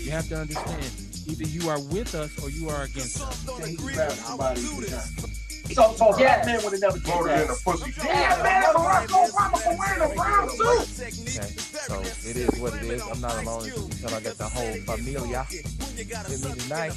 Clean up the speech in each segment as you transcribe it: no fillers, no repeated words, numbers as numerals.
You have to understand, either you are with us or you are against us. So black men would have never did that. Yeah, man, Barack Obama for wearing a brown suit. Okay, so it is what it is. I'm not alone until I got the whole familia with me tonight.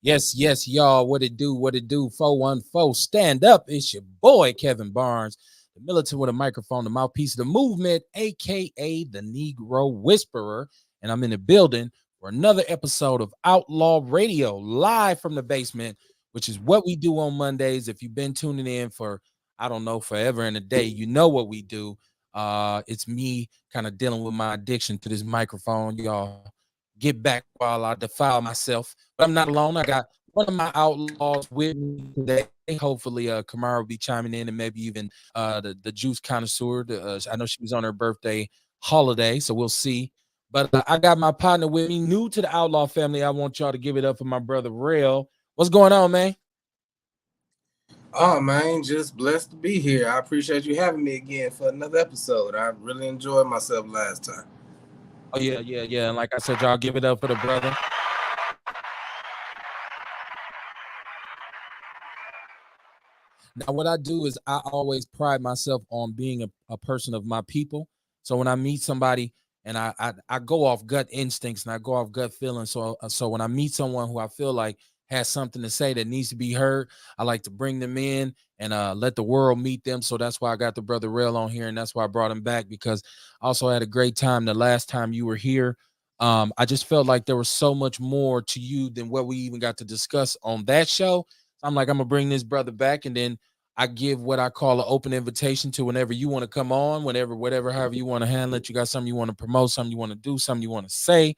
Yes, y'all. What it do? 414. Stand up. It's your boy, Kevin Barnes, the militant with a microphone, the mouthpiece of the movement, aka the Negro Whisperer. And I'm in the building for another episode of Outlaw Radio, live from the basement, which is what we do on Mondays. If you've been tuning in for, I don't know, forever and a day, you know what we do. It's me kind of dealing with my addiction to this microphone. Y'all get back while I defile myself. But I'm not alone. I got one of my outlaws with me today. Hopefully, Kamara will be chiming in, and maybe even the juice connoisseur. I know she was on her birthday holiday, so we'll see. But I got my partner with me, new to the Outlaw family. I want y'all to give it up for my brother Rail. What's going on, man? Oh, man, just blessed to be here. I appreciate you having me again for another episode. I really enjoyed myself last time. Oh, yeah. And like I said, y'all give it up for the brother. Now, what I do is I always pride myself on being a person of my people. So when I meet somebody and I go off gut instincts and I go off gut feelings. So when I meet someone who I feel like has something to say that needs to be heard, I like to bring them in and let the world meet them. So that's why I got the brother Rail on here, and that's why I brought him back, because I also had a great time the last time you were here. I just felt like there was so much more to you than what we even got to discuss on that show. I'm like, I'm gonna bring this brother back, and then I give what I call an open invitation to whenever you want to come on, whatever, however you want to handle it. You got something you want to promote, something you want to do, something you want to say.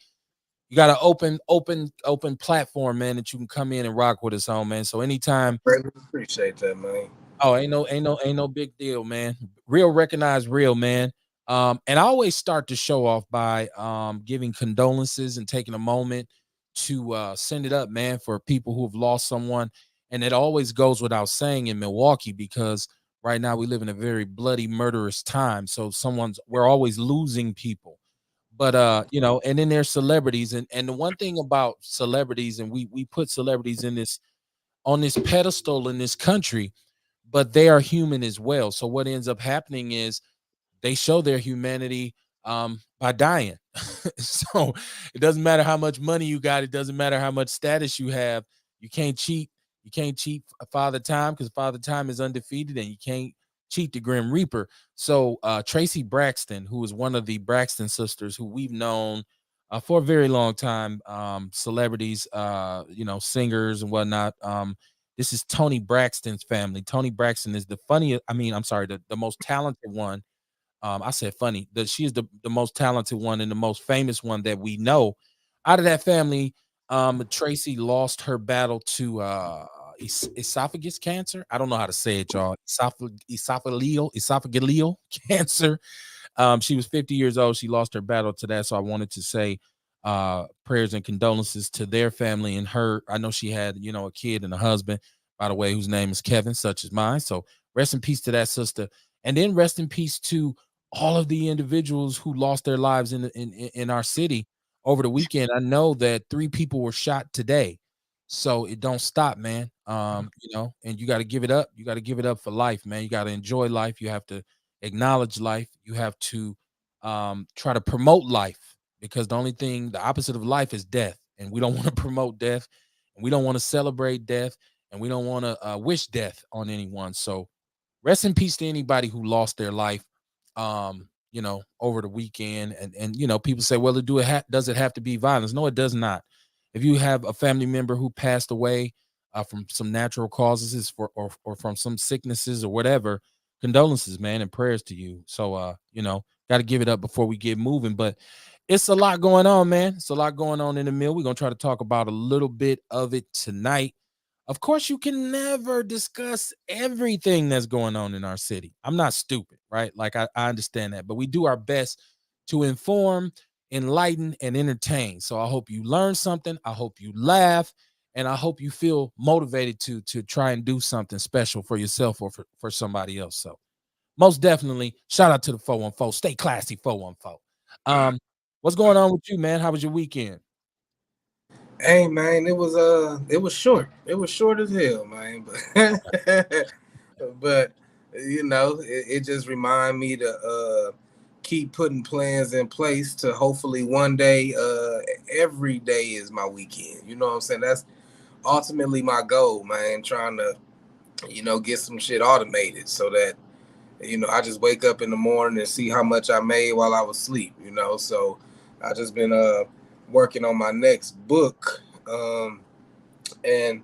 You got an open platform, man, that you can come in and rock with us on, man. So anytime. Really appreciate that, man. Oh, ain't no big deal, man. Real recognize real, man. And I always start the show off by giving condolences and taking a moment to send it up, man, for people who have lost someone. And it always goes without saying in Milwaukee, because right now we live in a very bloody, murderous time. So we're always losing people. But and then there's celebrities, and the one thing about celebrities, and we put celebrities on this pedestal in this country, but they are human as well. So what ends up happening is they show their humanity by dying. So it doesn't matter how much money you got. It doesn't matter how much status you have. You can't cheat. You can't cheat Father Time, because Father Time is undefeated, and you can't cheat the Grim Reaper. So Tracy Braxton, who is one of the Braxton sisters, who we've known for a very long time, celebrities, singers and whatnot. This is Tony Braxton's family. Tony Braxton is the most talented one. I said funny. She is the most talented one and the most famous one that we know. Out of that family, Tracy lost her battle to esophagus cancer. I don't know how to say it, y'all. Esophageal cancer. She was 50 years old. She lost her battle to that. So I wanted to say prayers and condolences to their family and her. I know she had, a kid and a husband, by the way, whose name is Kevin, such as mine. So rest in peace to that sister. And then rest in peace to all of the individuals who lost their lives in our city over the weekend. I know that 3 people were shot today. So it don't stop, man. And you got to give it up. You got to give it up for life, man. You got to enjoy life. You have to acknowledge life. You have to try to promote life, because the opposite of life is death. And we don't want to promote death, and we don't want to celebrate death, and we don't want to wish death on anyone. So rest in peace to anybody who lost their life, over the weekend. And people say, well, does it have to be violence? No, it does not. If you have a family member who passed away from some natural causes or from some sicknesses or whatever, condolences, man, and prayers to you. So, got to give it up before we get moving. But it's a lot going on, man. It's a lot going on in the mill. We're going to try to talk about a little bit of it tonight. Of course, you can never discuss everything that's going on in our city. I'm not stupid, right? Like, I understand that, but we do our best to inform, enlighten, and entertain. So I hope you learn something. I hope you laugh. and I hope you feel motivated to try and do something special for yourself or for somebody else. So most definitely, shout out to the 414. Stay classy, 414. What's going on with you, man? How was your weekend? Hey man, it was short. It was short as hell, man. But you know, it just remind me to keep putting plans in place to hopefully one day every day is my weekend. You know what I'm saying? That's ultimately my goal, man. Trying to, you know, get some shit automated so that, you know, I just wake up in the morning and see how much I made while I was asleep, you know. So I just been working on my next book. And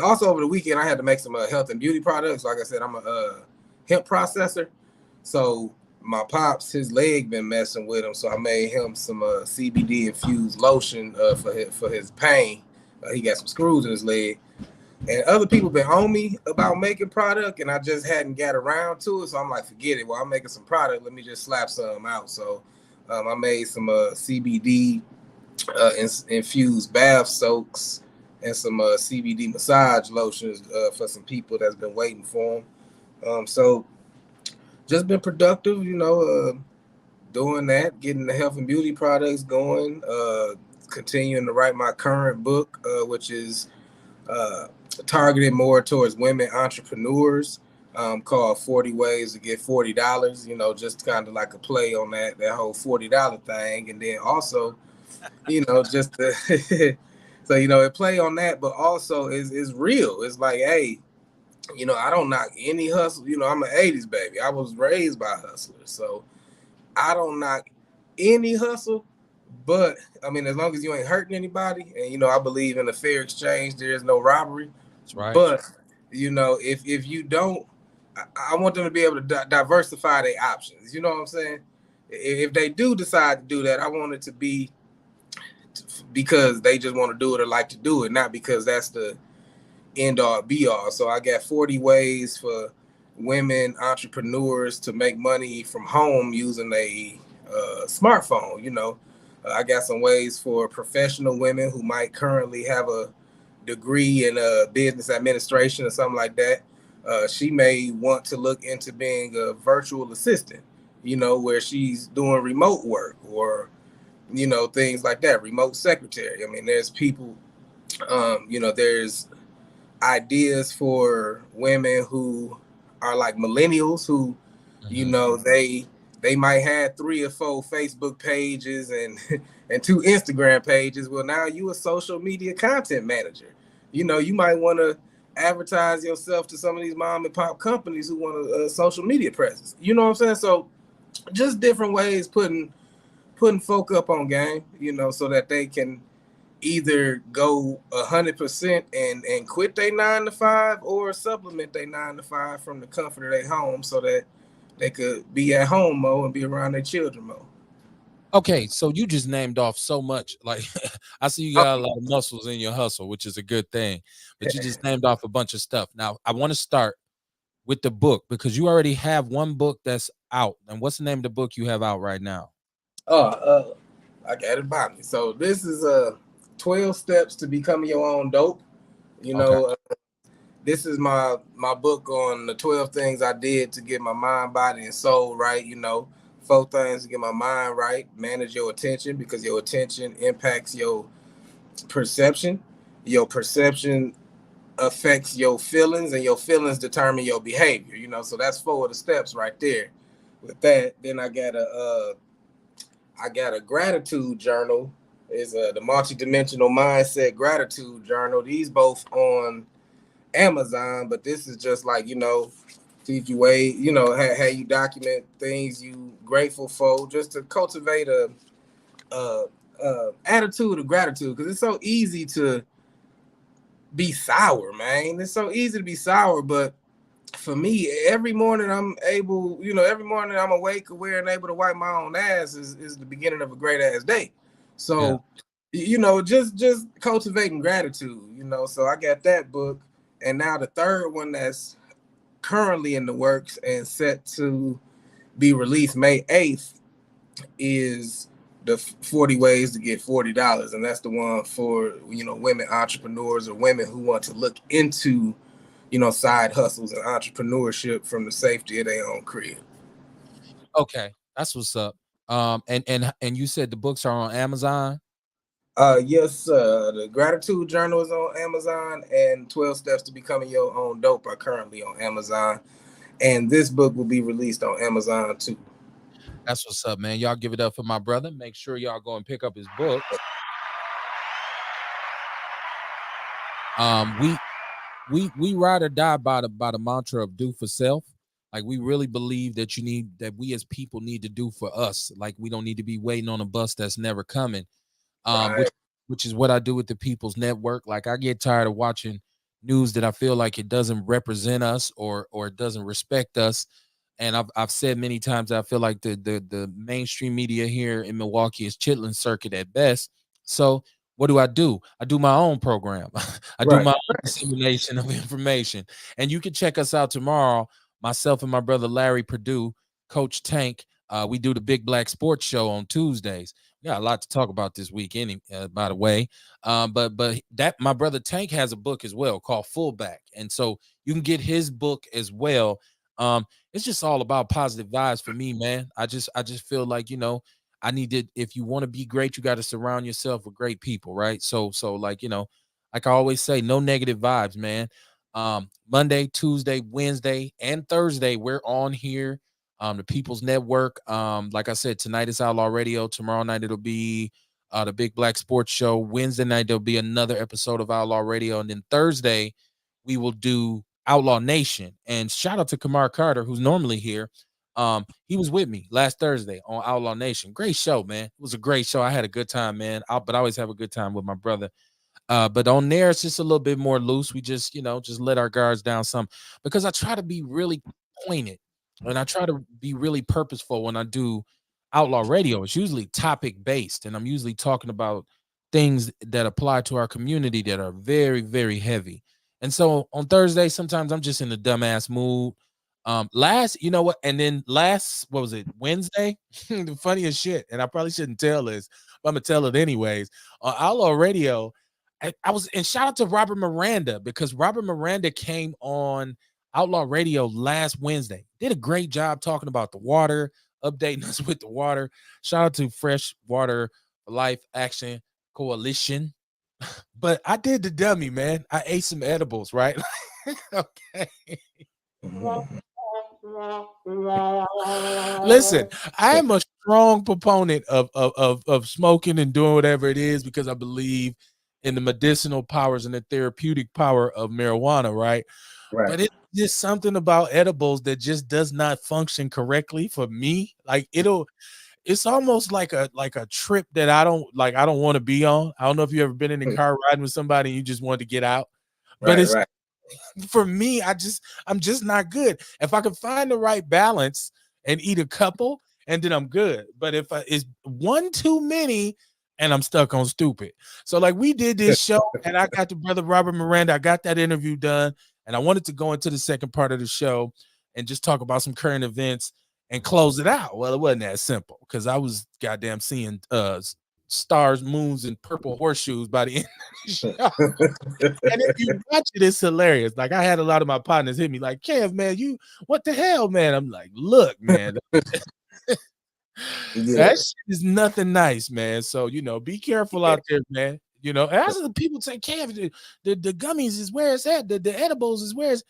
also over the weekend I had to make some health and beauty products. Like I said, I'm a hemp processor. So my pops, his leg been messing with him, so I made him some CBD infused lotion for his pain. He got some screws in his leg, and other people been on me about making product, and I just hadn't got around to it. So I'm like, forget it. Well, I'm making some product. Let me just slap some out. So I made some CBD infused bath soaks and some CBD massage lotions for some people that's been waiting for them. So just been productive, you know, doing that, getting the health and beauty products going, continuing to write my current book, which is targeted more towards women entrepreneurs, called 40 Ways to Get $40, you know, just kind of like a play on that whole $40 thing. And then also, you know, just so, you know, it play on that, but also is real. It's like, hey, you know, I don't knock any hustle. You know, I'm an 80s baby. I was raised by hustlers. So I don't knock any hustle, but I mean, as long as you ain't hurting anybody, and you know, I believe in a fair exchange, there is no robbery. That's right. But you know, if you don't, I want them to be able to diversify their options. You know what I'm saying? If they do decide to do that, I want it to be because they just want to do it or like to do it, not because that's the end all be all. So I got 40 ways for women entrepreneurs to make money from home using a smartphone. You know, I got some ways for professional women who might currently have a degree in business administration or something like that. She may want to look into being a virtual assistant, you know, where she's doing remote work or, you know, things like that, remote secretary. I mean, there's people, you know, there's ideas for women who are like millennials who, you know, they might have 3 or 4 Facebook pages and and 2 Instagram pages. Well, now you a social media content manager. You know, you might want to advertise yourself to some of these mom and pop companies who want a social media presence. You know what I'm saying? So just different ways putting folk up on game, you know, so that they can either go 100% and quit their 9 to 5 or supplement their 9 to 5 from the comfort of their home so that they could be at home more and be around their children more. Okay, so you just named off so much. Like I see you got a lot of muscles in your hustle, which is a good thing. But you just named off a bunch of stuff. Now I want to start with the book because you already have one book that's out. And what's the name of the book you have out right now? I got it by me. So this is 12 steps to becoming your own dope. You know, Okay. This is my book on the 12 things I did to get my mind, body, and soul right. You know, 4 things to get my mind right. Manage your attention because your attention impacts your perception. Your perception affects your feelings, and your feelings determine your behavior. You know, so that's 4 of the steps right there. With that, then I got a gratitude journal. Is the multidimensional mindset gratitude journal. These both on Amazon, but this is just like, you know, teach you way, you know, how you document things you grateful for, just to cultivate a attitude of gratitude, because it's so easy to be sour, man. It's so easy to be sour, but for me, every morning I'm able, you know, every morning I'm awake, aware, and able to wipe my own ass is the beginning of a great ass day. So, you know, just cultivating gratitude, you know. So I got that book, and now the third one that's currently in the works and set to be released May 8th is the 40 ways to get $40, and that's the one for women entrepreneurs or women who want to look into side hustles and entrepreneurship from the safety of their own crib. Okay, that's what's up. And you said the books are on Amazon. Yes, the Gratitude Journal is on Amazon, and 12 Steps to Becoming Your Own Dope are currently on Amazon. And this book will be released on Amazon too. That's what's up, man. Y'all give it up for my brother. Make sure y'all go and pick up his book. We ride or die by the mantra of do for self. Like we really believe that we as people need to do for us. Like we don't need to be waiting on a bus that's never coming. Right. Which is what I do with the People's Network. Like I get tired of watching news that I feel like it doesn't represent us or it doesn't respect us. And I've said many times I feel like the mainstream media here in Milwaukee is chitlin circuit at best. So what do? I do my own program. I do Right. my own dissemination of information. And you can check us out tomorrow. Myself and my brother Larry Purdue, Coach Tank. We do the Big Black Sports Show on Tuesdays. We got a lot to talk about this weekend, by the way. But that my brother Tank has a book as well called Fullback, and so you can get his book as well. It's just all about positive vibes for me, man. I just feel like I need to. If you want to be great, you got to surround yourself with great people, right? So like like I always say, no negative vibes, man. Monday, Tuesday, Wednesday, and Thursday, we're on here. The People's Network. Like I said, tonight is Outlaw Radio. Tomorrow night it'll be the Big Black Sports Show. Wednesday night there'll be another episode of Outlaw Radio, and then Thursday we will do Outlaw Nation. And shout out to Kamar Carter, who's normally here. He was with me last Thursday on Outlaw Nation. Great show, man. It was a great show. I had a good time, man. But I always have a good time with my brother. But on there, it's just a little bit more loose. We just, just let our guards down some because I try to be really pointed and I try to be really purposeful when I do Outlaw Radio. It's usually topic based, and I'm usually talking about things that apply to our community that are very, very heavy. And so on Thursday, sometimes I'm just in a dumbass mood. You know what? And then what was it? Wednesday? The funniest shit. And I probably shouldn't tell this, but I'm gonna tell it anyways. On Outlaw Radio, I was, and shout out to Robert Miranda because Robert Miranda came on Outlaw Radio last Wednesday. Did a great job talking about the water, updating us with the water. Shout out to Fresh Water Life Action Coalition. But I did the dummy, man. I ate some edibles, right? Okay. Listen, I am a strong proponent of smoking and doing whatever it is because I believe in the medicinal powers and the therapeutic power of marijuana, right? Right. But it's just something about edibles that just does not function correctly for me. Like it's almost like a trip that I don't want to be on. I don't know if you've ever been in the car riding with somebody and you just want to get out. But it's right. For me, I'm just not good. If I can find the right balance and eat a couple, and then I'm good. But if it's one too many, and I'm stuck on stupid. So like we did this show, and I got the brother Robert Miranda. I got that interview done, and I wanted to go into the second part of the show and just talk about some current events and close it out. Well, it wasn't that simple because I was goddamn seeing stars, moons, and purple horseshoes by the end of the show. And if you watch it, it's hilarious. Like I had a lot of my partners hit me like, Kev, man, what the hell, man? I'm like, look, man. That shit is nothing nice, man. So, be careful out there, man. As the people say, Kev, the gummies is where it's at. The edibles is where it's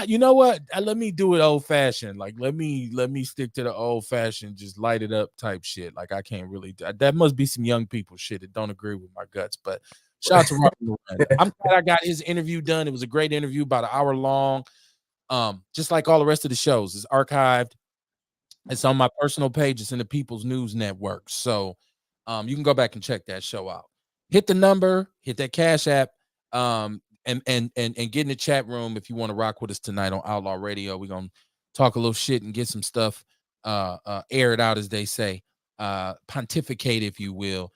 you know what? Let me do it old fashioned. Like let me stick to the old fashioned, just light it up type shit. Like I can't really that must be some young people shit that don't agree with my guts. But shout out to Robert Miranda. I'm glad I got his interview done. It was a great interview, about an hour long. Just like all the rest of the shows, it's archived. It's on my personal page. It's in the People's News Network. So you can go back and check that show out. Hit the number, hit that Cash App. And get in the chat room if you want to rock with us tonight on Outlaw Radio. We're gonna talk a little shit and get some stuff aired out, as they say, pontificate, if you will.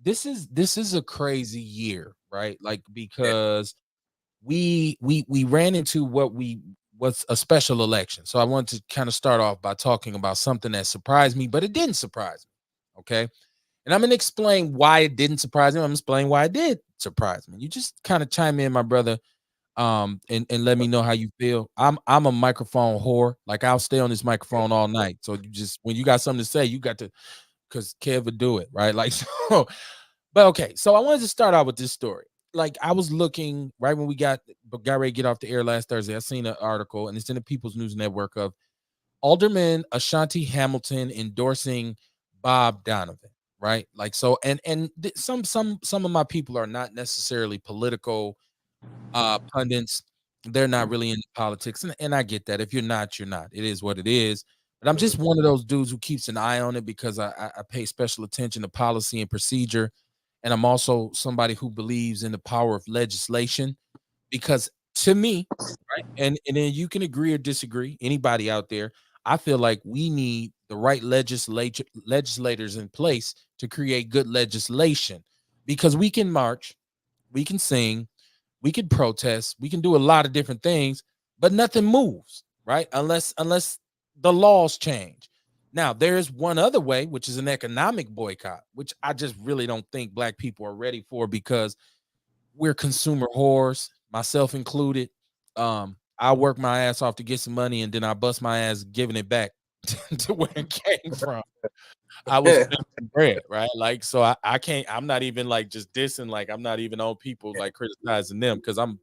This is a crazy year, right? Like because we ran into what was a special election. So I wanted to kind of start off by talking about something that surprised me, but it didn't surprise me. Okay. And I'm going to explain why it didn't surprise me. I'm going to explain why it did surprise me. You just kind of chime in, my brother, and let me know how you feel. I'm a microphone whore. Like, I'll stay on this microphone all night. So you just, when you got something to say, you got to, because Kev would do it, right? Like, so, but okay. So I wanted to start out with this story. Like, I was looking right when we got ready to get off the air last Thursday. I seen an article, and it's in the People's News Network, of Alderman Ashanti Hamilton endorsing Bob Donovan, right? Like, so, some of my people are not necessarily political pundits. They're not really into politics, and I get that. If you're not, you're not. It is what it is. But I'm just one of those dudes who keeps an eye on it, because I pay special attention to policy and procedure, and I'm also somebody who believes in the power of legislation, because to me, right, and then you can agree or disagree, anybody out there, I feel like we need the right legislators in place to create good legislation, because we can march, we can sing, we can protest, we can do a lot of different things, but nothing moves, right? Unless the laws change. Now, there is one other way, which is an economic boycott, which I just really don't think black people are ready for, because we're consumer whores, myself included. I work my ass off to get some money, and then I bust my ass giving it back to where it came from. I was making bread, right? Like, so I can't, I'm not even like just dissing, like, I'm not even on people like criticizing them, because I'm,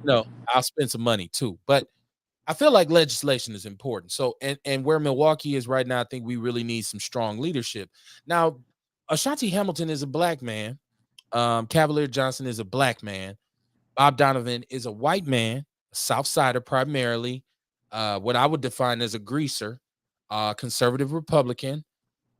I'll spend some money too. But I feel like legislation is important. So, and where Milwaukee is right now, I think we really need some strong leadership. Now, Ashanti Hamilton is a black man. Cavalier Johnson is a black man. Bob Donovan is a white man, a South Sider primarily, what I would define as a greaser, conservative Republican.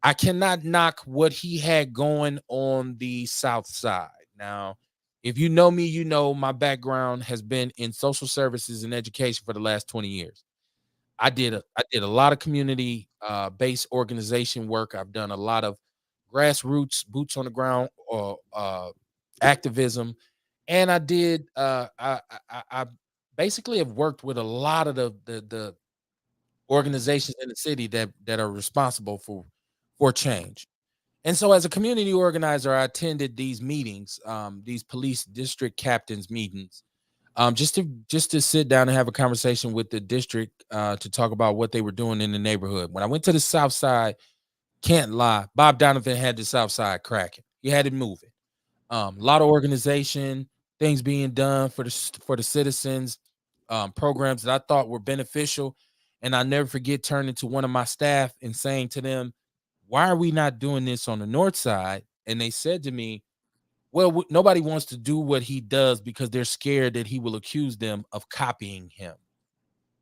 I cannot knock what he had going on the South Side. Now, if you know me, you know my background has been in social services and education for the last 20 years. I did a lot of community based organization work. I've done a lot of grassroots, boots on the ground, or activism, and I basically have worked with a lot of the organizations in the city that are responsible for change. And so, as a community organizer, I attended these meetings, these police district captains meetings, just to sit down and have a conversation with the district, to talk about what they were doing in the neighborhood. When I went to the South Side, can't lie, Bob Donovan had the South Side cracking. He had it moving. A lot of organization, things being done for the citizens, programs that I thought were beneficial. And I never forget turning to one of my staff and saying to them, "Why are we not doing this on the North Side?" And they said to me, "Well, nobody wants to do what he does because they're scared that he will accuse them of copying him."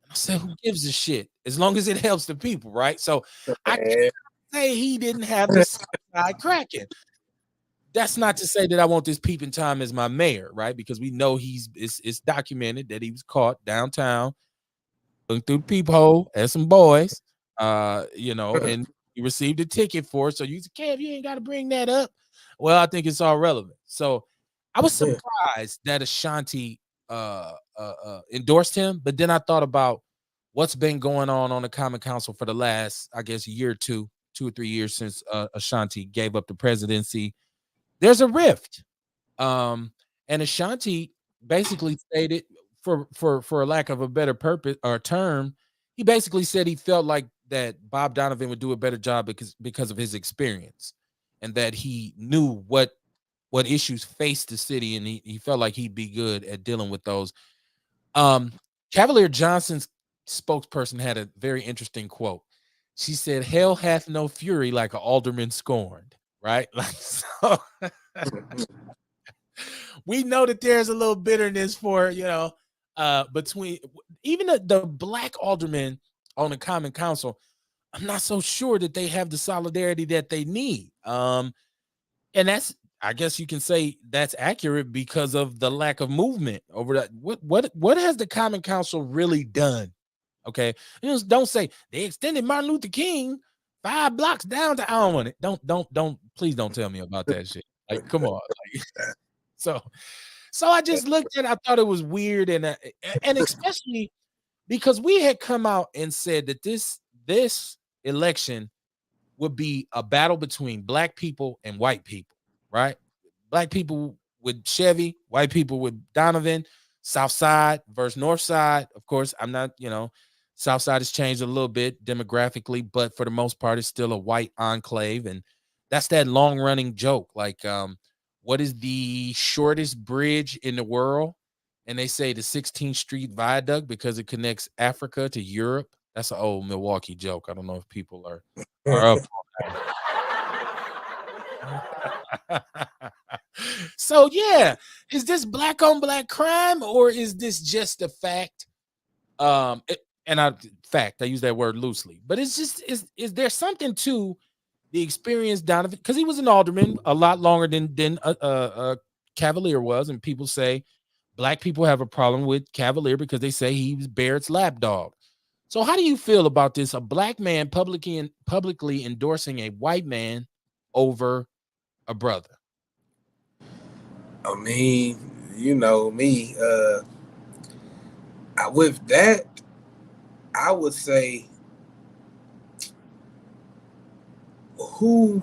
And I said, "Who gives a shit? As long as it helps the people, right?" So I can't say he didn't have the South Side cracking. That's not to say that I want this peeping Tom as my mayor, right? Because we know it's documented that he was caught downtown looking through the peephole at some boys, and he received a ticket for it. So you said, "Kev, you ain't got to bring that up." Well, I think it's all relevant. So I was surprised that Ashanti endorsed him, but then I thought about what's been going on the Common Council for the last, I guess, year or 2 or 3 years since Ashanti gave up the presidency. There's a rift. And Ashanti basically stated, for a lack of a better purpose or term, he basically said he felt like that Bob Donovan would do a better job because of his experience, and that he knew what issues faced the city, and he felt like he'd be good at dealing with those. Um, Cavalier Johnson's spokesperson had a very interesting quote. She said, "Hell hath no fury like an alderman scorned." Right? Like, so we know that there's a little bitterness for, between even the black aldermen on the Common Council. I'm not so sure that they have the solidarity that they need. And that's, I guess you can say that's accurate because of the lack of movement over that. What has the Common Council really done? Okay, don't say they extended Martin Luther King 5 blocks down to, I don't want it. Don't please don't tell me about that shit. Like, come on. Like, so I just looked at it, I thought it was weird, and especially because we had come out and said that this election would be a battle between black people and white people, right? Black people with Chevy, white people with Donovan, South Side versus North Side. Of course, I'm not, South Side has changed a little bit demographically, but for the most part, it's still a white enclave. And that's that long running joke. Like, what is the shortest bridge in the world? And they say the 16th Street Viaduct because it connects Africa to Europe. That's an old Milwaukee joke. I don't know if people are up. So yeah, is this black on black crime or is this just a fact? I use that word loosely, but it's just is there something to the experience Donovan, because he was an alderman a lot longer than Cavalier was, and people say black people have a problem with Cavalier because they say he was Barrett's lapdog. So how do you feel about this? A black man publicly endorsing a white man over a brother. I mean, you know me. With that, I would say who,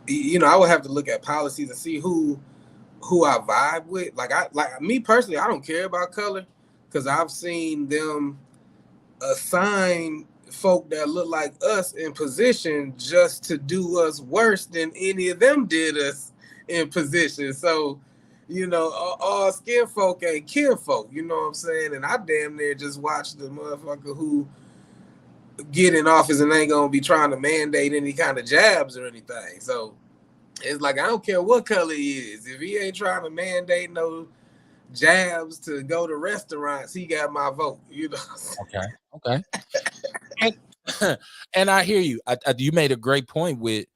I would have to look at policies and see who I vibe with. Like me personally, I don't care about color because I've seen them assign folk that look like us in position just to do us worse than any of them did us in position. So, all skin folk ain't kin folk, you know what I'm saying? And I damn near just watch the motherfucker who get in office and ain't gonna be trying to mandate any kind of jabs or anything. So it's like, I don't care what color he is. If he ain't trying to mandate no jabs to go to restaurants, he got my vote, Okay. And I hear you. You made a great point with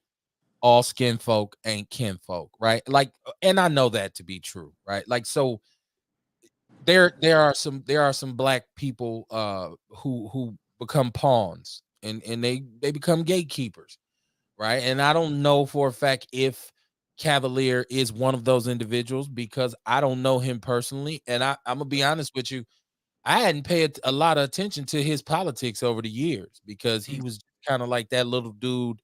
all skin folk ain't kin folk, right? Like, and I know that to be true, right? Like, so there are some black people who become pawns and they become gatekeepers, right? And I don't know for a fact if Cavalier is one of those individuals because I don't know him personally, and I'm gonna be honest with you, I hadn't paid a lot of attention to his politics over the years because he was kind of like that little dude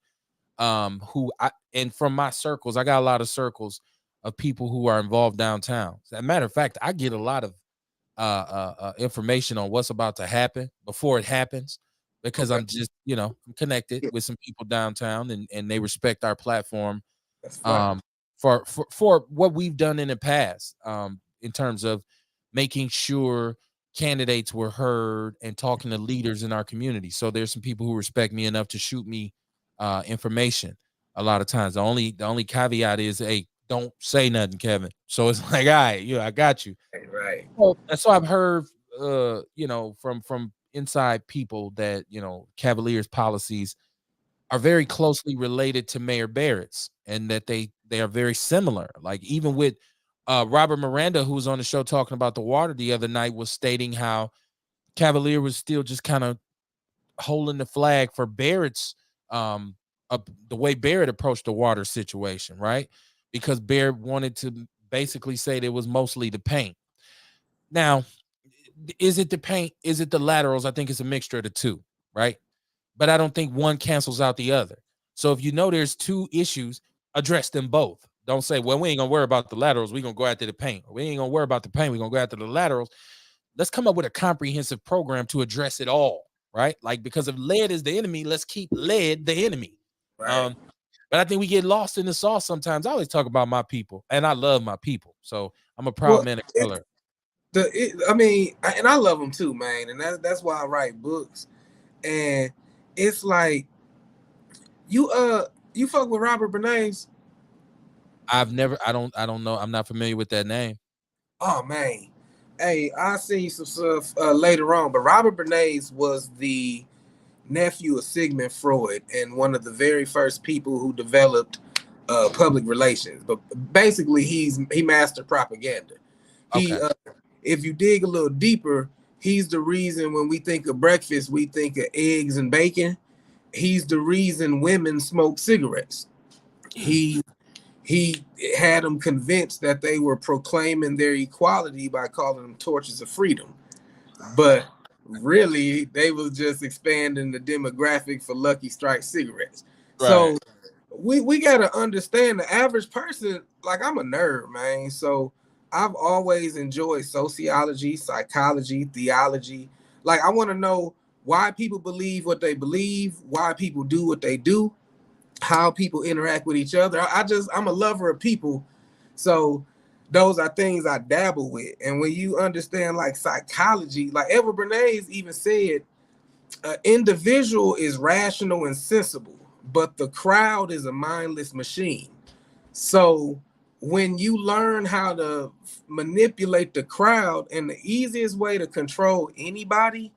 who and from my circles, I got a lot of circles of people who are involved downtown. As a matter of fact, I get a lot of information on what's about to happen before it happens because I'm just, I'm connected with some people downtown and they respect our platform for what we've done in the past in terms of making sure candidates were heard and talking to leaders in our community. So there's some people who respect me enough to shoot me information a lot of times. The only caveat is, hey, don't say nothing, Kevin. So it's like, all right, I got you. Right. Well, so I've heard from inside people that, Cavalier's policies are very closely related to Mayor Barrett's and that they are very similar. Like even with Robert Miranda, who was on the show talking about the water the other night, was stating how Cavalier was still just kind of holding the flag for Barrett's the way Barrett approached the water situation, right? Because Barrett wanted to basically say that it was mostly the paint. Now, is it the paint? Is it the laterals? I think it's a mixture of the two, right? But I don't think one cancels out the other. So if there's two issues, address them both. Don't say, well, we ain't gonna worry about the laterals, we're gonna go after the paint. Or we ain't gonna worry about the paint, we're gonna go after the laterals. Let's come up with a comprehensive program to address it all, right? Like, because if lead is the enemy, let's keep lead the enemy. Right. But I think we get lost in the sauce sometimes. I always talk about my people, and I love my people. So I'm a proud man of color. And I love them too, man. And that's why I write books. And it's like you fuck with Robert Bernays. I don't know. I'm not familiar with that name. Oh man. Hey, I seen some stuff later on, but Robert Bernays was the nephew of Sigmund Freud and one of the very first people who developed public relations. But basically, he mastered propaganda. Okay. If you dig a little deeper, he's the reason when we think of breakfast, we think of eggs and bacon. He's the reason women smoke cigarettes. He had them convinced that they were proclaiming their equality by calling them torches of freedom. But really they was just expanding the demographic for Lucky Strike cigarettes. Right. So we gotta understand the average person. Like, I'm a nerd, man. So I've always enjoyed sociology, psychology, theology. Like, I want to know why people believe what they believe, why people do what they do, how people interact with each other. I'm a lover of people. So those are things I dabble with. And when you understand like psychology, like Edward Bernays even said, an individual is rational and sensible, but the crowd is a mindless machine. So when you learn how to manipulate the crowd, and the easiest way to control anybody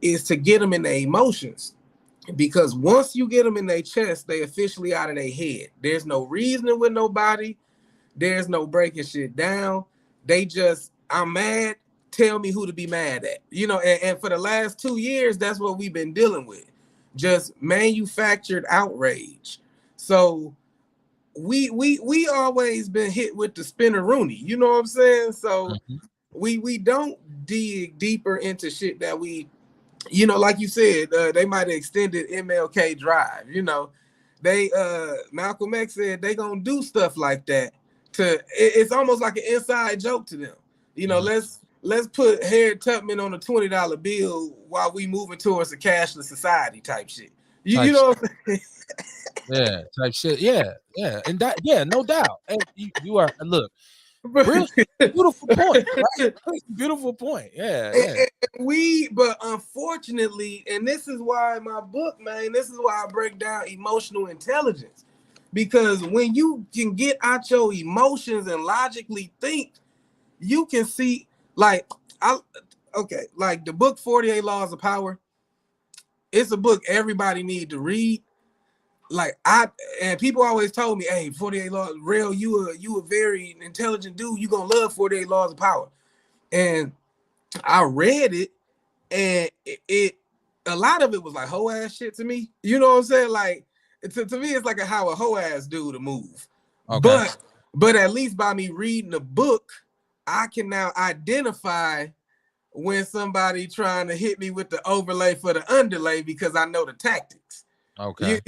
is to get them in their emotions. Because once you get them in their chest, they officially out of their head. There's no reasoning with nobody. There's no breaking shit down. They just, I'm mad. Tell me who to be mad at. And for the last 2 years, that's what we've been dealing with. Just manufactured outrage. So we always been hit with the spinneroonie. You know what I'm saying? So we don't dig deeper into shit that we, like you said, they might have extended MLK Drive. They Malcolm X said they gonna do stuff like that. It's almost like an inside joke to them. Let's put Harriet Tubman on a $20 bill while we moving towards a cashless society type shit. You know what I'm saying? Yeah, type shit. Yeah, and that, no doubt. And you are, look, real beautiful point, right? Beautiful point. Yeah. But unfortunately, and this is why my book, man, this is why I break down emotional intelligence. Because when you can get out your emotions and logically think, you can see, like the book 48 Laws of Power. It's a book everybody need to read. And people always told me, hey, 48 Laws, real, you a very intelligent dude. You gonna love 48 Laws of Power. And I read it, and it a lot of it was like hoe ass shit to me. You know what I'm saying? Like, to me, it's like how a hoe ass dude to move. Okay. But at least by me reading the book, I can now identify when somebody trying to hit me with the overlay for the underlay, because I know the tactics. Okay.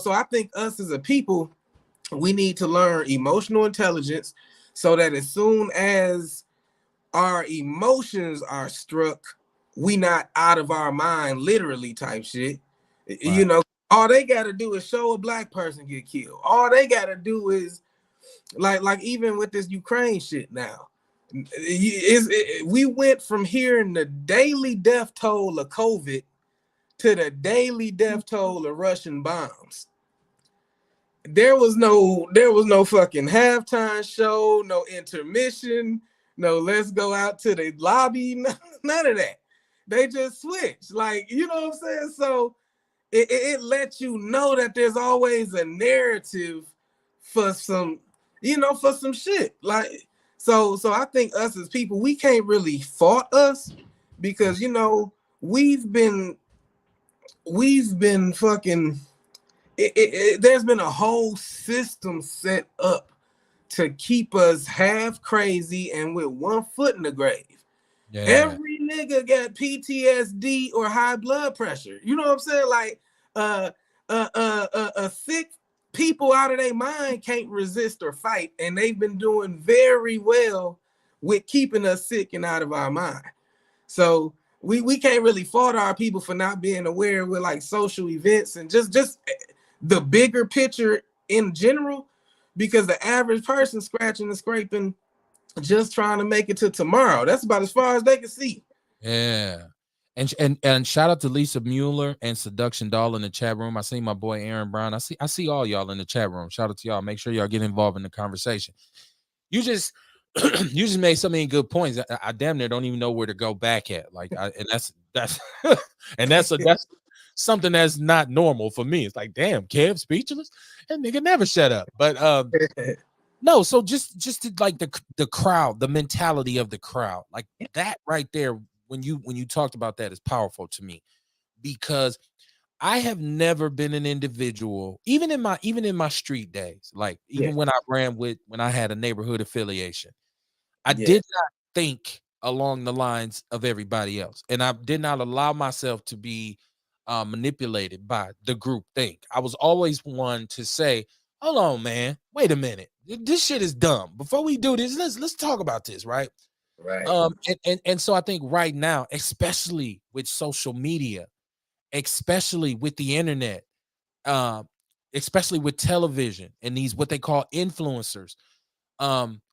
So I think us as a people, we need to learn emotional intelligence so that as soon as our emotions are struck, we not out of our mind, literally type shit. Right. All they got to do is show a black person get killed. All they got to do is like even with this Ukraine shit now, we went from hearing the daily death toll of COVID to the daily death toll of Russian bombs. There was no fucking halftime show, no intermission, no let's go out to the lobby, none of that. They just switched. Like, you know what I'm saying? So it lets you know that there's always a narrative for some, for some shit. Like, so I think us as people, we can't really fault us, because we've been fucking there's been a whole system set up to keep us half crazy and with one foot in the grave. Yeah. Every nigga got PTSD or high blood pressure. You know what I'm saying? Like, a sick people out of their mind can't resist or fight, and they've been doing very well with keeping us sick and out of our mind. So we can't really fault our people for not being aware with like social events and just the bigger picture in general, because the average person scratching and scraping, just trying to make it to tomorrow. That's about as far as they can see. Yeah. And shout out to Lisa Mueller and Seduction Doll in the chat room. I see my boy Aaron Brown. I see all y'all in the chat room. Shout out to y'all. Make sure y'all get involved in the conversation. You just you just made so many good points. I damn near don't even know where to go back at. Like, and that's and that's something that's not normal for me. It's like, damn, Kev speechless, and nigga never shut up. But no, so just like the crowd, the mentality of the crowd, like that right there. When you talked about that is powerful to me, because I have never been an individual, even in my street days, like even when I ran when I had a neighborhood affiliation, I did not think along the lines of everybody else. And I did not allow myself to be manipulated by the group think. I was always one to say, hold on, man, wait a minute. This shit is dumb. Before we do this, let's talk about this, right? Right. And so I think right now, especially with social media, especially with the internet, um, especially with television and these what they call influencers,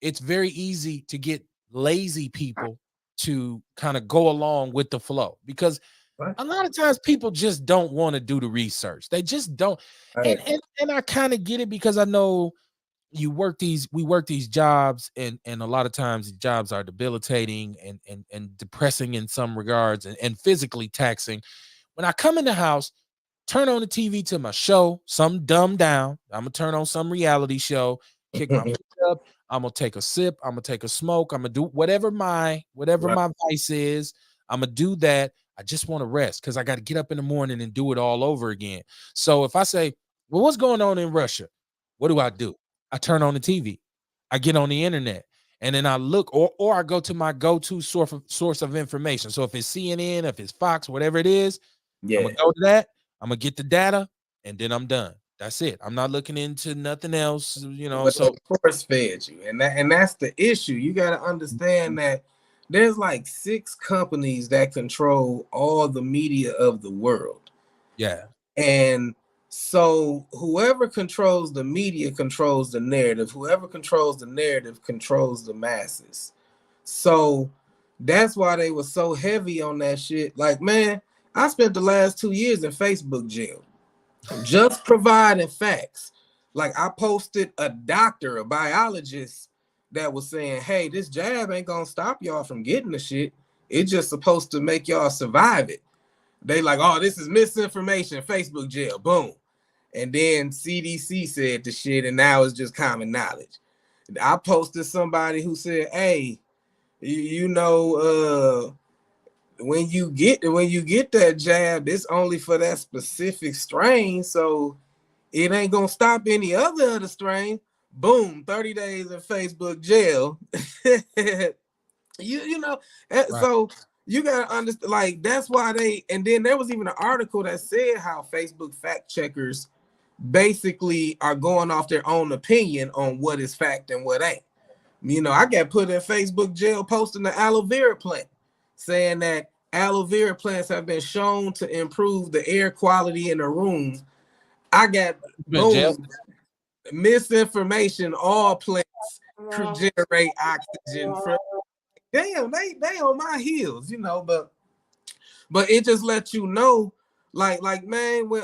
it's very easy to get lazy people to kind of go along with the flow because Right. a lot of times people just don't want to do the research. They just don't. And Right. and I kind of get it because I know we work these jobs and a lot of times the jobs are debilitating and depressing in some regards and physically taxing. When I come in the house, turn on the TV to my show, some dumb down. I'm gonna turn on some reality show, kick my feet up. I'm gonna take a sip. I'm gonna take a smoke. I'm gonna do whatever Right. my vice is. I'm gonna do that. I just want to rest because I got to get up in the morning and do it all over again. So if I say, "Well, what's going on in Russia?" What do? I turn on the TV. I get on the internet and then I look or I go to my go-to source of information. So if it's CNN, if it's Fox, whatever it is, I'm gonna Yeah. go to that. I'm gonna get the data, and then I'm done. That's it. I'm not looking into nothing else, you know. But they So force fed you, and that's the issue. You got to understand that there's like 6 companies that control all the media of the world, yeah, and so whoever controls the media controls the narrative. Whoever controls the narrative controls the masses. So that's why they were so heavy on that shit. Like, man, I spent the last 2 years in Facebook jail just providing facts. Like I posted a doctor, a biologist that was saying, hey, this jab ain't gonna stop y'all from getting the shit. It's just supposed to make y'all survive it. They like, oh, this is misinformation, Facebook jail, boom. And then CDC said the shit, and now it's just common knowledge. I posted somebody who said, hey, you know, when you get that jab, it's only for that specific strain. So it ain't gonna stop any other of the strain. Boom, 30 days in Facebook jail. you know, right. so you gotta understand, like that's why they. And then there was even an article that said how Facebook fact checkers basically are going off their own opinion on what is fact and what ain't. You know, I got put in Facebook jail posting the aloe vera plant, saying that aloe vera plants have been shown to improve the air quality in the room. I got Been in jail. boom, misinformation. All plants generate oxygen from. Damn, they on my heels, you know. But it just lets you know, like man, when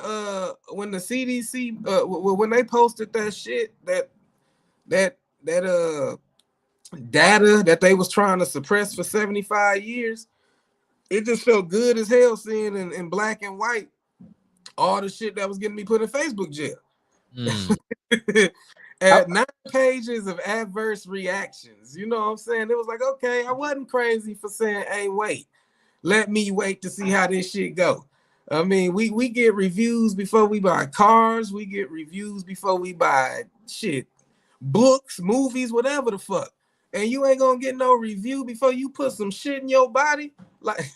the CDC when they posted that shit that data that they was trying to suppress for 75 years, it just felt good as hell seeing in black and white all the shit that was getting me put in Facebook jail. Mm. I- At 9 pages of adverse reactions. You know what I'm saying? It was like, okay, I wasn't crazy for saying, hey, wait, let me wait to see how this shit go. I mean, we get reviews before we buy cars, we get reviews before we buy shit, books, movies, whatever the fuck. And you ain't gonna get no review before you put some shit in your body. Like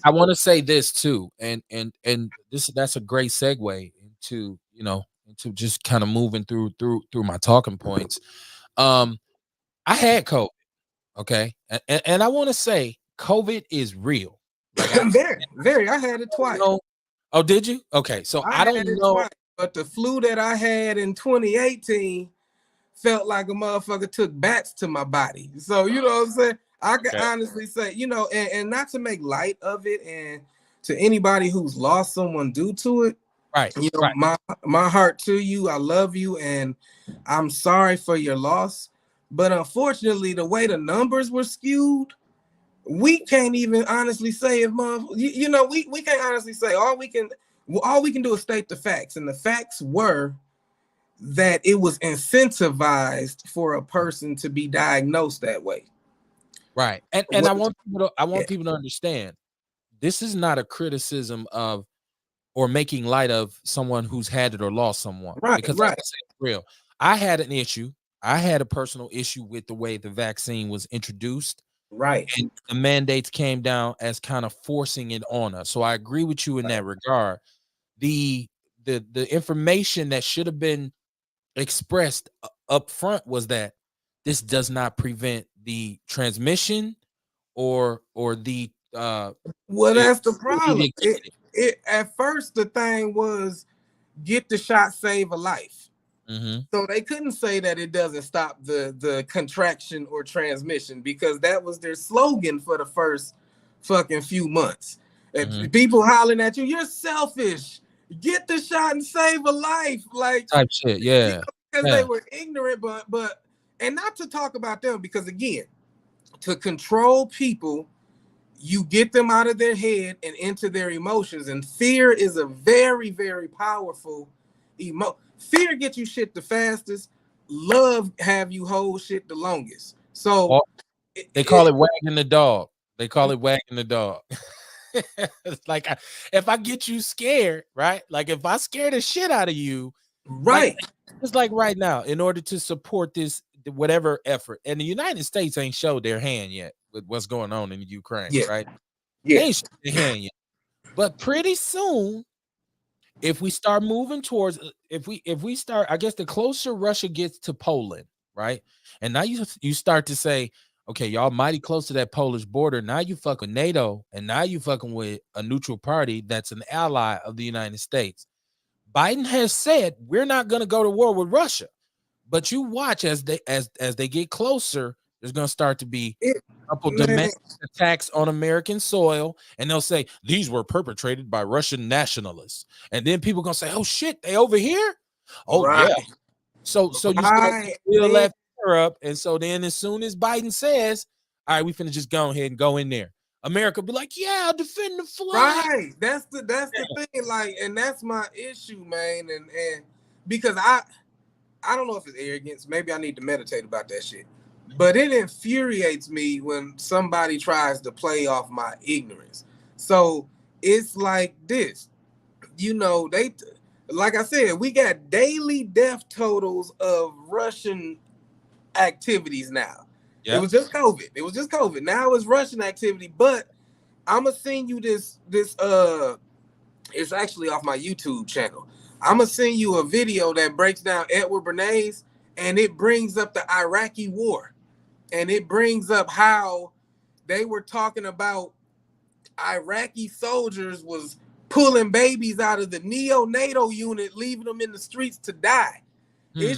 I want to say this too, and this that's a great segue into into just kind of moving through my talking points. Um, I had COVID, okay, and I want to say COVID is real. Like I very, I had it don't twice. know. Oh, did you? Okay, so I I had don't it know. twice, but the flu that I had in 2018 felt like a motherfucker took bats to my body. So you know what I'm saying? I can Okay. honestly say, you know, and not to make light of it, and to anybody who's lost someone due to it, Right, you know, right. my heart to you. I love you, and I'm sorry for your loss. But unfortunately, the way the numbers were skewed, we can't even honestly say if you know, we can't honestly say. All we can do is state the facts, and the facts were that it was incentivized for a person to be diagnosed that way. Right. And What? I Yeah, want people to understand this is not a criticism of or making light of someone who's had it or lost someone right, because like right, I said, it's real. I had an issue. I had a personal issue with the way the vaccine was introduced. Right. And the mandates came down as kind of forcing it on us. So I agree with you in that regard. The the information that should have been expressed up front was that this does not prevent the transmission or the Well, that's the problem. ability to get It at first the thing was get the shot, save a life. it. So they couldn't say that it doesn't stop the contraction or transmission because that was their slogan for the first fucking few months. And people hollering at you, you're selfish. Get the shot and save a life. Like Type shit, yeah. Because they were ignorant, but and not to talk about them, because again, to control people, you get them out of their head and into their emotions. And fear is a very, very powerful Fear gets you shit the fastest. Love have you hold shit the longest. So they call it wagging the dog. They call it wagging the dog. It's like if I get you scared, right? Like if I scare the shit out of you, right? It's like right now, in order to support this whatever effort, and the United States ain't showed their hand yet with what's going on in Ukraine, right? Yeah, they ain't showed their hand yet. But pretty soon, if we start moving towards, if we start, I guess the closer Russia gets to Poland, right? And now you start to say, okay, y'all mighty close to that Polish border. Now you fucking with NATO, and now you fucking with a neutral party that's an ally of the United States. Biden has said we're not going to go to war with Russia, but you watch as they get closer, there's going to start to be a couple domestic attacks on American soil, and they'll say these were perpetrated by Russian nationalists, and then people gonna say, "Oh shit, they over here." Oh yeah. So you start to build that fear up, and so then as soon as Biden says, "All right, we finna just go ahead and go in there," America be like, "Yeah, I'll defend the flag." Right. That's the thing. Like, and that's my issue, man. And because I don't know if it's arrogance. Maybe I need to meditate about that shit. But it infuriates me when somebody tries to play off my ignorance. So it's like this, they, like I said, we got daily death totals of Russian activities now. It was just COVID. Now it's Russian activity, but I'm gonna send you this. It's actually off my YouTube channel. I'm gonna send you a video that breaks down Edward Bernays, and it brings up the Iraqi war, and it brings up how they were talking about Iraqi soldiers was pulling babies out of the neonatal unit, leaving them in the streets to die. It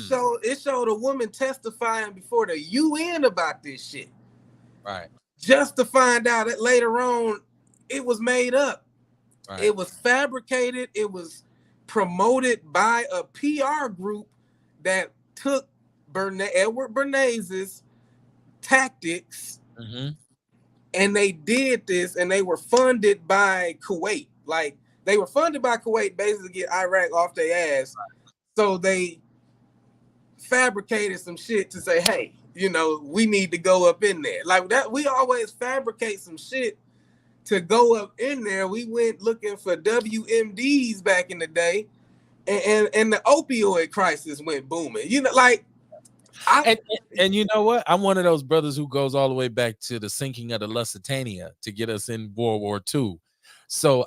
showed a woman testifying before the UN about this shit. Right. Just to find out that later on it was made up. Right. It was fabricated. It was promoted by a PR group that took Edward Bernays' tactics, and they did this, and they were funded by Kuwait. Like, they were funded by Kuwait basically to get Iraq off their ass. So they fabricated some shit to say, hey, we need to go up in there. Like that, we always fabricate some shit to go up in there. We went looking for WMDs back in the day, and the opioid crisis went booming. And you know what? I'm one of those brothers who goes all the way back to the sinking of the Lusitania to get us in World War II. So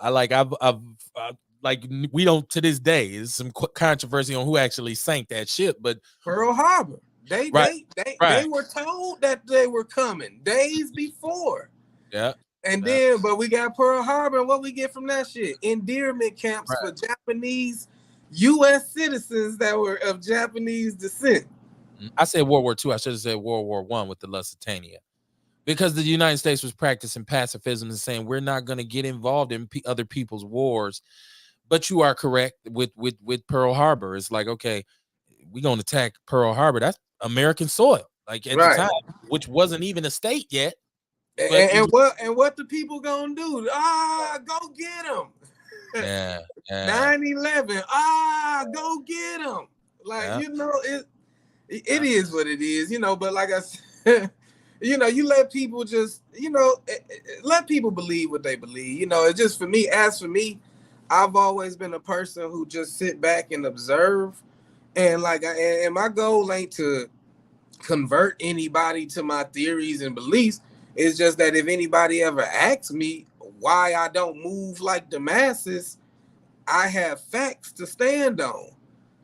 we don't, to this day, there's some controversy on who actually sank that ship, but Pearl Harbor. They were told that they were coming days before. Yeah. And then, but we got Pearl Harbor, and what we get from that shit? Endearment camps for Japanese U.S. citizens that were of Japanese descent. I said World War II. I should have said World War I with the Lusitania, because the United States was practicing pacifism and saying we're not going to get involved in other people's wars. But you are correct with Pearl Harbor. It's like, okay, we're going to attack Pearl Harbor. That's American soil, like at the time, which wasn't even a state yet. And what the people gonna do? Go get them. Yeah. 9/11. Go get them. Like, it is what it is, but like I said, you let people just, let people believe what they believe. It's just for me, I've always been a person who just sit back and observe. And and my goal ain't to convert anybody to my theories and beliefs. It's just that if anybody ever asks me why I don't move like the masses, I have facts to stand on.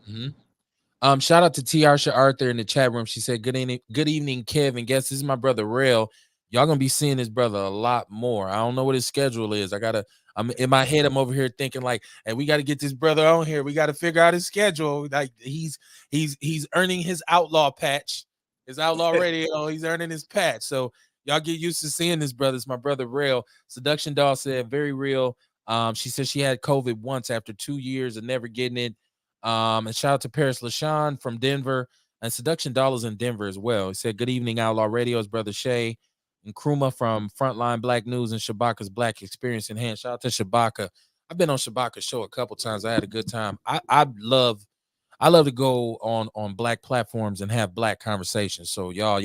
Mm-hmm. Shout out to Tiarsha Arthur in the chat room. She said, good evening, Kevin. Guess this is my brother Rail. Y'all gonna be seeing this brother a lot more. I don't know what his schedule is. I'm in my head, I'm over here thinking like, hey, we got to get this brother on here. We got to figure out his schedule. Like he's earning his outlaw patch, his outlaw radio. He's earning his patch. So y'all get used to seeing this brother. It's my brother Rail. Seduction Doll said, very real. She said she had COVID once after 2 years of never getting it. And shout out to Paris LaShawn from Denver, and Seduction Dollars in Denver as well. He said, good evening, Outlaw Radio's brother Shay and Kruma from Frontline Black News and Shabaka's Black Experience in Hand. Shout out to Shabaka. I've been on Shabaka's show a couple times. I had a good time. I love to go on Black platforms and have Black conversations. So y'all,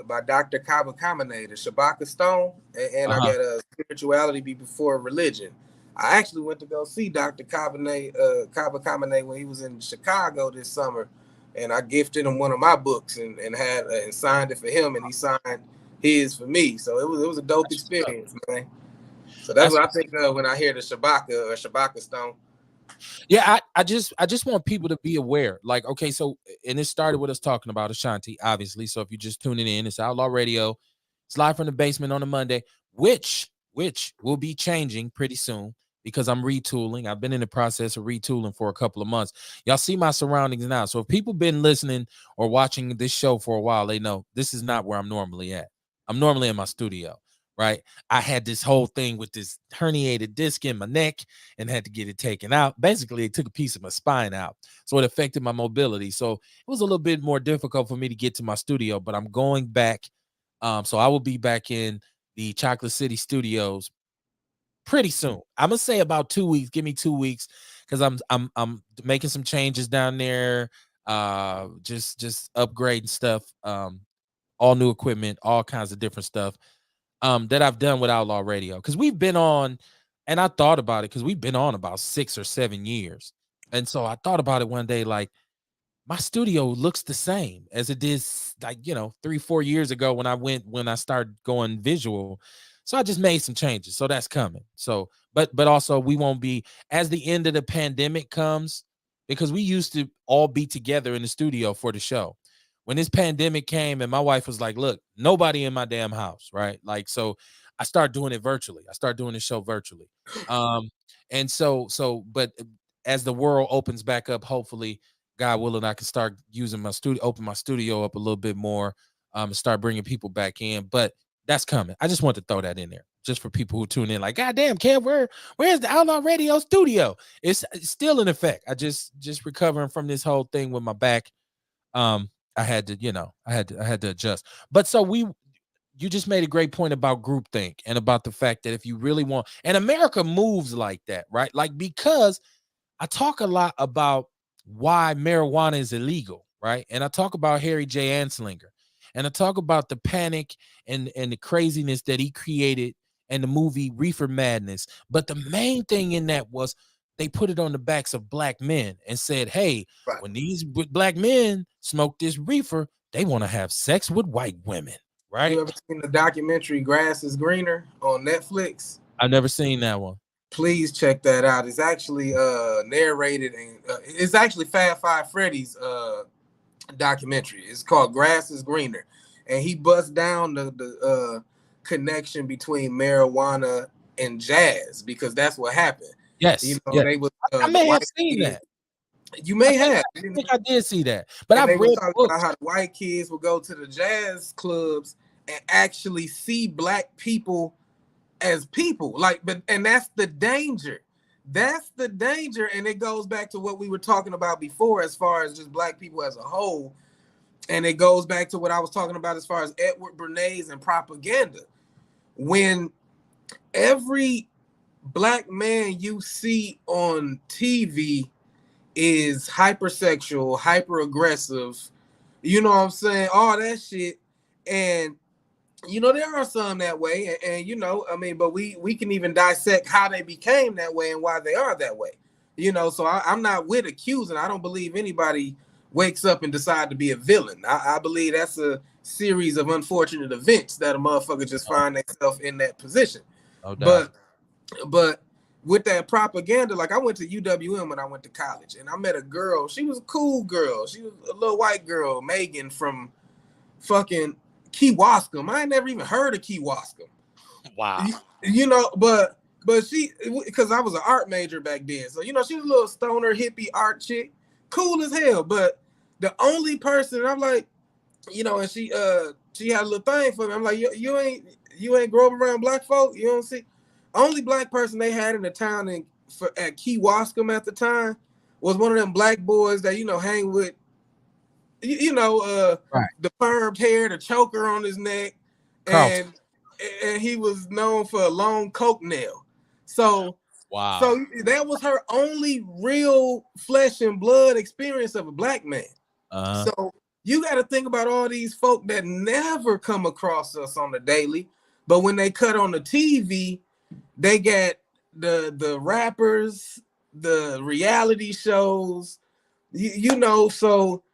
by Dr. Kaba Kamene, the Shabaka Stone, and I got Spirituality Be Before Religion. I actually went to go see Dr. Kaba Kamene when he was in Chicago this summer, and I gifted him one of my books and signed it for him, and he signed his for me. So it was a dope experience, man. So that's what I think of when I hear the Shabaka or Shabaka Stone. Yeah, I just want people to be aware. Like, okay, so and it started with us talking about Ashanti, obviously. So if you're just tuning in, it's Outlaw Radio. It's live from the basement on a Monday, which will be changing pretty soon because I'm retooling. I've been in the process of retooling for a couple of months. Y'all see my surroundings now. So if people been listening or watching this show for a while, they know this is not where I'm normally at. I'm normally in my studio. Right. I had this whole thing with this herniated disc in my neck and had to get it taken out. Basically, it took a piece of my spine out. So it affected my mobility. So it was a little bit more difficult for me to get to my studio, but I'm going back. So I will be back in the Chocolate City studios pretty soon. I'm gonna say about 2 weeks. Give me 2 weeks because I'm making some changes down there. Just upgrading stuff. All new equipment, all kinds of different stuff. That I've done with Outlaw Radio, because we've been on, and I thought about it because we've been on about 6 or 7 years, and so I thought about it one day, like my studio looks the same as it did, like 3-4 years ago when I started going visual. So I just made some changes, so that's coming. So, but also we won't be as the end of the pandemic comes, because we used to all be together in the studio for the show. When this pandemic came and my wife was like, look, nobody in my damn house, right? Like, so I started doing it virtually. I started doing the show virtually. And but as the world opens back up, hopefully, God willing, I can start using my studio, open my studio up a little bit more, and start bringing people back in. But that's coming. I just want to throw that in there just for people who tune in like, God damn, Kev, where's the Outlaw Radio studio? It's still in effect. I just recovering from this whole thing with my back. I had to adjust. But so you just made a great point about groupthink and about the fact that if you really want, and America moves like that, right? Like, because I talk a lot about why marijuana is illegal, right? And I talk about Harry J. Anslinger, and I talk about the panic and the craziness that he created in the movie Reefer Madness. But the main thing in that was they put it on the backs of black men and said, hey, Right. when these black men smoke this reefer, they want to have sex with white women, right? You ever seen the documentary Grass is Greener on Netflix? I've never seen that one. Please check that out. It's actually narrated, and it's actually Fab Five Freddy's documentary. It's called Grass is Greener, and he busts down the connection between marijuana and jazz, because that's what happened. Yes, they was. I may have seen that. You may have. I think I did see that, but I've read talking about how the white kids would go to the jazz clubs and actually see black people as people, and that's the danger. That's the danger, and it goes back to what we were talking about before, as far as just black people as a whole, and it goes back to what I was talking about as far as Edward Bernays and propaganda. When every black man you see on TV is hypersexual, hyper aggressive, you know what I'm saying, all that shit, and there are some that way, and but we can even dissect how they became that way and why they are that way, so I'm not with accusing. I don't believe anybody wakes up and decide to be a villain. I believe that's series of unfortunate events that a motherfucker just find themselves in that position. No doubt. But with that propaganda, like I went to UWM when I went to college, and I met a girl. She was a cool girl. She was a little white girl, Megan from fucking Kewaskum. I ain't never even heard of Kewaskum. Wow. You know, but she, because I was an art major back then, so you know she was a little stoner hippie art chick, cool as hell. But the only person I'm like, you know, and she had a little thing for me. I'm like, you ain't grow up around black folk. You don't see. Only black person they had in the town at Kewaskum at the time was one of them black boys that, you know, hang with, Right. the permed hair, the choker on his neck, Carlton. and he was known for a long coke nail. So Wow. that was her only real flesh and blood experience of a black man. So you got to think about all these folk that never come across us on the daily, but when they cut on the TV, they got the rappers, the reality shows, you know. So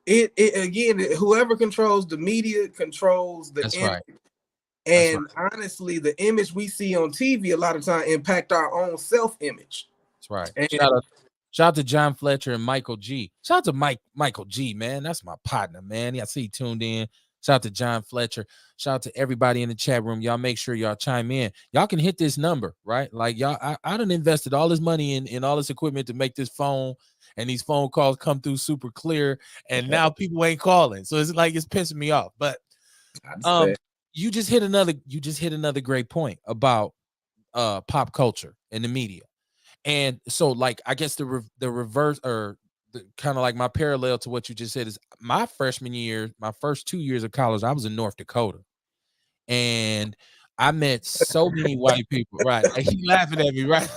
it again, whoever controls the media controls the That's image. right. And honestly, the image we see on TV a lot of time impact our own self-image. That's right. And Shout out to John Fletcher and Michael G. Shout out to Michael G, man. That's my partner, man. I see he tuned in. Shout out to John Fletcher. Shout out to everybody in the chat room. Y'all make sure y'all chime in. Y'all can hit this number, right? Like y'all, I done invested all this money in all this equipment to make this phone, and these phone calls come through super clear. And now people ain't calling. So it's like it's pissing me off. But you just hit another great point about pop culture and the media. And so, like, I guess the reverse, or the kind of like my parallel to what you just said, is my freshman year, my first 2 years of college, I was in North Dakota, and I met so many white people. Right? Like, he laughing at me, right?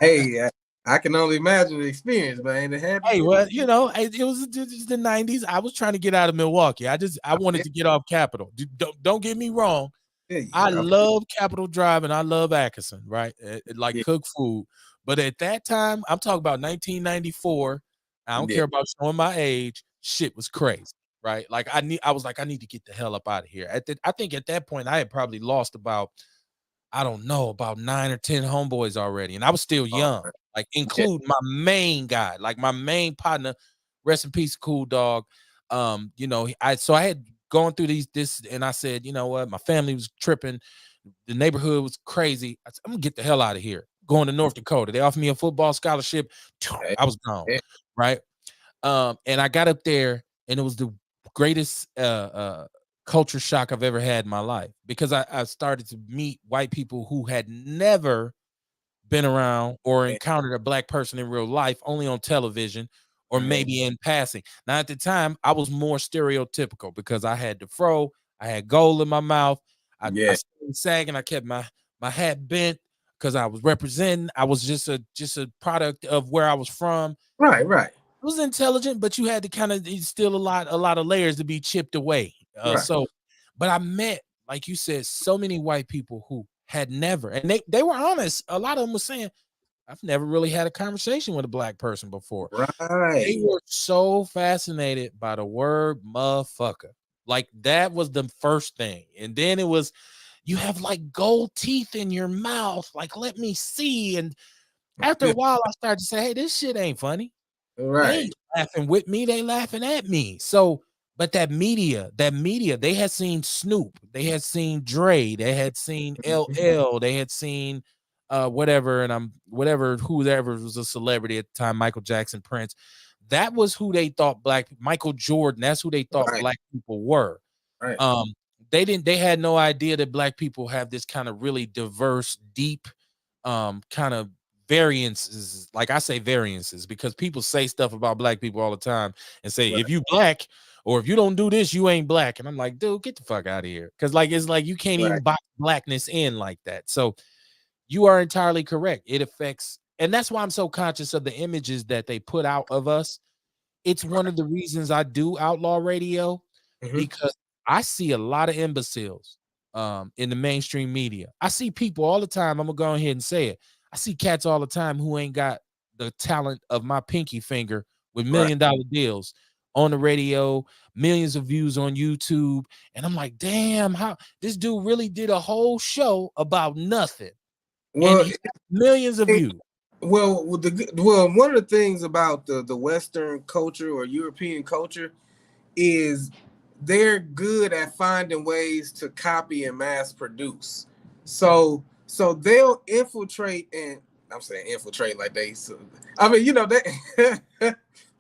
Hey, I can only imagine the experience, man. Hey, well, you know, it was the 90s. I was trying to get out of Milwaukee. I wanted to get off Capitol. Don't get me wrong. I love Capitol Drive and I love Atkinson, right? Like cook food. But at that time, I'm talking about 1994. I don't care about showing my age. Shit was crazy, right? Like I need to get the hell up out of here. I think at that point I had probably lost about 9 or 10 homeboys already, and I was still young. Like include my main guy, like my main partner. Rest in peace, Cool Dog. You know, I had going through this, and I said, you know what, my family was tripping, the neighborhood was crazy. I said, I'm gonna get the hell out of here. Going to North Dakota. They offered me a football scholarship. I was gone, right? And I got up there, and it was the greatest culture shock I've ever had in my life, because I started to meet white people who had never been around or encountered a black person in real life, only on television or maybe in passing. Now, at the time, I was more stereotypical because I had the fro, I had gold in my mouth, I stayed sagging, I kept my hat bent because I was representing. I was just a product of where I was from. Right. It was intelligent, but you had to kind of still a lot of layers to be chipped away. So, but I met, like you said, so many white people who had never, and they were honest. A lot of them were saying, I've never really had a conversation with a black person before. Right. They were so fascinated by the word motherfucker. Like that was the first thing. And then it was, you have like gold teeth in your mouth. Like, let me see. And after a while, I started to say, hey, this shit ain't funny. Right. They ain't laughing with me. They laughing at me. So, but that media, they had seen Snoop. They had seen Dre. They had seen LL. They had seen whoever was a celebrity at the time, Michael Jackson, Prince. That was who they thought Michael Jordan, that's who they thought black people were. Right. They had no idea that black people have this kind of really diverse, deep kind of variances. Like I say variances because people say stuff about black people all the time and say, if you black or if you don't do this, you ain't black. And I'm like, dude, get the fuck out of here. Because like it's like you can't even box blackness in like that. So you are entirely correct. It affects, and that's why I'm so conscious of the images that they put out of us. It's one of the reasons I do Outlaw Radio, because I see a lot of imbeciles in the mainstream media. I see people all the time. I'm gonna go ahead and say it. I see cats all the time who ain't got the talent of my pinky finger with $1 million deals, on the radio, millions of views on YouTube. And I'm like, damn, how this dude really did a whole show about nothing. And Well, he got millions of views. well, one of the things about the Western culture or European culture is they're good at finding ways to copy and mass produce. So they'll infiltrate, and I'm saying infiltrate like they, I mean, you know, they,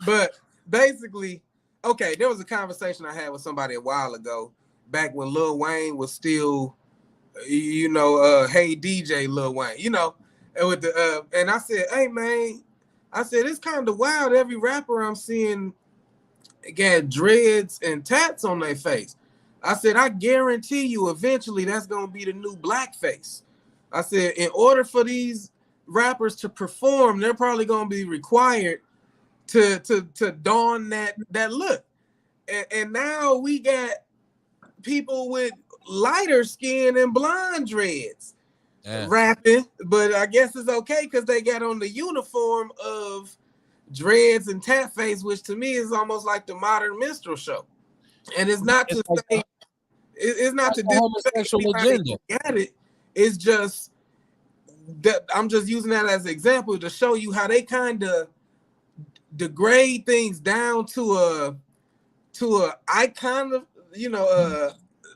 but basically, okay, there was a conversation I had with somebody a while ago, back when Lil Wayne was still, you know, hey DJ Lil Wayne, you know, and with the and I said, hey man, I said it's kind of wild. Every rapper I'm seeing got dreads and tats on their face. I said, I guarantee you eventually that's gonna be the new blackface. I said, in order for these rappers to perform, they're probably gonna be required to don that look. And now we got people with lighter skin and blonde dreads rapping, but I guess it's okay because they got on the uniform of dreads and tat face, which to me is almost like the modern minstrel show. And it's not to say, it's not to homosexual agenda. Got it. It's just that I'm just using that as an example to show you how they kind of degrade things down to a icon of, you know,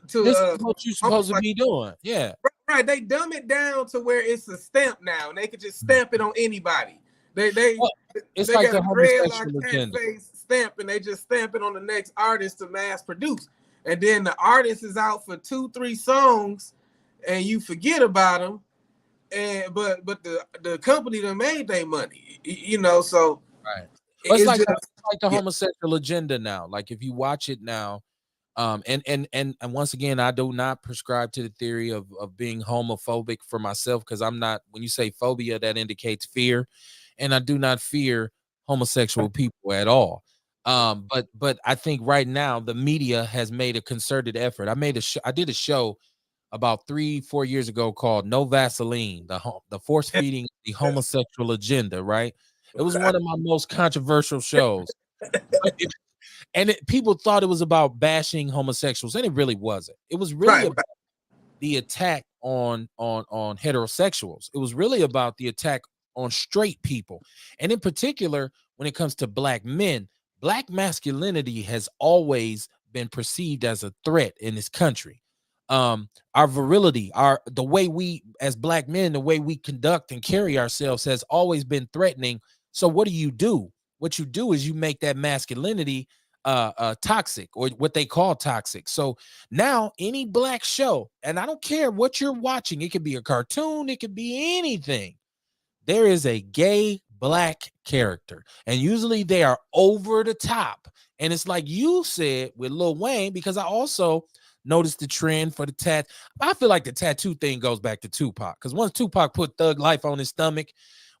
to this is what you're supposed to be doing. Yeah. Right. They dumb it down to where it's a stamp now, and they could just stamp it on anybody. It's like got the a red homosexual like agenda. face stamp, and they just stamp it on the next artist to mass produce. And then the artist is out for 2-3 songs, and you forget about them. And but the company that made their money, you know. So right, it's like the homosexual agenda now. Like if you watch it now, and once again, I do not prescribe to the theory of being homophobic for myself, because I'm not. When you say phobia, that indicates fear, and I do not fear homosexual people at all. But I think right now the media has made a concerted effort. I did a show about 3-4 years ago called No Vaseline, the force feeding the homosexual agenda, right? It was one of my most controversial shows. People thought it was about bashing homosexuals, and it really wasn't. It was really about the attack on heterosexuals. It was really about the attack on straight people. And in particular, when it comes to black men, black masculinity has always been perceived as a threat in this country. Our virility, the way we as black men, the way we conduct and carry ourselves has always been threatening. So what do? What you do is you make that masculinity toxic, or what they call toxic. So now any black show, and I don't care what you're watching, it could be a cartoon, it could be anything, there is a gay black character, and usually they are over the top. And it's like you said with Lil Wayne, because I also noticed the trend for the tat. I feel like the tattoo thing goes back to Tupac, because once Tupac put Thug Life on his stomach,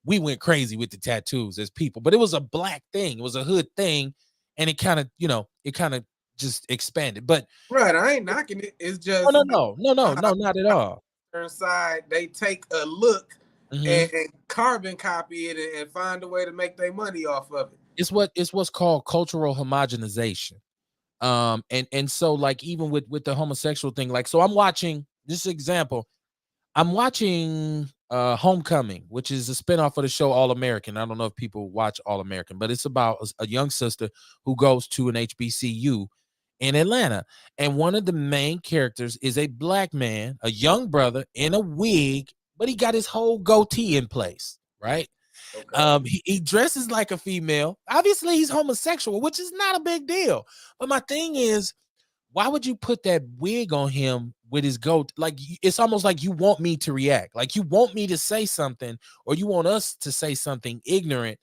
we went crazy with the tattoos as people. But it was a black thing, it was a hood thing, and it kind of just expanded. But right, I ain't knocking it. It's just no, not at all. Side, they take a look and carbon copy it and find a way to make their money off of it. It's what's called cultural homogenization. And so like even with the homosexual thing, like, so I'm watching this example. I'm watching Homecoming, which is a spinoff of the show All American. I don't know if people watch All American, but it's about a young sister who goes to an HBCU in Atlanta. And one of the main characters is a black man, a young brother in a wig, but he got his whole goatee in place, right? Okay. He dresses like a female. Obviously, he's homosexual, which is not a big deal. But my thing is, why would you put that wig on him with his goat? Like, it's almost like you want me to react. Like, you want me to say something, or you want us to say something ignorant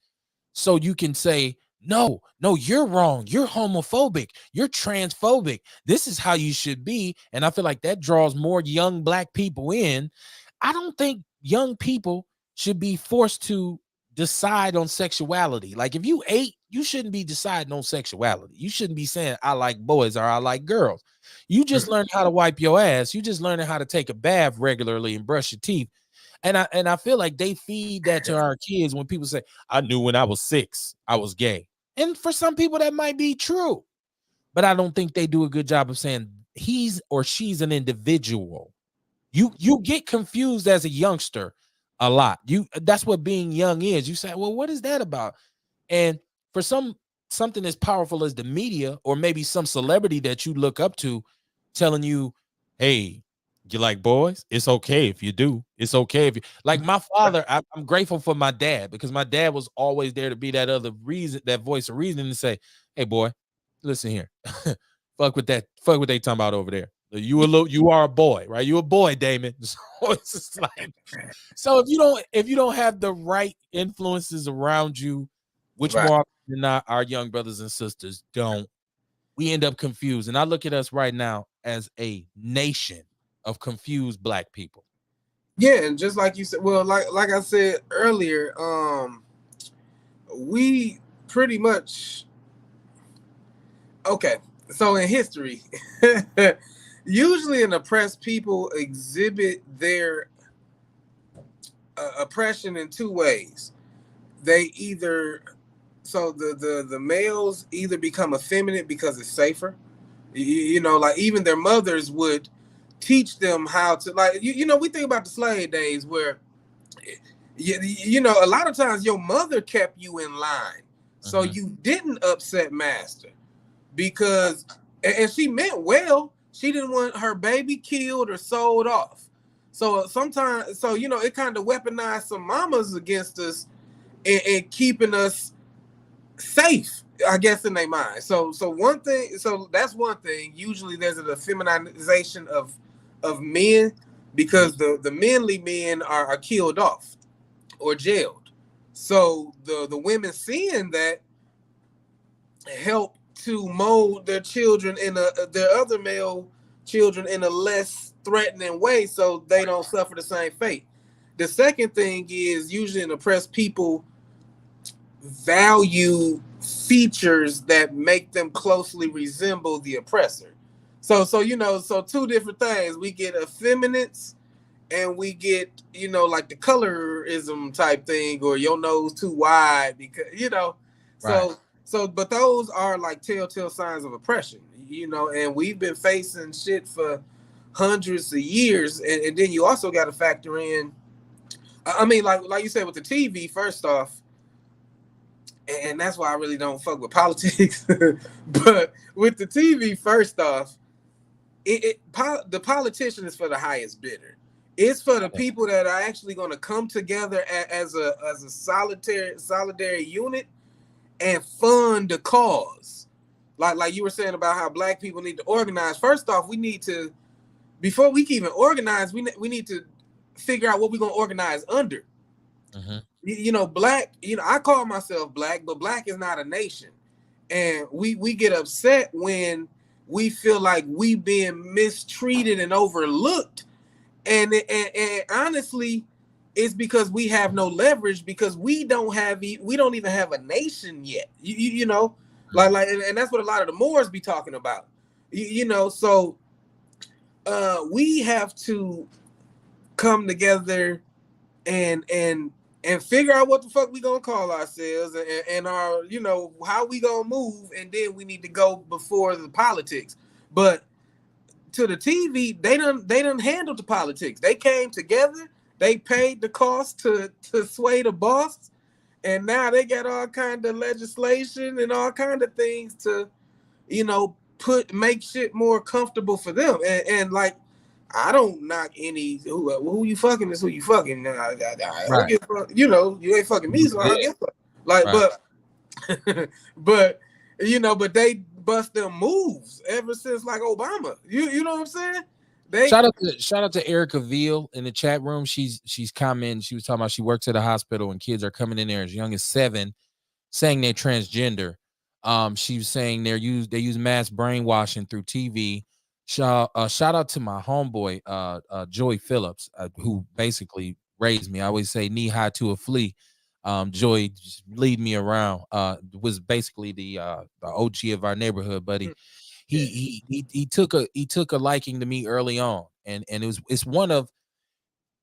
so you can say, no, you're wrong. You're homophobic. You're transphobic. This is how you should be. And I feel like that draws more young black people in. I don't think young people should be forced to decide on sexuality. Like, if you 8, you shouldn't be deciding on sexuality. You shouldn't be saying I like boys or I like girls. You just learned how to wipe your ass. You just learning how to take a bath regularly and brush your teeth. And I feel like they feed that to our kids when people say, I knew when I was 6 I was gay. And for some people, that might be true. But I don't think they do a good job of saying he's or she's an individual. You get confused as a youngster a lot. That's what being young is. You say, well, what is that about? And for something as powerful as the media, or maybe some celebrity that you look up to telling you, hey, you like boys? It's okay if you do. It's okay if you like my father. I'm grateful for my dad because my dad was always there to be that other reason, that voice of reason to say, hey boy, listen here. Fuck what they talking about over there. You are a boy, right? You a boy, Damon. So it's just like, so if you don't have the right influences around you, which Right. more often than not our young brothers and sisters don't, we end up confused. And I look at us right now as a nation of confused black people. Yeah, and just like you said, well, like I said earlier, we pretty much okay. So in history, usually an oppressed people exhibit their oppression in two ways. They either the males either become effeminate because it's safer. You know, like even their mothers would teach them how to like you know we think about the slave days where you know a lot of times your mother kept you in line so Mhm. you didn't upset master because and she meant well. She didn't want her baby killed or sold off. So sometimes, so you know, it kind of weaponized some mamas against us and keeping us safe, I guess, in their mind. So one thing, so that's one thing. Usually, there's an effeminization of men because the manly men are killed off or jailed. So the women seeing that help to mold their children in their other male children in a less threatening way so they don't suffer the same fate. The second thing is usually in oppressed people value features that make them closely resemble the oppressor. So you know, so two different things. We get effeminates and we get, you know, like the colorism type thing or your nose too wide because you know, Right. so but those are like telltale signs of oppression, you know, and we've been facing shit for hundreds of years, and then you also got to factor in. I mean, like you said with the TV. First off, and that's why I really don't fuck with politics. But with the TV, first off, the politician is for the highest bidder. It's for the people that are actually going to come together as a solidary unit and fund the cause. Like you were saying about how black people need to organize. First off, we need to before we can even organize, we need to figure out what we're going to organize under. Mhm. You know, black. You know, I call myself black, but black is not a nation, and we get upset when we feel like we being mistreated and overlooked, and honestly, it's because we have no leverage because we don't even have a nation yet. You know, and that's what a lot of the Moors be talking about. You know, so we have to come together and figure out what the fuck we gonna call ourselves and our you know how we gonna move, and then we need to go before the politics. But to the TV, they done handled the politics. They came together, they paid the cost to sway the boss, and now they got all kind of legislation and all kind of things to you know make shit more comfortable for them. And like I don't knock any who you fucking is who you fucking. I don't Right. give a fuck. You know, you ain't fucking me, so I Yeah. don't give a fuck. Like, Right. but you know, but they bust them moves ever since like Obama. You know what I'm saying? They Shout out to Erica Veal in the chat room. She's commenting. She was talking about she works at a hospital and kids are coming in there as young as 7 saying they're transgender. She was saying they use mass brainwashing through TV. Shout out to my homeboy, Joey Phillips, who basically raised me. I always say knee high to a flea. Joey just lead me around. Was basically the OG of our neighborhood, buddy. yeah. He took a liking to me early on, and it's one of,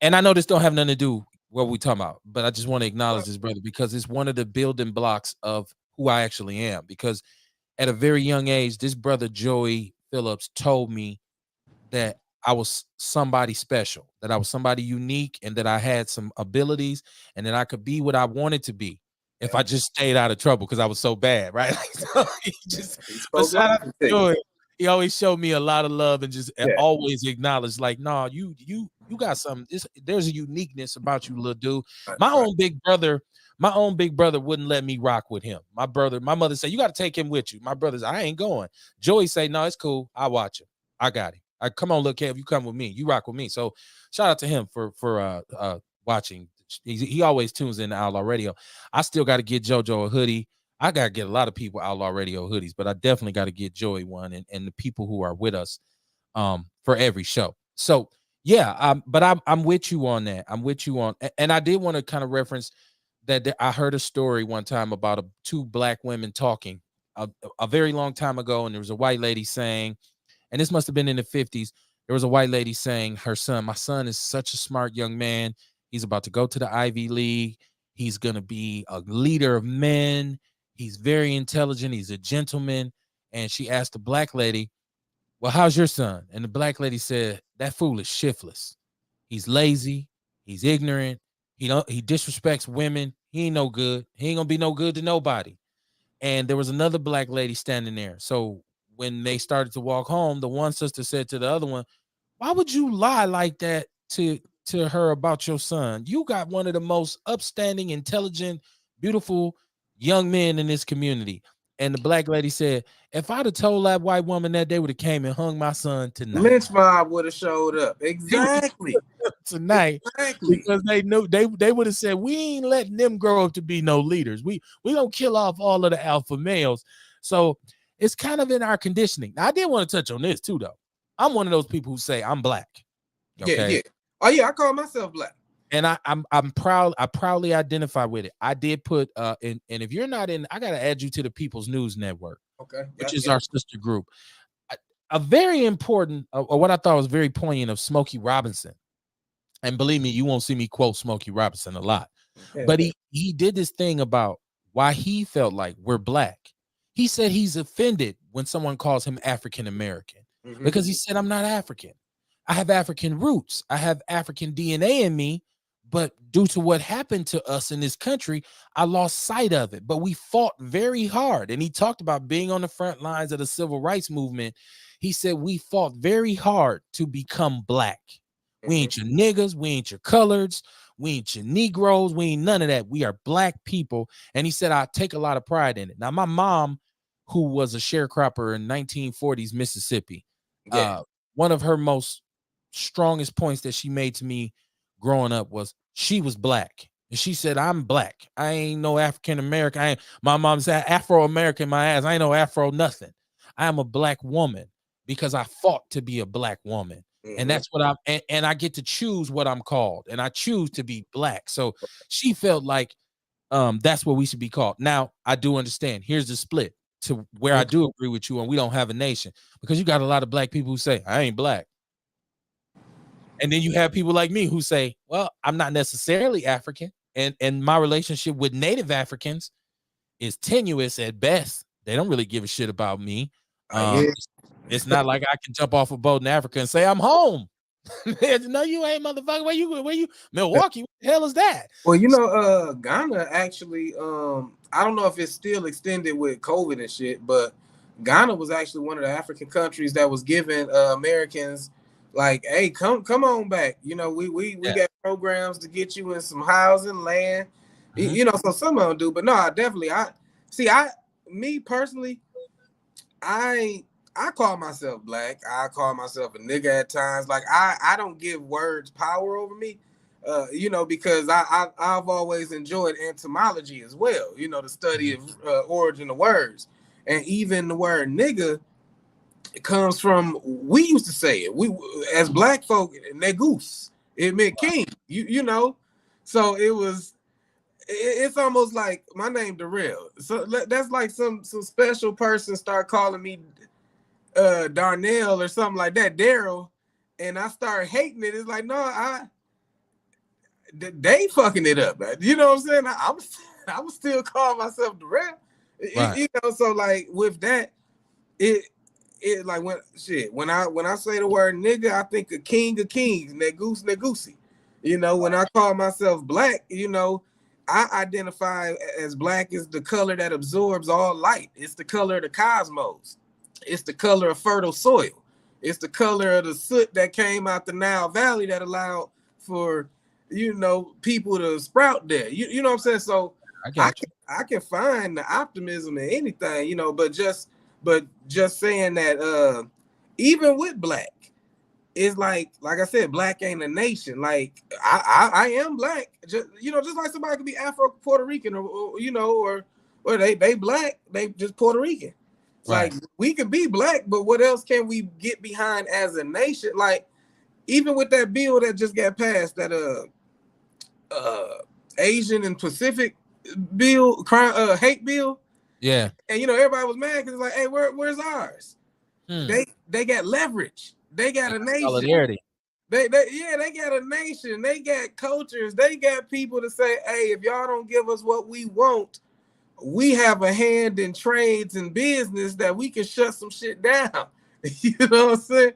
and I know this don't have nothing to do what we talking about, but I just want to acknowledge this brother because it's one of the building blocks of who I actually am. Because at a very young age, this brother Joey Phillips told me that I was somebody special, that I was somebody unique, and that I had some abilities, and that I could be what I wanted to be if I just stayed out of trouble because I was so bad, right? So but shout out to Joey. He always showed me a lot of love and just always acknowledged, like, no, you got something. There's a uniqueness about you, little dude. My own big brother wouldn't let me rock with him. My mother said, you got to take him with you. My brother's, I ain't going. Joey say, no, it's cool. I watch him. I got him. Come on, look, Kev, you come with me. You rock with me. So shout out to him for watching. He always tunes in to Outlaw Radio. I still got to get JoJo a hoodie. I got to get a lot of people Outlaw Radio hoodies, but I definitely got to get Joey one and the people who are with us for every show. So yeah, but I'm with you on that. I'm with you on, and I did want to kind of reference that I heard a story one time about two black women talking a very long time ago, and there was a white lady saying, and this must have been in the 50s. There was a white lady saying her son, my son is such a smart young man. He's about to go to the Ivy League. He's going to be a leader of men. He's very intelligent. He's a gentleman. And she asked the black lady, well, how's your son? And the black lady said, that fool is shiftless. He's lazy. He's ignorant. He disrespects women. He ain't no good. He ain't going to be no good to nobody. And there was another black lady standing there. So when they started to walk home, the one sister said to the other one, why would you lie like that to her about your son? You got one of the most upstanding, intelligent, beautiful young men in this community. And the black lady said, if I'd have told that white woman that, they would have came and hung my son tonight. Lynch mob would have showed up. Exactly. Tonight. Exactly. Because they knew they would have said, we ain't letting them grow up to be no leaders. We don't kill off all of the alpha males. So it's kind of in our conditioning. Now, I did want to touch on this too, though. I'm one of those people who say I'm black. Okay? Yeah. Oh yeah, I call myself black. And I'm proud. I proudly identify with it. I did put and if you're not in, I gotta add you to the People's News Network, which is our sister group. A very important, or what I thought was very poignant of Smokey Robinson. And believe me, you won't see me quote Smokey Robinson a lot, but he did this thing about why he felt like we're black. He said he's offended when someone calls him African American because he said, I'm not African. I have African roots. I have African DNA in me, but due to what happened to us in this country, I lost sight of it. But we fought very hard. And he talked about being on the front lines of the civil rights movement. He said, we fought very hard to become black. We ain't your niggas. We ain't your coloreds. We ain't your Negroes. We ain't none of that. We are black people. And he said, I take a lot of pride in it. Now, my mom, who was a sharecropper in 1940s Mississippi, one of her most strongest points that she made to me growing up was she was black. And she said, I'm black. I ain't no African American. My mom said Afro American, my ass. I ain't no Afro nothing. I am a black woman because I fought to be a black woman. And that's what and I get to choose what I'm called, and I choose to be black. So she felt like that's what we should be called. Now, I do understand. Here's the split to where I do agree with you, and we don't have a nation, because you got a lot of black people who say, I ain't black. And then you have people like me who say, well, I'm not necessarily African. And my relationship with Native Africans is tenuous at best. They don't really give a shit about me. It's not like I can jump off a boat in Africa and say, I'm home. No, you ain't, motherfucker. Where you? Milwaukee? What the hell is that? Well, you know, Ghana actually, I don't know if it's still extended with COVID and shit, but Ghana was actually one of the African countries that was giving Americans like, hey, come on back. You know, we got programs to get you in some housing, land. You know, so some of them do, but no, me personally, I call myself black. I call myself a nigga at times. Like I don't give words power over me, you know, because I've always enjoyed etymology as well. You know, the study of origin of words, and even the word nigga, it comes from, we used to say it. We as black folk, negus. It meant king. You know, so it was. It's almost like my name Darrell. So that's like some special person start calling me Darnell or something like that, Daryl, and I start hating it. It's like, no, they fucking it up, man. You know what I'm saying? I'm still call myself Darrell. Right. So like with that, it like when I say the word nigga, I think of king of kings, negoose. When I call myself black, I identify as black as the color that absorbs all light. It's the color of the cosmos. It's the color of fertile soil. It's the color of the soot that came out the Nile Valley that allowed for people to sprout there. You know what I'm saying? So I I got you. I can find the optimism in anything, but just saying that even with black, it's like I said, black ain't a nation. Like I am black, just like somebody could be Afro Puerto Rican or they black, they just Puerto Rican. Right. Like we could be black, but what else can we get behind as a nation? Like even with that bill that just got passed, that Asian and Pacific bill, hate bill. Yeah. And everybody was mad because it's like, hey, where's ours? Hmm. They got leverage. They got a nation. Solidarity. They got a nation. They got cultures. They got people to say, hey, if y'all don't give us what we want, we have a hand in trades and business that we can shut some shit down. You know what I'm saying?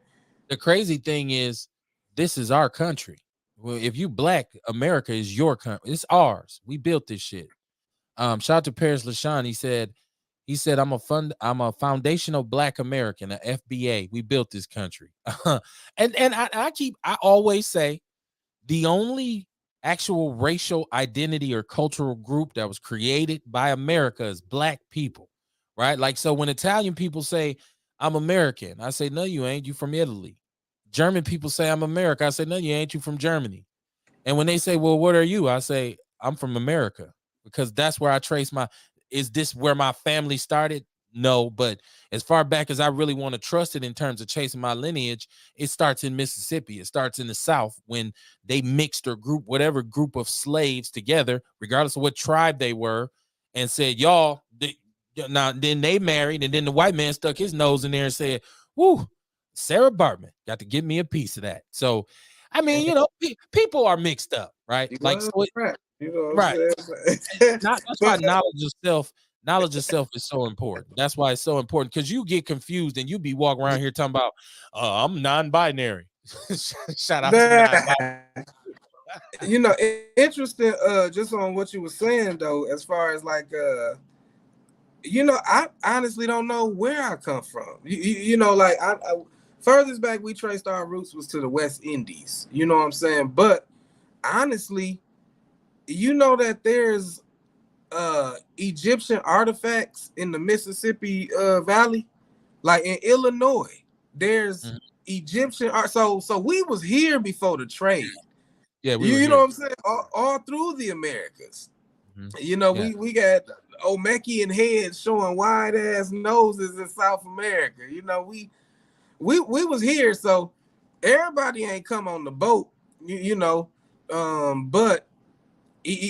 The crazy thing is, this is our country. Well, if you black, America is your country. It's ours. We built this shit. Shout out to Paris LaShawn. He said, I'm a foundational black American, a FBA. We built this country. and I always say the only actual racial identity or cultural group that was created by America is black people, right? Like, so when Italian people say, I'm American, I say, no, you ain't. You from Italy. German people say, I'm America. I say, no, you ain't. You from Germany. And when they say, well, what are you? I say, I'm from America, because that's where I trace is this where my family started? No, but as far back as I really want to trust it in terms of chasing my lineage, it starts in Mississippi. It starts in the South when they mixed or group whatever group of slaves together, regardless of what tribe they were, and said, now then they married, and then the white man stuck his nose in there and said, whoo, Sarah Bartman got to give me a piece of that. So, I mean, people are mixed up, right? Like, so Right. You know what right. I'm saying? That's why But knowledge of self is so important. That's why it's so important, because you get confused and you be walking around here talking about, I'm non-binary. Shout out to non-binary. interesting. Just on what you were saying though, as far as like, I honestly don't know where I come from. Like furthest back we traced our roots was to the West Indies. You know what I'm saying? But honestly, that there's Egyptian artifacts in the Mississippi Valley, like in Illinois. There's Egyptian art. So we was here before the trade. Yeah, You know what I'm saying? All through the Americas. We got Olmecan heads showing wide ass noses in South America. We was here, so everybody ain't come on the boat. But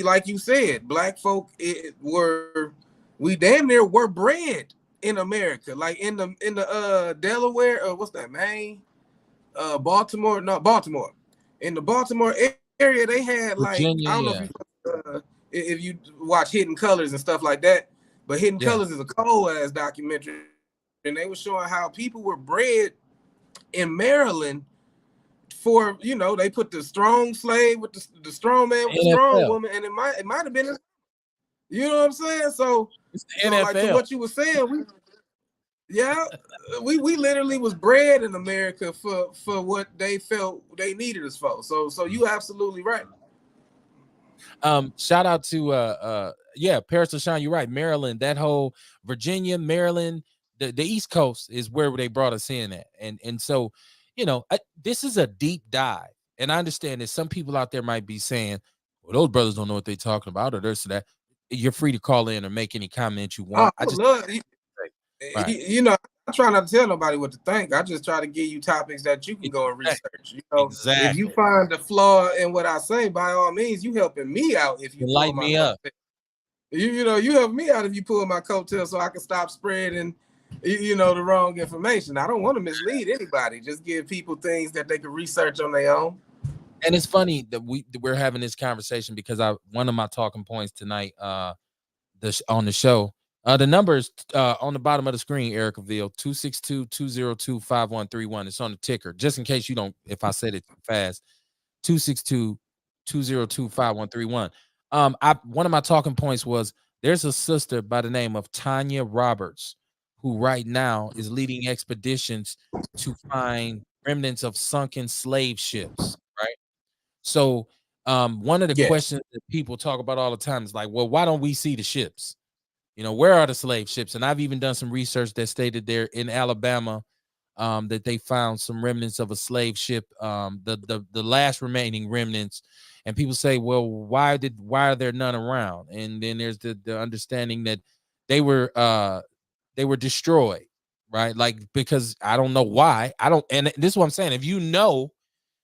like you said, black folk we damn near were bred in America, like in the Delaware, what's that, Maine, Baltimore, in the Baltimore area, they had like, Virginia, I don't know if you watch Hidden Colors and stuff like that, but Hidden Colors is a cold ass documentary, and they were showing how people were bred in Maryland for, they put the strong slave with the strong man with the strong woman, and it might have been, you know what I'm saying? So like to what you were saying, we literally was bred in America for what they felt they needed us for. So you absolutely right. Shout out to Paris LaShawn, you're right. Maryland, that whole Virginia, Maryland, the East Coast is where they brought us in at. And so, this is a deep dive. And I understand that some people out there might be saying, well, those brothers don't know what they're talking about, or this or that. You're free to call in or make any comment you want. I try not to tell nobody what to think. I just try to give you topics that you can go and research. Exactly. If you find the flaw in what I say, by all means, you helping me out. If you light me up, you help me out if you pull my coattail so I can stop spreading, the wrong information. I don't want to mislead anybody. Just give people things that they can research on their own. And it's funny that we're having this conversation because one of my talking points tonight, on the show The number is on the bottom of the screen, Ericaville, 262-202-5131. It's on the ticker, just in case you don't, if I said it too fast, 262-202-5131. One of my talking points was there's a sister by the name of Tanya Roberts who right now is leading expeditions to find remnants of sunken slave ships, right? So one of the Yes. questions that people talk about all the time is like, well, why don't we see the ships? Where are the slave ships? And I've even done some research that stated there in Alabama that they found some remnants of a slave ship, the last remaining remnants. And people say, well, why are there none around? And then there's the understanding that they were destroyed, right? Like, because I don't know why. I don't, and this is what I'm saying. If you know,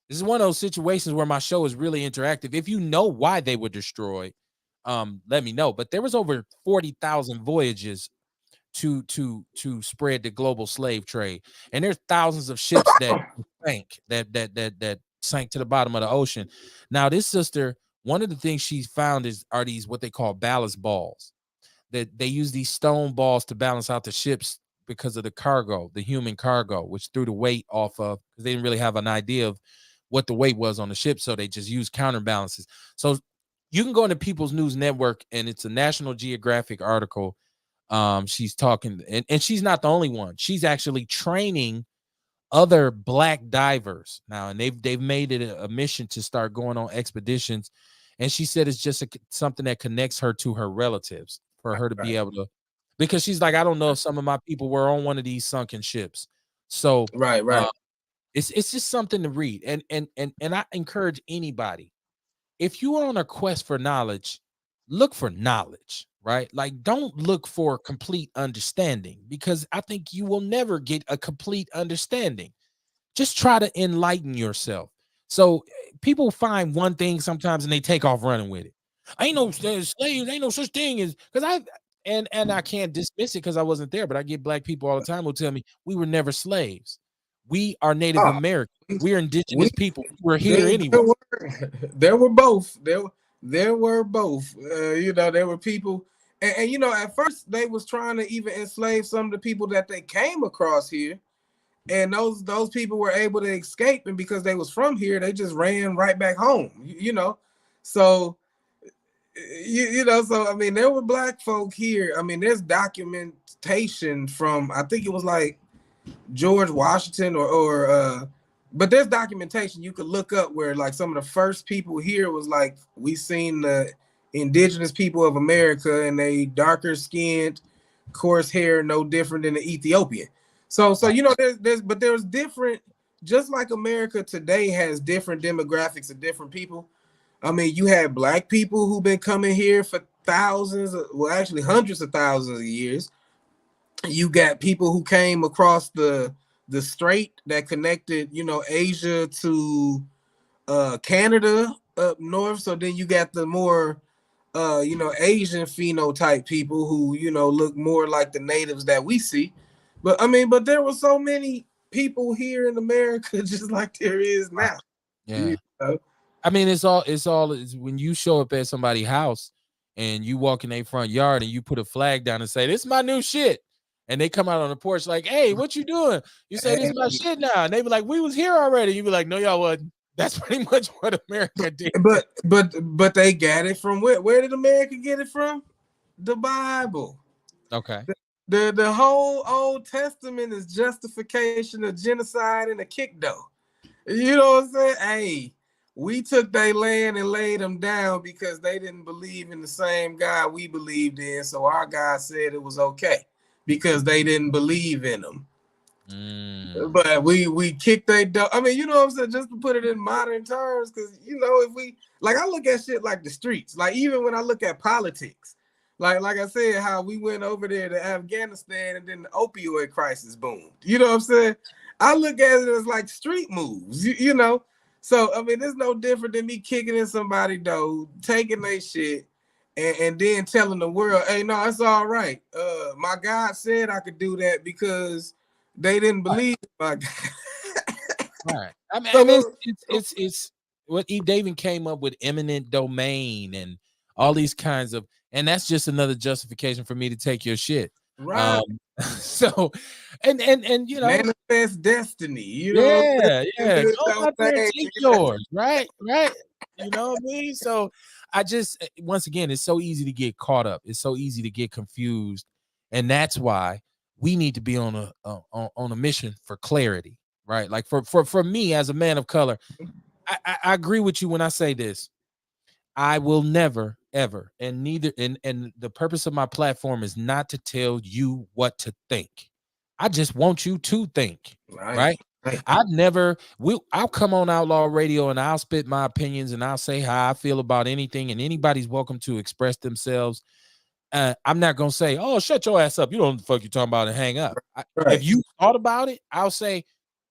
this is one of those situations where my show is really interactive. If you know why they were destroyed, let me know. But there was over 40,000 voyages to spread the global slave trade, and there's thousands of ships that sank that sank to the bottom of the ocean. Now, this sister, one of the things she's found are these what they call ballast balls. That they use these stone balls to balance out the ships because of the cargo, the human cargo, which threw the weight off of, because they didn't really have an idea of what the weight was on the ship, so they just use counterbalances. So you can go into People's News Network, and it's a National Geographic article. She's talking, and she's not the only one. She's actually training other black divers now, and they've made it a mission to start going on expeditions. And she said it's just something that connects her to her relatives, for her to be able to, because she's like, I don't know if some of my people were on one of these sunken ships. So Right. it's just something to read. And I encourage anybody, if you are on a quest for knowledge, look for knowledge, right? Like, don't look for complete understanding, because I think you will never get a complete understanding. Just try to enlighten yourself. So people find one thing sometimes and they take off running with it. Ain't no slaves, ain't no such thing as, because and I can't dismiss it because I wasn't there, but I get black people all the time who tell me we were never slaves. We are Native Oh, American. We're indigenous we people. We're here there, anyway. there were there were both. There were both. There were people, and at first they was trying to even enslave some of the people that they came across here, and those people were able to escape, and because they was from here, they just ran right back home. So so I mean, there were black folk here. I mean, there's documentation from, I think it was like George Washington but there's documentation you could look up where like some of the first people here was like, we seen the indigenous people of America, and they darker skinned, coarse hair, no different than the Ethiopian. So there's different, just like America today has different demographics of different people. I mean, you had black people who've been coming here for actually hundreds of thousands of years. You got people who came across the strait that connected, Asia to Canada up north. So then you got the more Asian phenotype people who, look more like the natives that we see. But I mean, but there were so many people here in America just like there is now. Yeah. You know? I mean, it's when you show up at somebody's house and you walk in their front yard and you put a flag down and say, "This is my new shit." And they come out on the porch like, "Hey, what you doing?" You say, "This is my shit now." And they be like, "We was here already." You be like, "No, y'all wasn't." That's pretty much what America did. But they got it from where? Where did America get it from? The Bible. Okay. The whole Old Testament is justification of genocide and a kick though. You know what I'm saying? Hey, we took their land and laid them down because they didn't believe in the same God we believed in. So our God said it was okay because they didn't believe in them. But we kicked they dog. I mean, you know what I'm saying? Just to put it in modern terms, because if we I look at shit like the streets, like even when I look at politics, like I said, how we went over there to Afghanistan and then the opioid crisis boomed. You know what I'm saying? I look at it as like street moves, you know. So I mean, it's no different than me kicking in somebody though, taking their shit, and then telling the world, "Hey, no, it's all right. My God said I could do that because they didn't believe my God." Right. I mean, it's what they even came up with eminent domain and all these kinds of, and that's just another justification for me to take your shit. Right. So, and you know, manifest destiny. You know what yeah, I'm yeah, saying? go Don't out there and say, take yours, right, right. You know what I mean? So, I just once again, it's so easy to get caught up. It's so easy to get confused, and that's why we need to be on a mission for clarity, right? Like for me as a man of color, I agree with you when I say this. I will never, ever, and neither, and the purpose of my platform is not to tell you what to think. I just want you to think, right, right? right, I'll come on Outlaw Radio and I'll spit my opinions and I'll say how I feel about anything, and anybody's welcome to express themselves. I'm not gonna say, "Oh, shut your ass up. You don't know what the fuck you're talking about," and hang up. If right, you thought about it, I'll say,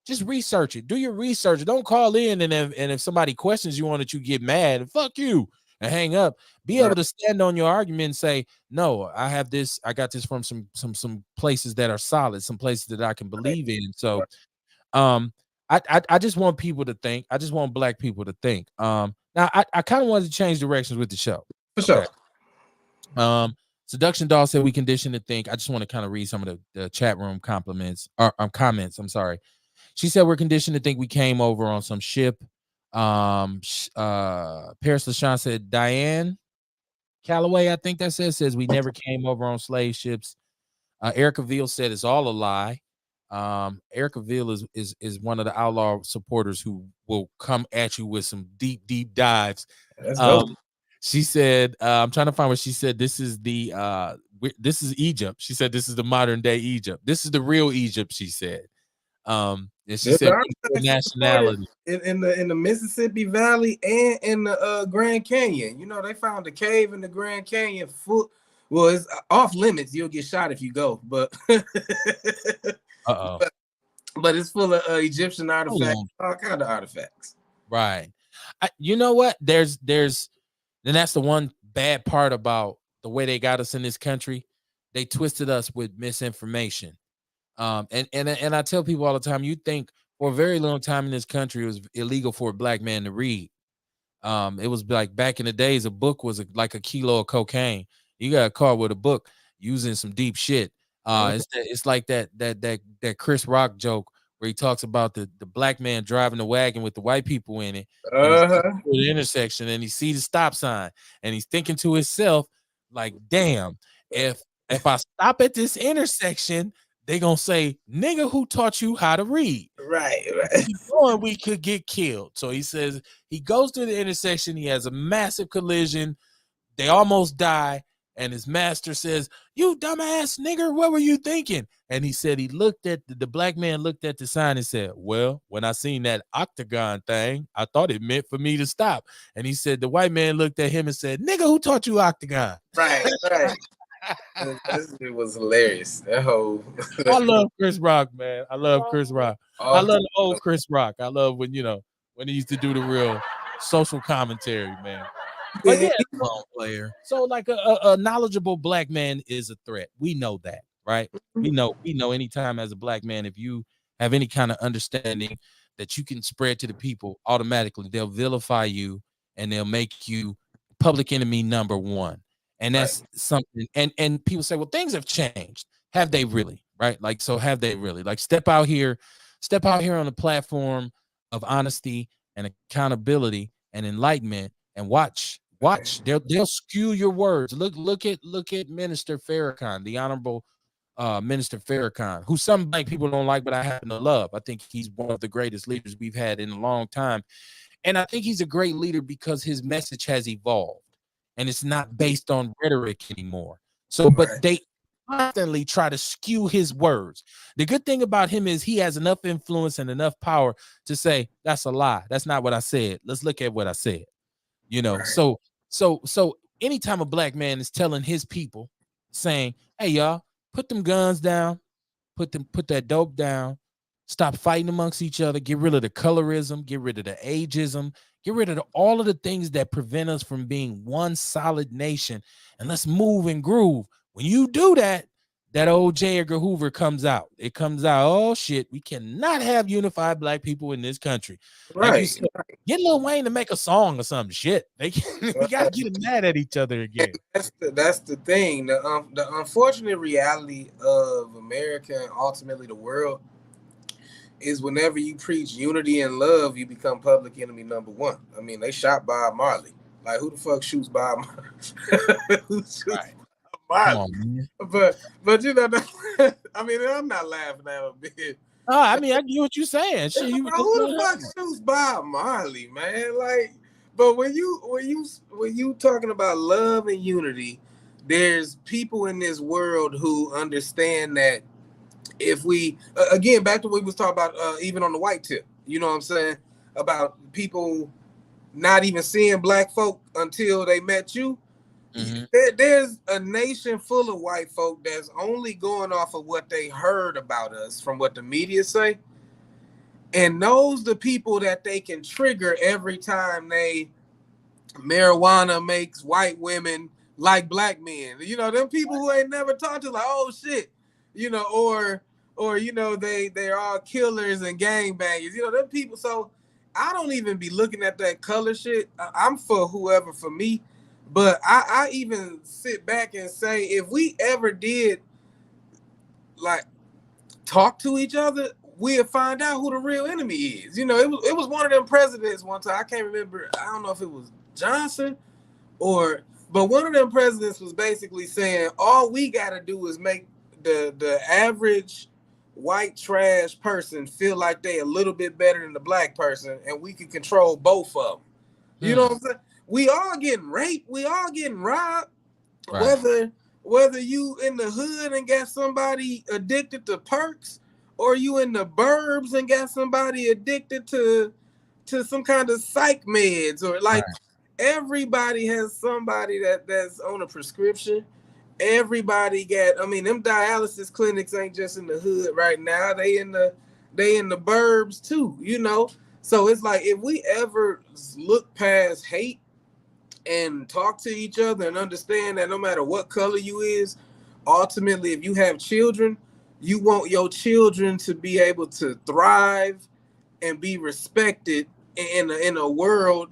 just research it. Do your research. Don't call in and if somebody questions you on it, you get mad and fuck you and hang up. Be able right. to stand on your argument and say, "No, I have this. I got this from some places that are solid, some places that I can Right. believe in." So, um, I just want people to think. I just want black people to think. Now I kind of wanted to change directions with the show. For Okay. sure. Seduction Doll said we conditioned to think. I just want to kind of read some of the chat room compliments or comments. I'm sorry. She said we're conditioned to think we came over on some ship. Paris LaShawn said Diane Calloway, I think that says we never came over on slave ships. Erica Veal said it's all a lie. Erica Veal is one of the Outlaw supporters who will come at you with some deep dives. Let's Um, go. she said, I'm trying to find what she said. This is this is Egypt. She said this is the modern day Egypt. This is the real Egypt, she said. And she There's said nationality. in the Mississippi Valley and in the Grand Canyon. You know, they found a cave in the Grand Canyon full. Well, it's off limits. You'll get shot if you go, but Uh-oh. but it's full of Egyptian Hold artifacts, on. all kind of artifacts. Right. You know what? Then that's the one bad part about the way they got us in this country. They twisted us with misinformation. And I tell people all the time, you think for a very long time in this country, it was illegal for a black man to read. It was like back in the days, a book was like a kilo of cocaine. You got caught with a book using some deep shit. It's like that Chris Rock joke where he talks about the black man driving the wagon with the white people in it, and he's Uh-huh. at the intersection and he sees the stop sign and he's thinking to himself, like, damn, if I stop at this intersection, they gonna say, nigga, who taught you how to read? Right, If we keep going, we could get killed. So he says he goes to the intersection, he has a massive collision, they almost die, and his master says, "You dumbass nigger, what were you thinking?" And he said he looked at the black man looked at the sign and said, "Well, when I seen that octagon thing, I thought it meant for me to stop." And he said the white man looked at him and said, "Nigga, who taught you octagon?" right. It was hilarious. That whole I love Chris Rock, man. I love Chris Rock. I love the old Chris Rock. I love when when he used to do the real social commentary, man. But yeah, ball player. So like a knowledgeable black man is a threat. We know that, right? We know anytime as a black man, if you have any kind of understanding that you can spread to the people automatically, they'll vilify you and they'll make you public enemy number one. And that's something. And people say, well, things have changed. Have they really? Right? Like, so have they really? Like, step out here on the platform of honesty and accountability and enlightenment and watch. They'll skew your words. Look at Minister Farrakhan, the honorable Minister Farrakhan, who some black people don't like, but I happen to love. I think he's one of the greatest leaders we've had in a long time. And I think he's a great leader because his message has evolved and it's not based on rhetoric anymore. So, but they constantly try to skew his words. The good thing about him is he has enough influence and enough power to say, that's a lie. That's not what I said. Let's look at what I said. So anytime a black man is telling his people, saying, hey, y'all, put them guns down, put that dope down, stop fighting amongst each other, get rid of the colorism, get rid of the ageism, get rid of all of the things that prevent us from being one solid nation, and let's move and groove. When you do that, that old J. Edgar Hoover comes out. It comes out, oh shit, we cannot have unified black people in this country. Like you Right. said, get Lil Wayne to make a song or some shit. They we gotta get them mad at each other again. That's the thing. The unfortunate reality of America and ultimately the world is whenever you preach unity and love, you become public enemy number one. I mean, they shot Bob Marley. Like, who the fuck shoots Bob Marley? Who shoots Right. Bob Come Marley? on, man. But you know, I mean, I'm not laughing at a bit. Oh, I mean, I get what you're saying. Shit, Who the fuck shoots Bob Marley, man? Like, but when you talking about love and unity, there's people in this world who understand that if we again back to what we was talking about, even on the white tip, you know what I'm saying, about people not even seeing black folk until they met you. Mm-hmm. There's a nation full of white folk that's only going off of what they heard about us from what the media say, and knows the people that they can trigger every time marijuana makes white women like black men. You know, them people who ain't never talked to, like, oh shit, you know, or you know, they're all killers and gangbangers. You know, them people. So I don't even be looking at that color shit. I'm for whoever for me. But I even sit back and say, if we ever did like talk to each other, we'll find out who the real enemy is. You know, it was one of them presidents one time. I can't remember. I don't know if it was Johnson but one of them presidents was basically saying all we got to do is make the average white trash person feel like they a little bit better than the black person, and we can control both of them. You know what I'm saying? We all getting raped. We all getting robbed. Right. Whether you in the hood and got somebody addicted to perks, or you in the burbs and got somebody addicted to some kind of psych meds, or like everybody has somebody that's on a prescription. Everybody got, I mean, them dialysis clinics ain't just in the hood right now. They in the burbs too, you know? So it's like, if we ever look past hate and talk to each other and understand that no matter what color you is, ultimately, if you have children, you want your children to be able to thrive and be respected in a world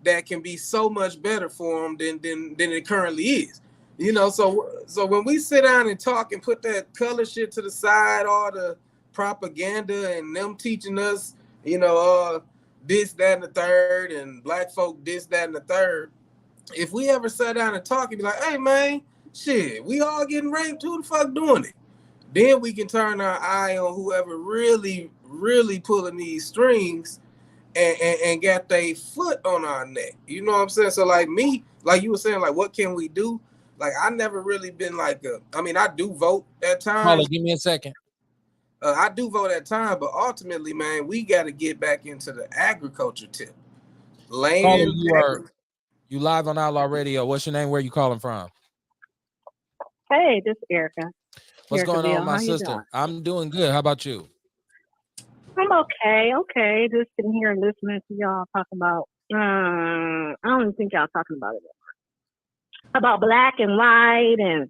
that can be so much better for them than it currently is. You know, so when we sit down and talk and put that color shit to the side, all the propaganda and them teaching us, you know, this, that, and the third, and black folk this, that, and the third. If we ever sat down and talk and be like, hey man, shit, we all getting raped, who the fuck doing it? Then we can turn our eye on whoever really, really pulling these strings and got their foot on our neck. You know what I'm saying? So like me, like you were saying, like what can we do? Like I never really been like I mean, I do vote at times. Paula, give me a second. I do vote at times, but ultimately, man, we got to get back into the agriculture tip. Land. Paula, you live on Outlaw Radio. What's your name? Where you calling from? Hey, this is Erica. What's going on, my sister? I'm doing good. How about you? I'm okay. Just sitting here listening to y'all talk about, I don't even think y'all talking about it. About black and white and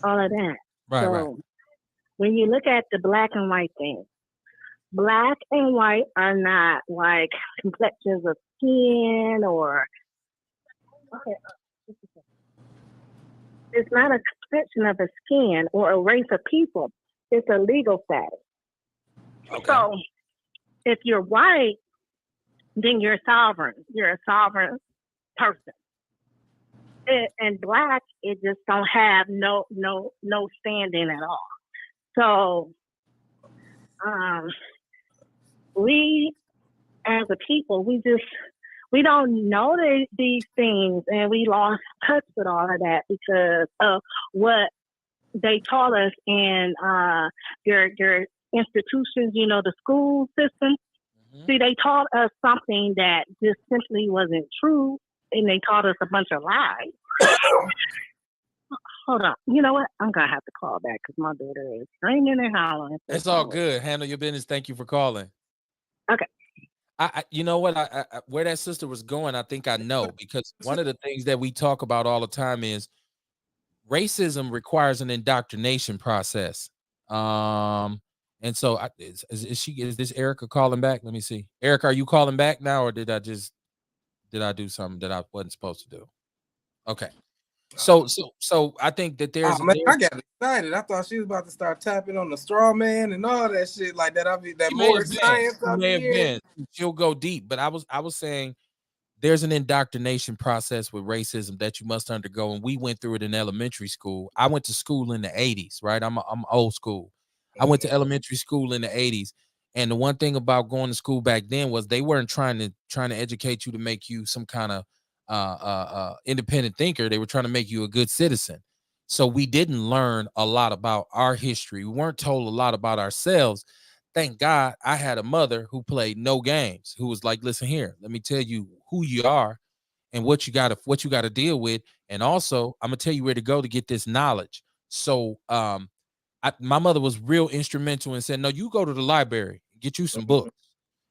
all of that. Right. When you look at the black and white thing, black and white are not like complexions of skin or, it's not a complexion of a skin or a race of people. It's a legal status. Okay. So if you're white, then you're sovereign. You're a sovereign person. And black, it just don't have no standing at all. So we as a people, we don't know these things, and we lost touch with all of that because of what they taught us in your institutions, you know, the school system. Mm-hmm. See, they taught us something that just simply wasn't true, and they taught us a bunch of lies. Hold on. You know what? I'm going to have to call back because my daughter is screaming and hollering. It's all good. Handle your business. Thank you for calling. Okay. You know what? I where that sister was going, I think I know, because one of the things that we talk about all the time is racism requires an indoctrination process. And so is this Erica calling back? Let me see. Erica, are you calling back now, or did I do something that I wasn't supposed to do? Okay. So I think that Oh man, I got excited. I thought she was about to start tapping on the straw man and all that shit like that. I mean, that more science. She may have been. She'll go deep, but I was saying there's an indoctrination process with racism that you must undergo, and we went through it in elementary school. I went to school in the 80s, right? I'm old school. I went to elementary school in the 80s, and the one thing about going to school back then was they weren't trying to educate you to make you some kind of independent thinker. They were trying to make you a good citizen. So we didn't learn a lot about our history. We weren't told a lot about ourselves. Thank God I had a mother who played no games, who was like, listen here, let me tell you who you are and what you gotta deal with. And also, I'm gonna tell you where to go to get this knowledge. So my mother was real instrumental and said, no, you go to the library, get you some books.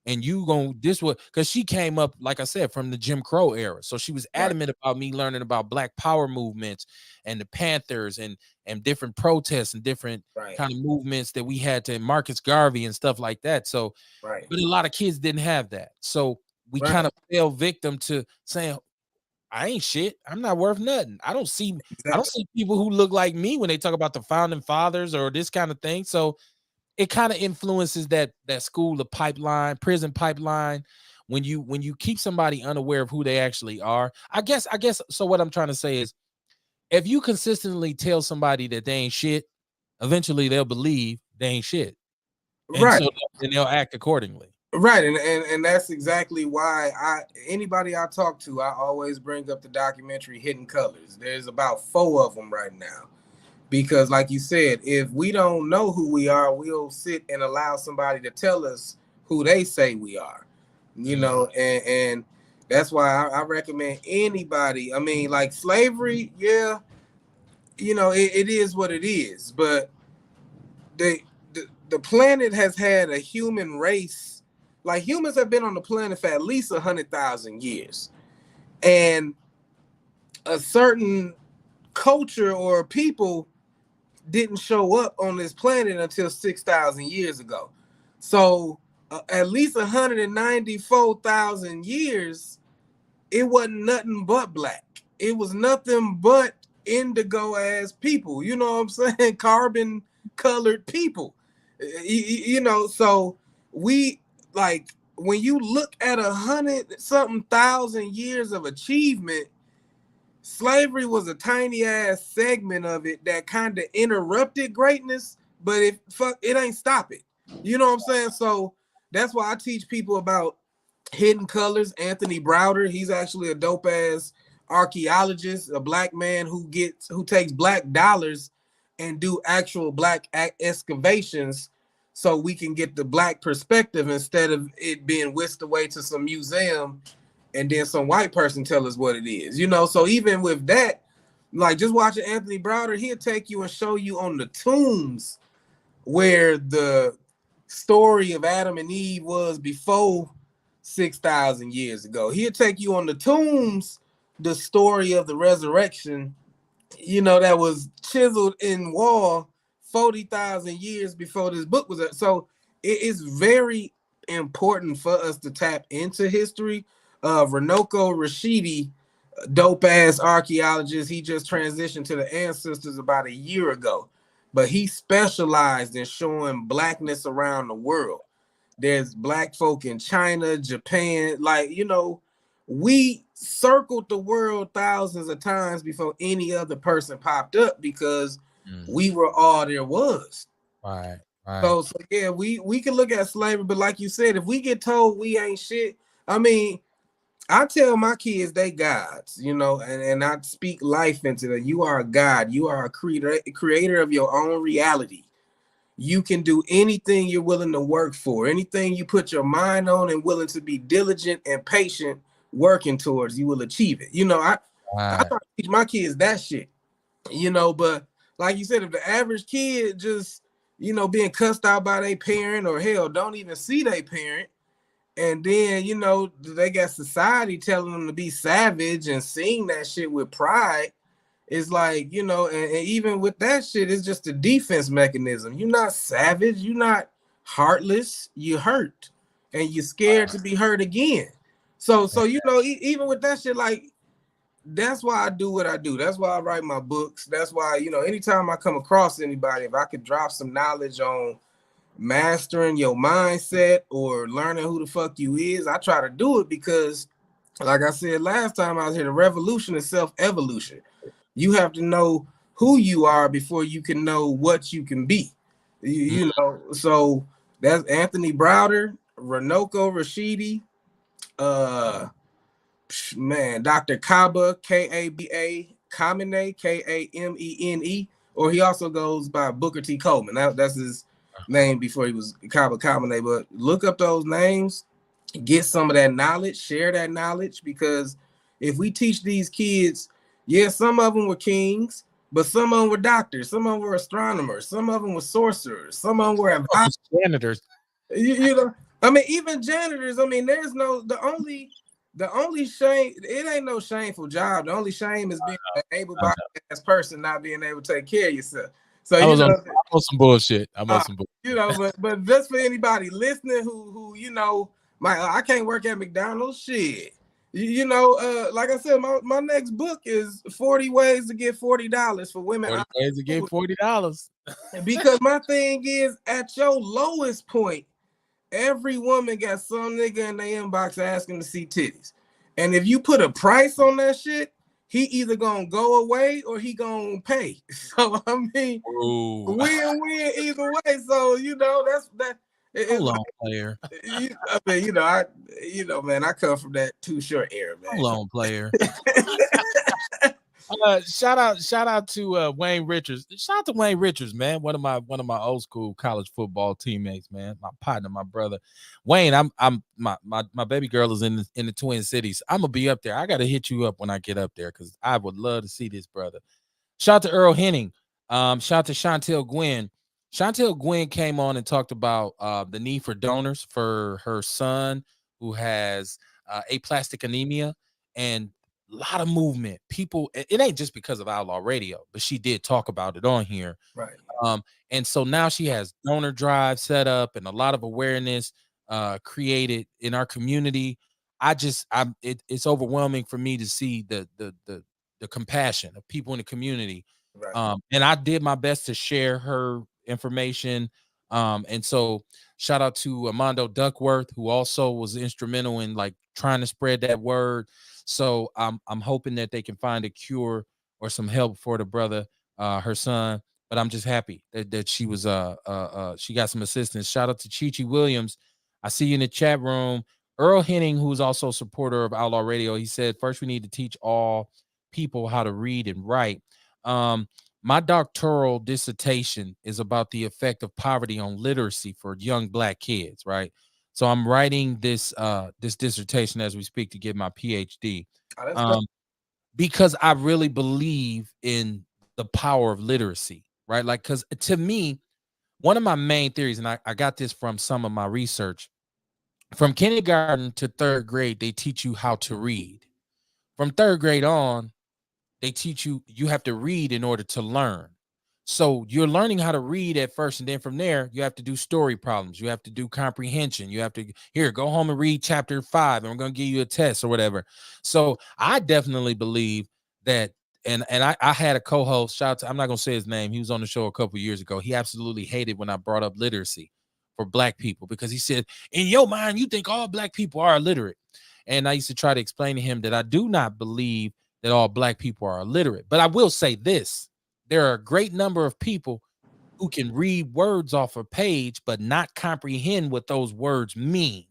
And you going this what, because she came up, like I said, from the Jim Crow era. So she was adamant about me learning about Black Power movements and the Panthers and different protests and different kind of movements that we had to Marcus Garvey and stuff like that. So but a lot of kids didn't have that. So we kind of fell victim to saying, I ain't shit. I'm not worth nothing. I don't see people who look like me when they talk about the founding fathers or this kind of thing. So it kind of influences that school, the pipeline, prison pipeline. When you keep somebody unaware of who they actually are, I guess. So what I'm trying to say is, if you consistently tell somebody that they ain't shit, eventually they'll believe they ain't shit, and so then they'll act accordingly. Right, and that's exactly why anybody I talk to, I always bring up the documentary Hidden Colors. There's about 4 of them right now. Because like you said, if we don't know who we are, we'll sit and allow somebody to tell us who they say we are, you know, and that's why I recommend anybody. I mean, like slavery, yeah, you know, it is what it is, but the planet has had a human race, like humans have been on the planet for at least 100,000 years. And a certain culture or people didn't show up on this planet until 6,000 years ago. So at least 194,000 years, it wasn't nothing but black. It was nothing but indigo ass people. You know what I'm saying? Carbon colored people. You know, so we like when you look at 100-something thousand years of achievement, slavery was a tiny ass segment of it that kind of interrupted greatness, but it ain't stop it. You know what I'm saying? So that's why I teach people about Hidden Colors. Anthony Browder, he's actually a dope ass archaeologist, a black man who takes black dollars and do actual black excavations so we can get the black perspective instead of it being whisked away to some museum and then some white person tell us what it is, you know. So even with that, like just watching Anthony Browder, he'll take you and show you on the tombs where the story of Adam and Eve was before 6,000 years ago. He'll take you on the tombs, the story of the resurrection, you know, that was chiseled in wall 40,000 years before this book was up. So it is very important for us to tap into history. Runoko Rashidi, dope ass archaeologist, he just transitioned to the ancestors about a year ago, but he specialized in showing blackness around the world. There's black folk in China, Japan, like, you know, we circled the world thousands of times before any other person popped up because we were all there was. Right. So yeah, we can look at slavery, but like you said, if we get told we ain't shit, I mean, I tell my kids they gods, you know, and I speak life into them. You are a god. You are a creator of your own reality. You can do anything you're willing to work for, anything you put your mind on and willing to be diligent and patient working towards, you will achieve it. You know, I try to teach my kids that shit, you know, but like you said, if the average kid just, you know, being cussed out by their parent or hell, don't even see their parent, and then, you know, they got society telling them to be savage and seeing that shit with pride, it's like, you know, and even with that shit, it's just a defense mechanism. You're not savage, you're not heartless, you hurt, and you're scared to be hurt again. So you know, even with that shit, like that's why I do what I do. That's why I write my books. That's why, you know, anytime I come across anybody, if I could drop some knowledge on mastering your mindset or learning who the fuck you is, I try to do it because, like I said last time I was here, the revolution is self-evolution. You have to know who you are before you can know what you can be. You know, so that's Anthony Browder, Ranoko Rashidi, man, Dr. Kaba, Kaba, Kamene, Kamene, or he also goes by Booker T. Coleman. That's his name before he was Kaba Kamene. But look up those names, get some of that knowledge, share that knowledge, because if we teach these kids, yeah, some of them were kings, but some of them were doctors, some of them were astronomers, some of them were sorcerers, some of them were advisors. Janitors. You know, I mean, even janitors. I mean, there's no the only shame. It ain't no shameful job. The only shame is being an able-bodied ass person not being able to take care of yourself. So I'm you know, on some bullshit. I'm on some bullshit. you know, but just for anybody listening who you know, I can't work at McDonald's. Shit. You know, like I said, my next book is 40 ways to get $40 for women. 40 ways to get $40. Because my thing is, at your lowest point, every woman got some nigga in their inbox asking to see titties. And if you put a price on that shit, he either gonna go away or he gonna pay. So I mean, win-win either way. So you know, that's that. Hold on, player. I mean, you know, man, I come from that Too Short era, man. Hold on, player. Shout out to Wayne Richards. Shout out to Wayne Richards, man. One of my old school college football teammates, man. My partner, my brother. Wayne, I'm my baby girl is in the Twin Cities. I'm gonna be up there. I gotta hit you up when I get up there because I would love to see this brother. Shout out to Earl Henning. Shout out to Chantel Gwynn. Chantel Gwynn came on and talked about the need for donors for her son who has aplastic anemia, and a lot of movement. People, it ain't just because of Outlaw Radio, but she did talk about it on here. Right. And so now she has donor drive set up and a lot of awareness created in our community. It's overwhelming for me to see the compassion of people in the community. Right. And I did my best to share her information. And so shout out to Armando Duckworth, who also was instrumental in like trying to spread that word. So I'm hoping that they can find a cure or some help for the brother, her son. But I'm just happy that she was she got some assistance. Shout out to Chi Williams. I see you in the chat room. Earl Henning, who's also a supporter of Outlaw Radio, he said, first we need to teach all people how to read and write. My doctoral dissertation is about the effect of poverty on literacy for young Black kids, right? So I'm writing this this dissertation as we speak to get my PhD, because I really believe in the power of literacy, right? Like, because to me, one of my main theories, and I got this from some of my research, from kindergarten to third grade, they teach you how to read. From third grade on, they teach you have to read in order to learn. So you're learning how to read at first, and then from there you have to do story problems, you have to do comprehension, you have to go home and read chapter 5 and we're going to give you a test or whatever. So I definitely believe that, and I had a co-host, shout out to, I'm not going to say his name, he was on the show a couple years ago. He absolutely hated when I brought up literacy for Black people because he said, in your mind you think all Black people are illiterate. And I used to try to explain to him that I do not believe that all Black people are illiterate. But I will say this, there are a great number of people who can read words off a page, but not comprehend what those words mean.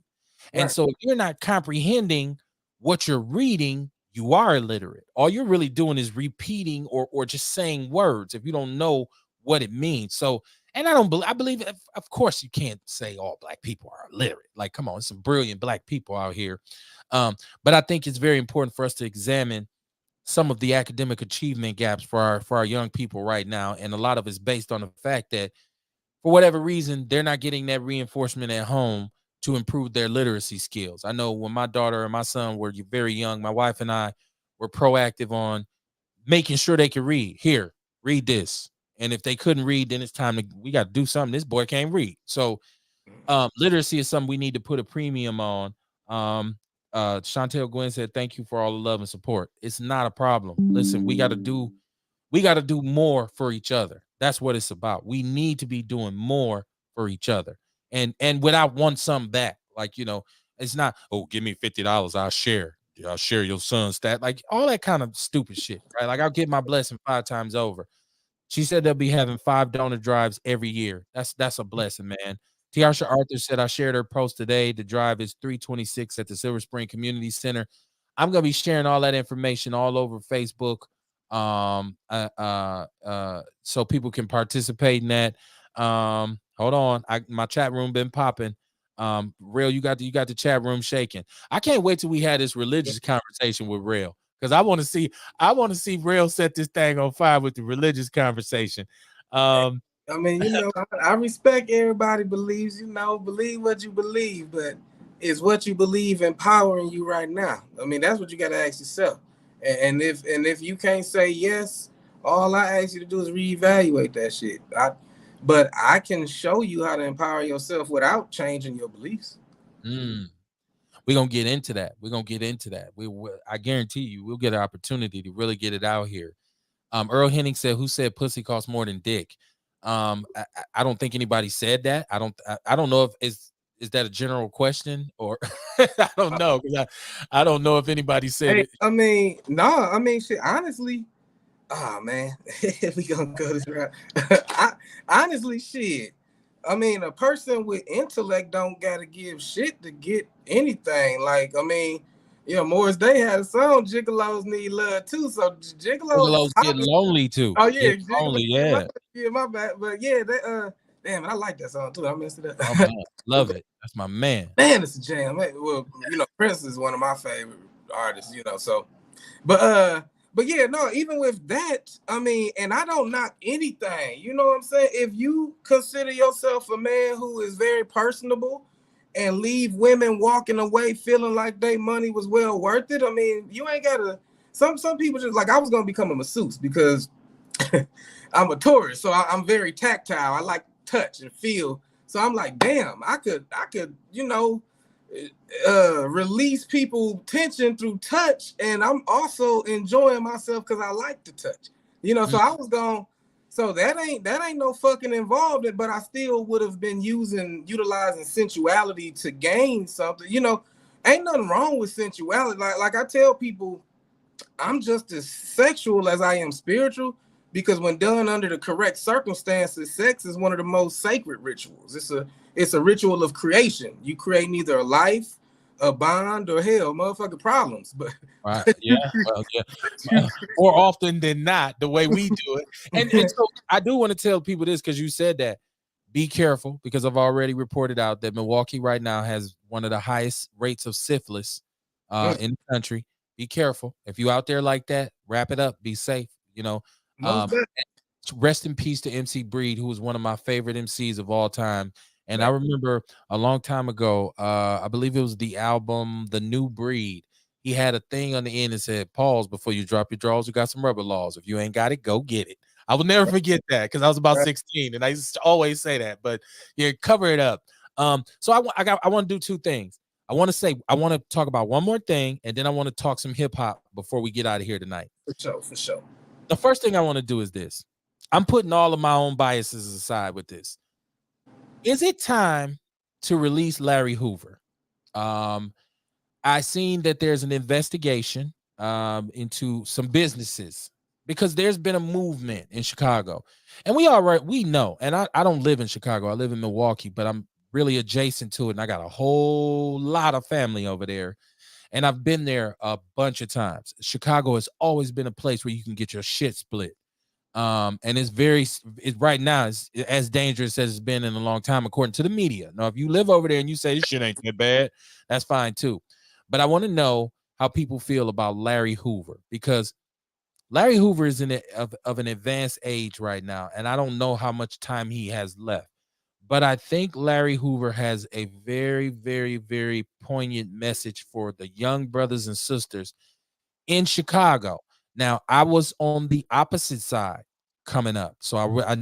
Right. And so if you're not comprehending what you're reading, you are illiterate. All you're really doing is repeating or just saying words if you don't know what it means. So, and I believe, of course, you can't say all Black people are illiterate. Like, come on, there's some brilliant Black people out here. But I think it's very important for us to examine some of the academic achievement gaps for our young people right now. And a lot of it's based on the fact that for whatever reason, they're not getting that reinforcement at home to improve their literacy skills. I know when my daughter and my son were very young, my wife and I were proactive on making sure they can read. Here, read this. And if they couldn't read, then it's time to we got to do something. This boy can't read. So literacy is something we need to put a premium on. Chantel Gwen said, thank you for all the love and support. It's not a problem. Listen, we got to do more for each other. That's what it's about. We need to be doing more for each other. And without one some back. Like, it's not, oh, give me $50, I'll share. I'll share your son's stat. Like all that kind of stupid shit, right? Like I'll get my blessing 5 times over. She said they'll be having 5 donor drives every year. That's a blessing, man. Tiarsha Arthur said, I shared her post today. The drive is 326 at the Silver Spring Community Center. I'm gonna be sharing all that information all over Facebook, so people can participate in that. Hold on, my chat room been popping. Real, you got the chat room shaking. I can't wait till we had this religious conversation with Real, because I want to see Real set this thing on fire with the religious conversation. I mean, I respect everybody believes, believe what you believe, but is what you believe empowering you right now? I mean, that's what you got to ask yourself. And if you can't say yes, all I ask you to do is reevaluate that shit. But I can show you how to empower yourself without changing your beliefs. We're gonna get into that. I guarantee you, we'll get an opportunity to really get it out here. Earl Henning said, "Who said pussy costs more than dick?" I don't think anybody said that. I don't know if is that a general question or I don't know. I don't know if anybody said it. I mean, no. I mean, shit. Honestly, man, if we gonna go this route, honestly, shit. I mean, a person with intellect don't gotta give shit to get anything. Like, I mean, Morris Day had a song, Gigolos Need Love Too. So Gigolos get lonely too. Oh yeah, lonely, yeah. My bad. But yeah, damn, I like that song too. I messed it up. Oh, man. Love it. That's my man. Man, it's a jam. Well, Prince is one of my favorite artists, so but yeah, no, even with that, I mean, and I don't knock anything, you know what I'm saying? If you consider yourself a man who is very personable and leave women walking away feeling like their money was well worth it, I mean, you ain't gotta. Some people just like, I was gonna become a masseuse because I'm a tourist, so I'm very tactile. I like touch and feel. So I'm like, damn, I could, release people tension through touch, and I'm also enjoying myself because I like to touch. So I was going. So that ain't no fucking involved, but I still would have been utilizing sensuality to gain something. Ain't nothing wrong with sensuality. Like I tell people, I'm just as sexual as I am spiritual, because when done under the correct circumstances, sex is one of the most sacred rituals. It's a ritual of creation. You create neither a life, a bond, or hell, motherfucking problems. But yeah, well, yeah. More often than not, the way we do it. And so I do want to tell people this, because you said that. Be careful, because I've already reported out that Milwaukee right now has one of the highest rates of syphilis in the country. Be careful. If you out there like that, wrap it up. Be safe. Rest in peace to MC Breed, who was one of my favorite MCs of all time. And I remember a long time ago, I believe it was the album The New Breed. He had a thing on the end that said, pause before you drop your drawers. You got some rubber laws. If you ain't got it, go get it. I will never forget that, because I was about 16 and I used to always say that. But yeah, cover it up. So I want to do 2 things. I want to talk about one more thing, and then I want to talk some hip hop before we get out of here tonight. For sure. The first thing I want to do is this. I'm putting all of my own biases aside with this. Is it time to release Larry Hoover? I seen that there's an investigation into some businesses, because there's been a movement in Chicago, and we know, and I don't live in Chicago. I live in Milwaukee, but I'm really adjacent to it, and I got a whole lot of family over there, and I've been there a bunch of times. Chicago has always been a place where you can get your shit split. And right now it's as dangerous as it's been in a long time, according to the media. Now, if you live over there and you say this shit ain't that bad, that's fine too. But I want to know how people feel about Larry Hoover, because Larry Hoover is of an advanced age right now, and I don't know how much time he has left. But I think Larry Hoover has a very, very, very poignant message for the young brothers and sisters in Chicago. Now, I was on the opposite side coming up, so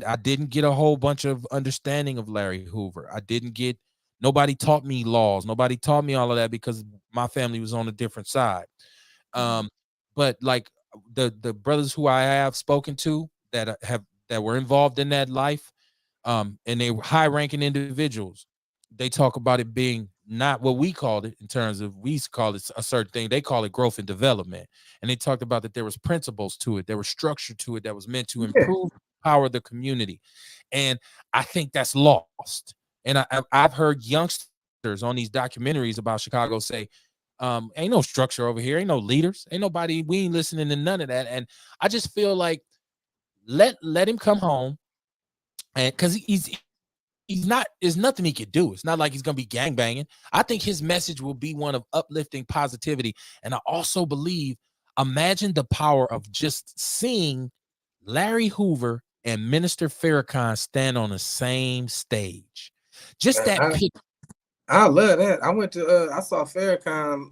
I didn't get a whole bunch of understanding of Larry Hoover. I didn't get nobody taught me laws. Nobody taught me all of that because my family was on a different side. Um, but like the brothers who I have spoken to that were involved in that life, and they were high ranking individuals. They talk about it being not what we called it in terms of we used to call it a certain thing. They call it growth and development. And they talked about that there was principles to it, there was structure to it that was meant to Yeah. improve power the community. And I think that's lost. And I've heard youngsters on these documentaries about Chicago say, ain't no structure over here, ain't no leaders, ain't nobody, we ain't listening to none of that. And I just feel like let him come home, and because he's not, there's nothing he could do. It's not like he's gonna be gang banging. I think his message will be one of uplifting positivity. And I also believe, imagine the power of just seeing Larry Hoover and Minister Farrakhan stand on the same stage. Just that I, picture. I love that. I went to I saw Farrakhan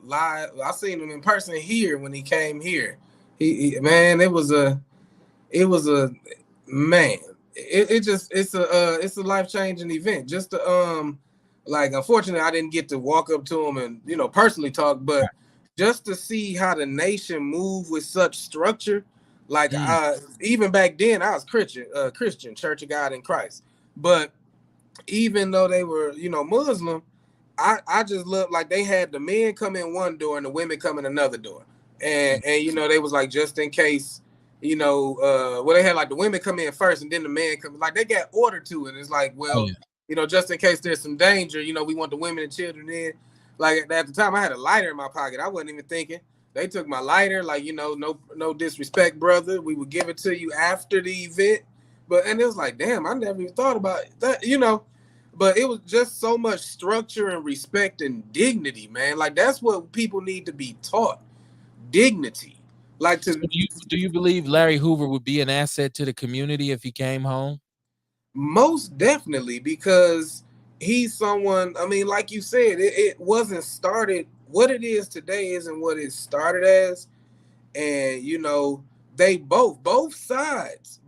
live. I seen him in person here when he came here. Man, it was a man. It just it's a life changing event. Just to like, unfortunately I didn't get to walk up to him and personally talk, but just to see how the nation moved with such structure. Like Mm, even back then I was Christian Church of God in Christ, but even though they were Muslim, I just looked like they had the men come in one door and the women come in another door, mm. and they was like, just in case, well, they had like the women come in first and then the men come, like they got order to it. It's like, Oh well, yeah. just in case there's some danger, we want the women and children in. Like at the time I had a lighter in my pocket. I wasn't even thinking. They took my lighter, like, no disrespect, brother, we would give it to you after the event. But and it was like, damn, I never even thought about that. But it was just so much structure and respect and dignity, man. Like that's what people need to be taught. Dignity. Like So to do you believe Larry Hoover would be an asset to the community if he came home? most definitely, because he's someone, I mean, like you said, it wasn't started, what it is today isn't what it started as. And they both sides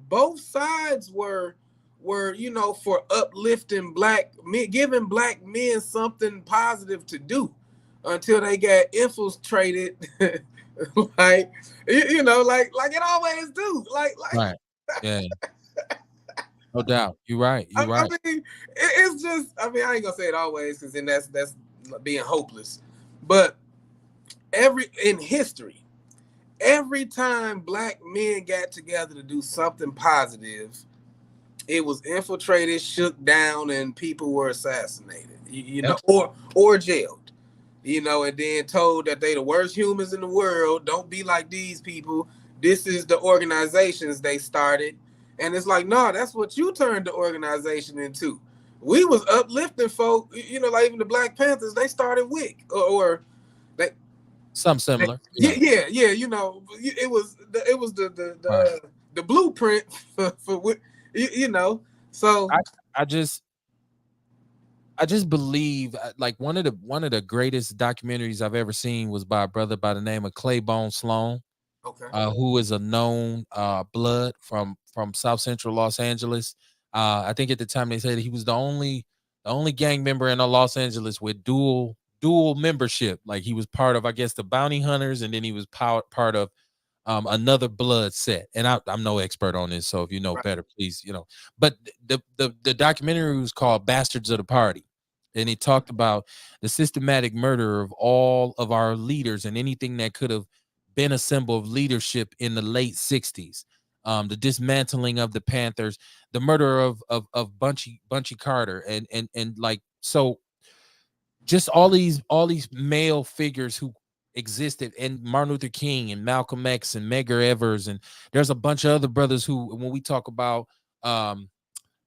were for uplifting black men, giving black men something positive to do, until they got infiltrated like like it always do, like Right. Yeah. No doubt. You're right. I, You're I right. mean it's just, I mean, I ain't gonna say it always, because then that's being hopeless, but in history, every time black men got together to do something positive, it was infiltrated, shook down, and people were assassinated, Yep. or jailed, and then told that they the worst humans in the world. Don't be like these people. This is the organizations they started. And it's like, no, that's what you turned the organization into. We was uplifting folk, like even the Black Panthers, they started WIC, or they, Something similar. yeah, Yeah. yeah. Right. The blueprint for what, So I I just I just believe, like one of the greatest documentaries I've ever seen was by a brother by the name of Claiborne Sloan, okay, who is a known blood from South Central Los Angeles. I think at the time they said he was the only gang member in Los Angeles with dual membership. Like he was part of, I guess, the Bounty Hunters, and then he was part of another blood set. And I'm no expert on this, so if you know right, better, please, But the documentary was called Bastards of the Party, and it talked about the systematic murder of all of our leaders and anything that could have been a symbol of leadership in the late 60s. The dismantling of the Panthers, the murder of Bunchy Carter, and like, so just all these male figures who existed, and Martin Luther King and Malcolm X and Medgar Evers, and there's a bunch of other brothers who, when we talk about um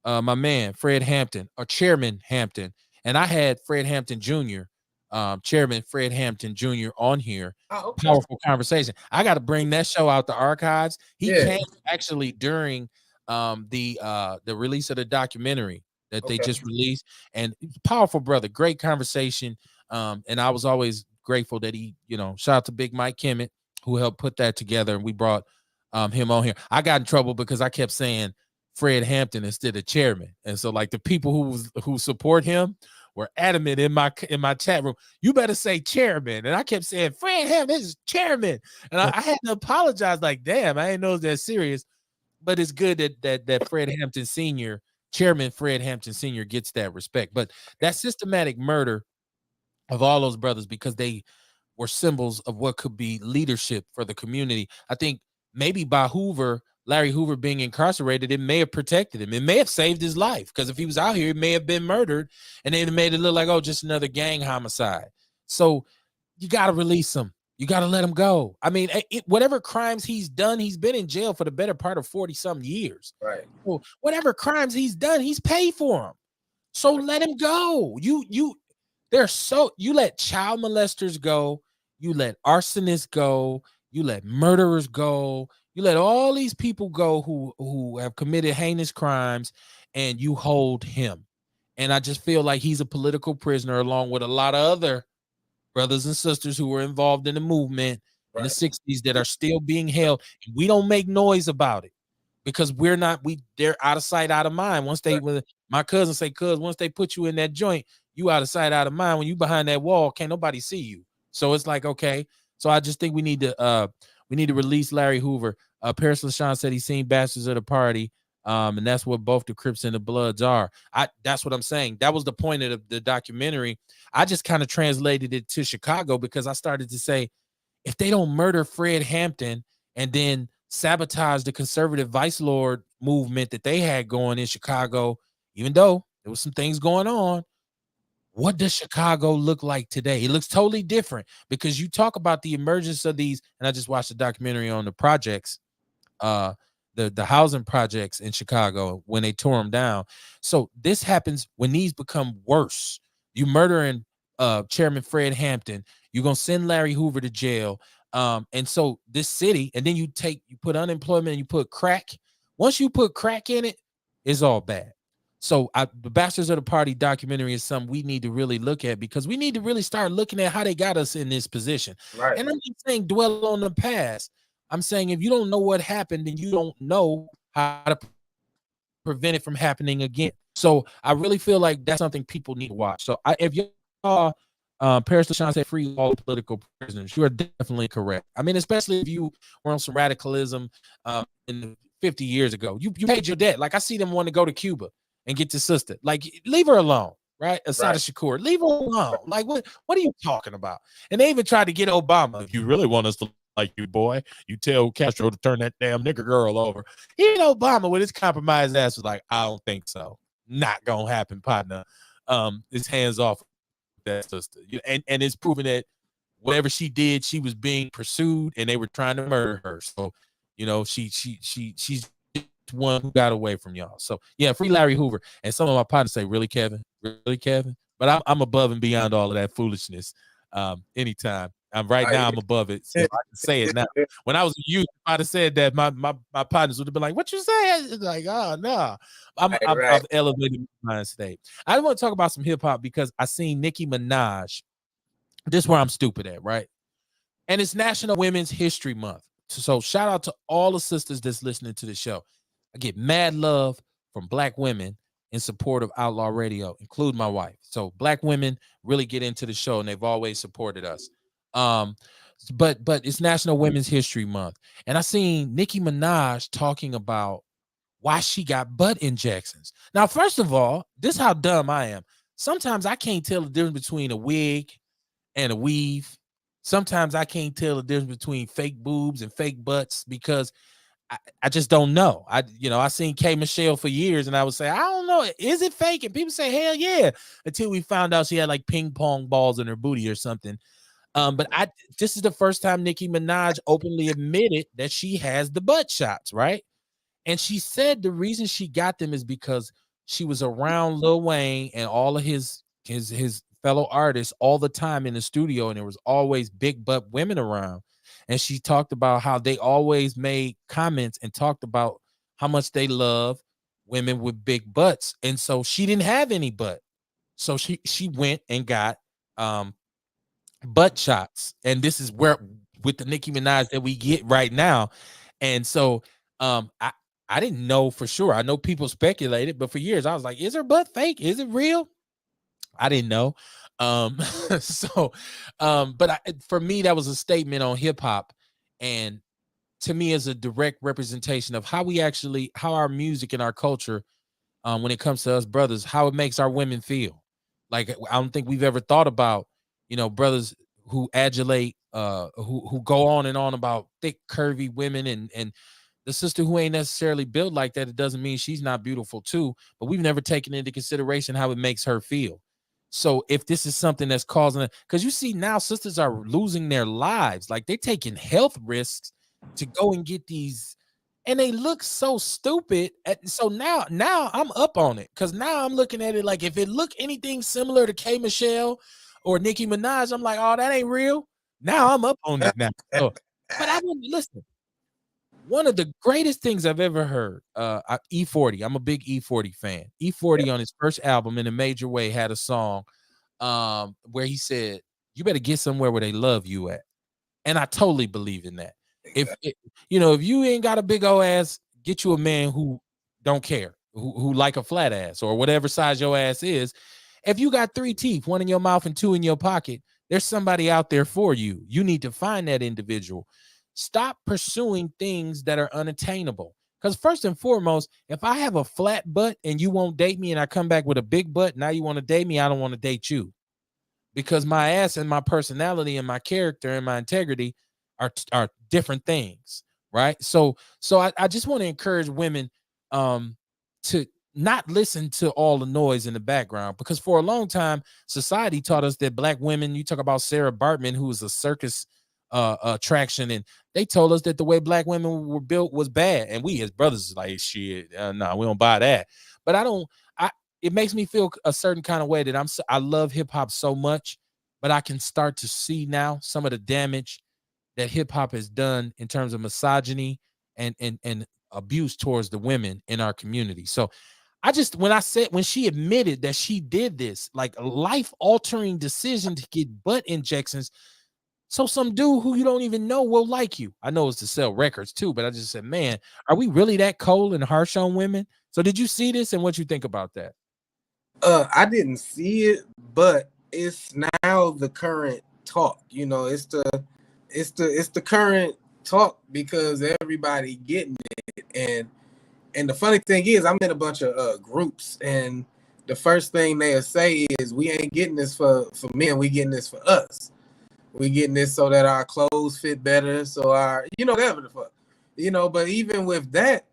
my man Fred Hampton, or Chairman Hampton, and I had Fred Hampton Jr., Chairman Fred Hampton Jr. on here. oh, okay, Powerful conversation. I got to bring that show out the archives. He yeah, came actually during the release of the documentary that they okay, just released, and powerful brother, great conversation. And I was always grateful that he, shout out to Big Mike Kimmett, who helped put that together, and we brought him on here. I got in trouble because I kept saying Fred Hampton instead of chairman, and so like the people who support him were adamant in my chat room. You better say chairman, and I kept saying Fred Hampton is chairman, and I had to apologize. Like, damn, I didn't know it was that serious. But it's good that Fred Hampton Sr., Chairman Fred Hampton Sr., gets that respect. But that systematic murder of all those brothers, because they were symbols of what could be leadership for the community. I think maybe by Larry Hoover being incarcerated, it may have protected him. It may have saved his life, because if he was out here, he may have been murdered, and they'd have made it look like, oh, just another gang homicide. So you got to release him. You got to let him go. I mean, whatever crimes he's done, he's been in jail for the better part of 40-something years. Right. Well, whatever crimes he's done, he's paid for them. So let him go. You let child molesters go. You let arsonists go. You let murderers go. You let all these people go who have committed heinous crimes, and you hold him. And I just feel like he's a political prisoner, along with a lot of other brothers and sisters who were involved in the movement in the 60s that are still being held. And we don't make noise about it because they're out of sight, out of mind. Once my cousin say, cuz once they put you in that joint, you out of sight, out of mind. When you behind that wall, can't nobody see you. So it's like, okay. So I just think we need to release Larry Hoover. Paris LaShawn said he's seen Bastards of the Party. And that's what both the Crips and the Bloods are. That's what I'm saying. That was the point of the documentary. I just kind of translated it to Chicago because I started to say, if they don't murder Fred Hampton and then sabotage the conservative vice lord movement that they had going in Chicago, even though there was some things going on, what does Chicago look like today? It looks totally different, because you talk about the emergence of these, and I just watched a documentary on the projects, the housing projects in Chicago when they tore them down. So this happens when these become worse. You murdering Chairman Fred Hampton, you're gonna send Larry Hoover to jail. And so this city, and then you put unemployment and you put crack. Once you put crack in it, it's all bad. So the Bastards of the Party documentary is something we need to really look at, because we need to really start looking at how they got us in this position. Right. And I'm not saying dwell on the past. I'm saying if you don't know what happened, then you don't know how to prevent it from happening again. So I really feel like that's something people need to watch. So if you Paris LaShawn said free all political prisoners, you are definitely correct. I mean, especially if you were on some radicalism in 50 years ago. You paid your debt. Like, I see them want to go to Cuba and get your sister. Like, leave her alone, right? Asada Shakur, leave her alone. Like, what are you talking about? And they even tried to get Obama. If you really want us to like you, boy, you tell Castro to turn that damn nigger girl over. Even Obama, with his compromised ass, was like, I don't think so. Not gonna happen, partner. His hands off that sister. And it's proven that whatever she did, she was being pursued and they were trying to murder her. So, she's one who got away from y'all. So yeah, free Larry Hoover. And some of my partners say, really, Kevin? Really, Kevin? But I'm above and beyond all of that foolishness. Anytime. I'm above it. So I can say it now. When I was a youth, if I'd have said that, my partners would have been like, what you say? It's like, oh no. I've elevated my mind state. I want to talk about some hip-hop because I seen Nicki Minaj. This is where I'm stupid at, right? And it's National Women's History Month. So shout out to all the sisters that's listening to the show. I get mad love from Black women in support of Outlaw Radio, including my wife. So Black women really get into the show, and they've always supported us. But it's National Women's History Month, and I seen Nicki Minaj talking about why she got butt injections. Now, first of all, this is how dumb I am. Sometimes I can't tell the difference between a wig and a weave. Sometimes I can't tell the difference between fake boobs and fake butts because I just don't know. I seen K Michelle for years, and I would say, I don't know, is it fake? And people say, hell yeah, until we found out she had like ping pong balls in her booty or something. But this is the first time Nicki Minaj openly admitted that she has the butt shots, right? And she said the reason she got them is because she was around Lil Wayne and all of his fellow artists all the time in the studio, and there was always big butt women around. And she talked about how they always made comments and talked about how much they love women with big butts. And so she didn't have any butt. So she went and got butt shots. And this is with the Nicki Minaj that we get right now. And so I didn't know for sure. I know people speculated, but for years I was like, is her butt fake? Is it real? I didn't know. Um, so but for me, that was a statement on hip hop. And to me, is a direct representation of how our music and our culture, when it comes to us brothers, how it makes our women feel. Like I don't think we've ever thought about, brothers who adulate, who go on and on about thick, curvy women, and the sister who ain't necessarily built like that. It doesn't mean she's not beautiful too, but we've never taken into consideration how it makes her feel. So if this is something that's causing it, because you see now sisters are losing their lives, like they're taking health risks to go and get these, and they look so stupid. So now I'm up on it, because now I'm looking at it like if it look anything similar to K Michelle or Nicki Minaj, I'm like, oh, that ain't real. Now I'm up on it now. So, but I wouldn't listen. One of the greatest things I've ever heard, E40. I'm a big E40 fan. E40 on his first album, In a Major Way, had a song where he said, "You better get somewhere where they love you at," and I totally believe in that. If you ain't got a big old ass, get you a man who don't care, who like a flat ass or whatever size your ass is. If you got 3 teeth, 1 in your mouth and 2 in your pocket, there's somebody out there for you. You need to find that individual. Stop pursuing things that are unattainable. Because first and foremost, if I have a flat butt and you won't date me, and I come back with a big butt, now you want to date me, I don't want to date you. Because my ass and my personality and my character and my integrity are different things, right? So I just want to encourage women to not listen to all the noise in the background, because for a long time society taught us that black women, you talk about Sarah Bartman, who was a circus attraction, and they told us that the way black women were built was bad, and we as brothers is like, shit, no, we don't buy that. But it makes me feel a certain kind of way that I love hip hop so much, but I can start to see now some of the damage that hip hop has done in terms of misogyny and abuse towards the women in our community. So when she admitted that she did this, like a life altering decision to get butt injections, so some dude who you don't even know will like you. I know it's to sell records too, but I just said, man, are we really that cold and harsh on women? So did you see this, and what you think about that? I didn't see it, but it's now the current talk. It's the current talk because everybody getting it. And the funny thing is, I'm in a bunch of groups, and the first thing they'll say is, we ain't getting this for men, we getting this for us. We getting this so that our clothes fit better, so our, whatever the fuck. But even with that,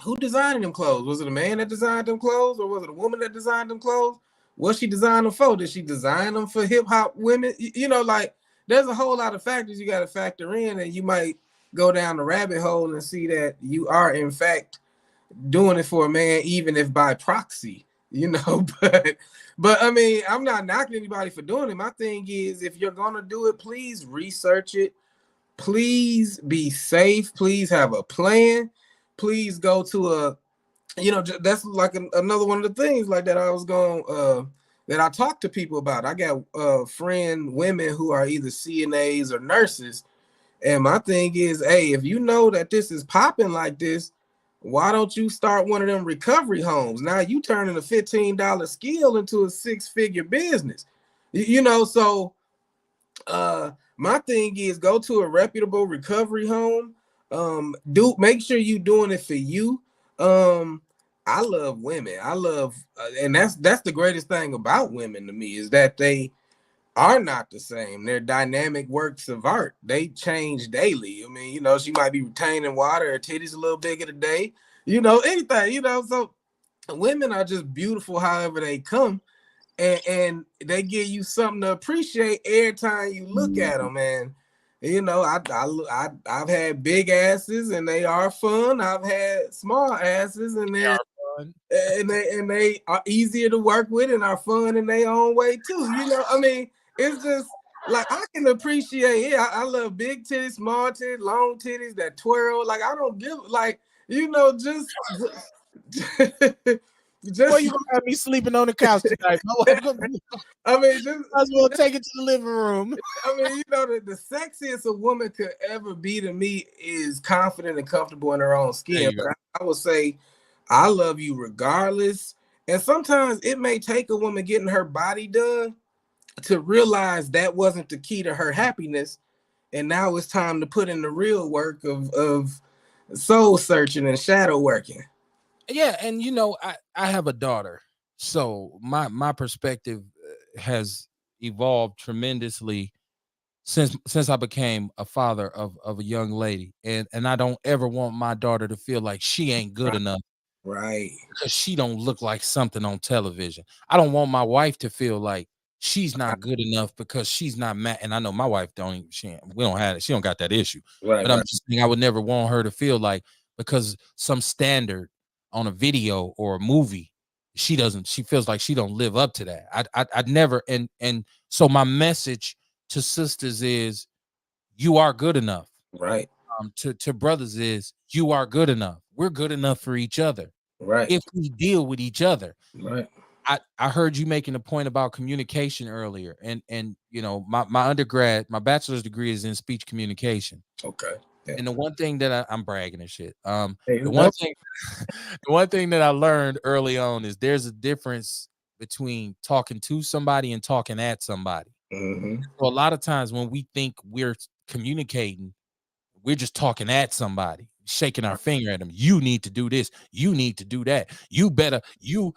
who designed them clothes? Was it a man that designed them clothes, or was it a woman that designed them clothes? What she designed them for? Did she design them for hip hop women? Like there's a whole lot of factors you got to factor in, and you might go down the rabbit hole and see that you are in fact doing it for a man, even if by proxy, but I mean, I'm not knocking anybody for doing it. My thing is, if you're gonna do it, please research it. Please be safe. Please have a plan. Please go to that's like another one of the things like that I was going that I talk to people about. I got friend women who are either CNAs or nurses, and my thing is, hey, if you know that this is popping like this, why don't you start one of them recovery homes? Now you turning a $15 skill into a 6-figure business. So my thing is, go to a reputable recovery home. Make sure you doing it for you. I love women. And that's the greatest thing about women to me, is that they are not the same. They're dynamic works of art. They change daily. I mean, she might be retaining water, her titties a little bigger today, anything, so women are just beautiful however they come, and they give you something to appreciate every time you look at them. And I've had big asses and they are fun. I've had small asses and they're fun. And they are easier to work with and are fun in their own way too. I mean, it's just like, I can appreciate it. I love big titties, small titties, long titties that twirl. Like, I don't give, like, just Boy, you gonna have me sleeping on the couch tonight. I mean, just, might as well take it to the living room. I mean, the sexiest a woman could ever be to me is confident and comfortable in her own skin. But I would say, I love you regardless. And sometimes it may take a woman getting her body done to realize that wasn't the key to her happiness. And now it's time to put in the real work of soul searching and shadow working. Yeah, and I have a daughter, so my perspective has evolved tremendously since I became a father of a young lady, and I don't ever want my daughter to feel like she ain't good enough, right? Because she don't look like something on television. I don't want my wife to feel like she's not good enough because she's not mad. And I know my wife we don't have it. She don't got that issue. Right. But I'm just saying I would never want her to feel like because some standard on a video or a movie, she feels like she don't live up to that. I'd never. And so my message to sisters is you are good enough. Right. To brothers is you are good enough. We're good enough for each other. Right. If we deal with each other. Right. I heard you making a point about communication earlier, and my undergrad, my bachelor's degree is in speech communication. Okay. Yeah. And the one thing that I'm bragging and shit. Hey, the one thing that I learned early on is there's a difference between talking to somebody and talking at somebody. Mm-hmm. So a lot of times when we think we're communicating, we're just talking at somebody, shaking our finger at them. You need to do this. You need to do that. You better, you.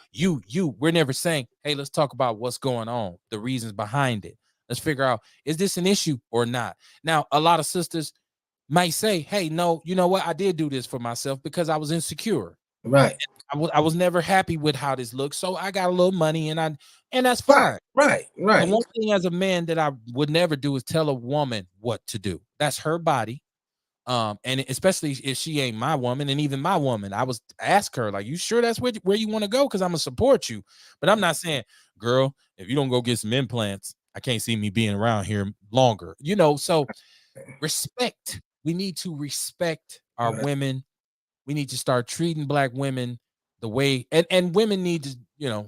We're never saying, hey, let's talk about what's going on, the reasons behind it. Let's figure out, is this an issue or not? Now, a lot of sisters might say, hey, no, you know what? I did do this for myself because I was insecure. Right. I was never happy with how this looks. So I got a little money and that's fine. Right. The one thing as a man that I would never do is tell a woman what to do. That's her body. And especially if she ain't my woman, and even my woman, I was ask her, like, you sure that's where you want to go? Because I'm gonna support you. But I'm not saying, girl, if you don't go get some implants, I can't see me being around here longer. So respect. We need to respect our women. We need to start treating Black women the way and women need to,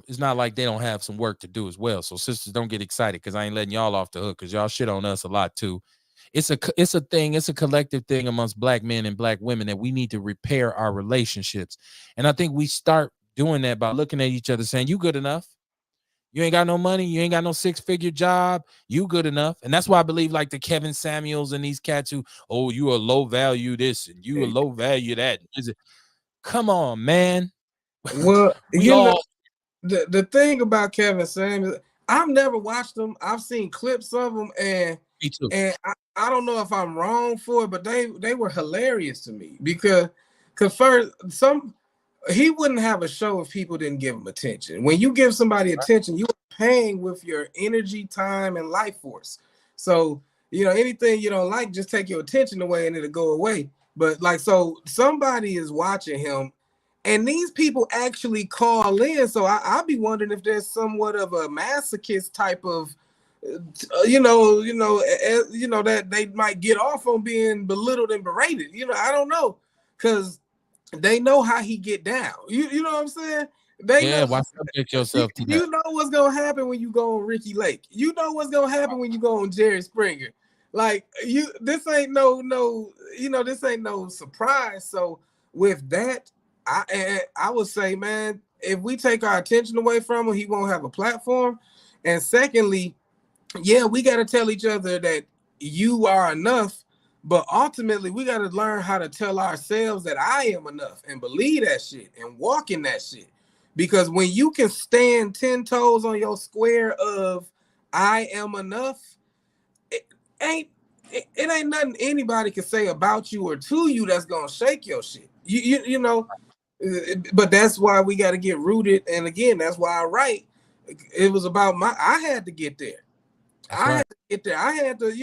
it's not like they don't have some work to do as well. So sisters, don't get excited because I ain't letting y'all off the hook because y'all shit on us a lot too. It's a thing. It's a collective thing amongst Black men and Black women that we need to repair our relationships. And I think we start doing that by looking at each other saying, you good enough. You ain't got no money. You ain't got no 6-figure job. You good enough. And that's why I believe like the Kevin Samuels and these cats who, you a low value this and you a low value that. Come on, man. Well, the thing about Kevin Samuels, I've never watched them. I've seen clips of them, and me too. And I don't know if I'm wrong for it, but they were hilarious to me because first he wouldn't have a show if people didn't give him attention. When you give somebody attention, you are paying with your energy, time, and life force. So anything you don't like, just take your attention away and it'll go away. But so somebody is watching him. And these people actually call in. So I'll be wondering if there's somewhat of a masochist type of, that they might get off on being belittled and berated. I don't know, because they know how he get down. You know what I'm saying? Why subject yourself to that? You know what's gonna happen when you go on Ricky Lake. You know what's gonna happen when you go on Jerry Springer. Like this ain't no surprise. So with that, I would say, man, if we take our attention away from him, he won't have a platform. And secondly, yeah, we got to tell each other that you are enough, but ultimately we got to learn how to tell ourselves that I am enough and believe that shit and walk in that shit. Because when you can stand 10 toes on your square of I am enough, it ain't nothing anybody can say about you or to you that's gonna shake your shit. But that's why we got to get rooted. And again, that's why I write. It was about I had to get there. Had to get there. I had to,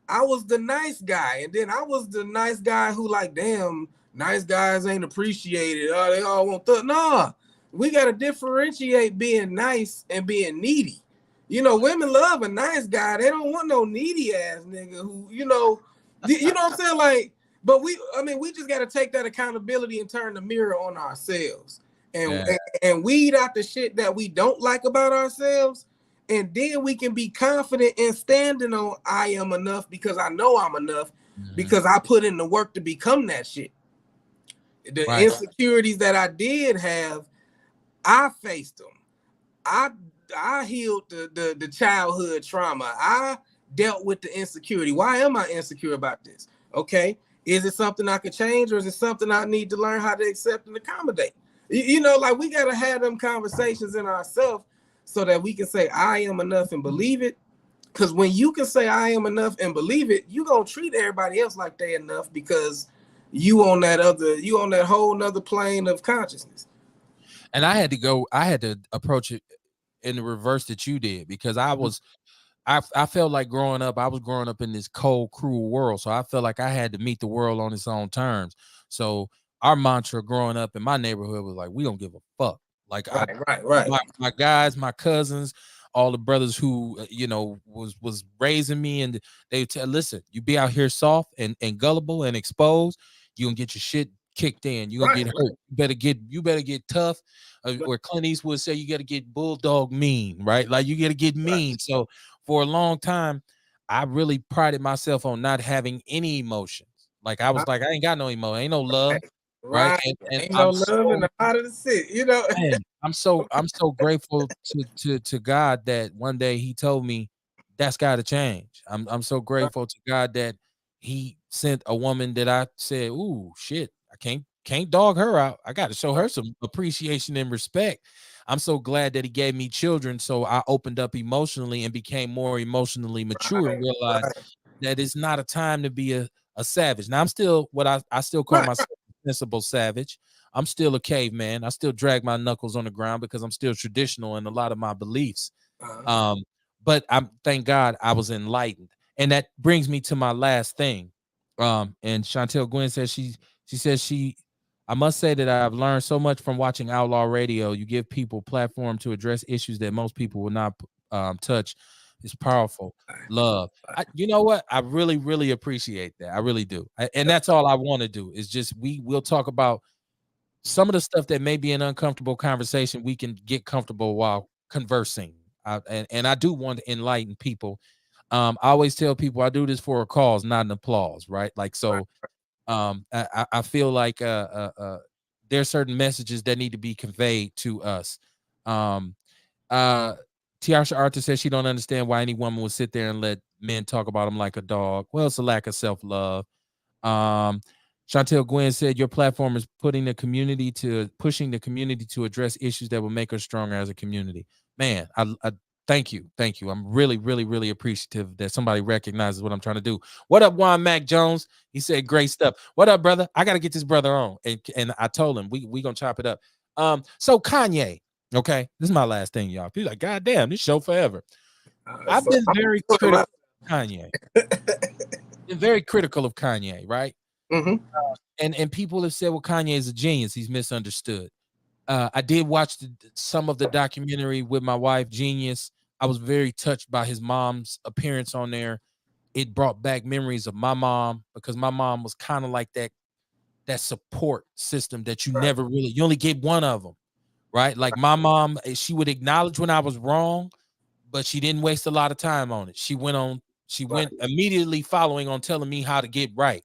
I was the nice guy. And then I was the nice guy who like, damn, nice guys ain't appreciated. Oh, they all want Nah, we got to differentiate being nice and being needy. Women love a nice guy. They don't want no needy ass nigga who, you know what I'm saying? Like, but we just got to take that accountability and turn the mirror on ourselves. and, Yeah. and weed out the shit that we don't like about ourselves, and then we can be confident in standing on I am enough because I know I'm enough because I put in the work to become that shit. The insecurities that I did have, I faced them. I healed the childhood trauma. I dealt with the insecurity. Why am I insecure about this? Okay, is it something I could change, or is it something I need to learn how to accept and accommodate? You know, like we gotta have them conversations in ourselves so that we can say I am enough and believe it. Because when you can say I am enough and believe it, you gonna treat everybody else like they enough because you on that whole nother plane of consciousness. And I had to approach it in the reverse that you did, because I felt like growing up, I was growing up in this cold, cruel world. So I felt like I had to meet the world on its own terms. So our mantra growing up in my neighborhood was like, we don't give a fuck. Like Right. my guys, my cousins, all the brothers who was raising me, and they tell, listen, you be out here soft and gullible and exposed, you gonna get your shit kicked in. You gonna get hurt. You better get tough. Or Clint Eastwood say, you got to get bulldog mean, right? Like you got to get mean. So for a long time, I really prided myself on not having any emotions. Like I was like, I ain't got no emotion, ain't no love, right? And Ain't no I'm love in the heart of the city, you know. man, I'm so grateful to God that one day He told me that's got to change. I'm so grateful to God that He sent a woman that I said, ooh, shit, I can't dog her out. I got to show her some appreciation and respect. I'm so glad that He gave me children, so I opened up emotionally and became more emotionally mature and realized that it's not a time to be a savage. Now I'm still what I still call myself a sensible savage. I'm still a caveman. I still drag my knuckles on the ground because I'm still traditional in a lot of my beliefs. But I'm thank God I was enlightened. And that brings me to my last thing. And Chantel Gwen says she says I must say that I've learned so much from watching Outlaw Radio. You give people platform to address issues that most people will not touch. It's powerful. Love. You know what? I really, really appreciate that. I really do. And that's all I want to do is just we'll talk about some of the stuff that may be an uncomfortable conversation. We can get comfortable while conversing. And I do want to enlighten people. I always tell people I do this for a cause, not an applause, right? Like, so I feel like there's certain messages that need to be conveyed to us. Tiasha Arthur says she don't understand why any woman would sit there and let men talk about them like a dog. Well, it's a lack of self-love. Chantel Gwen said your platform is pushing the community to address issues that will make us stronger as a community. Man, I thank you. I'm really, really, really appreciative that somebody recognizes what I'm trying to do. What up, Juan Mac Jones? He said great stuff. What up, brother? I got to get this brother on, and I told him we gonna chop it up. So Kanye, okay, this is my last thing, y'all. People like, God damn, this show forever. I've been very critical of Kanye. Been very critical of Kanye, right? And people have said, well, Kanye is a genius. He's misunderstood. I did watch some of the documentary with my wife, Genius. I was very touched by his mom's appearance on there. It brought back memories of my mom, because my mom was kind of like that support system that you only get one of them, right? Like my mom, she would acknowledge when I was wrong, but she didn't waste a lot of time on it. She went immediately following on telling me how to get right.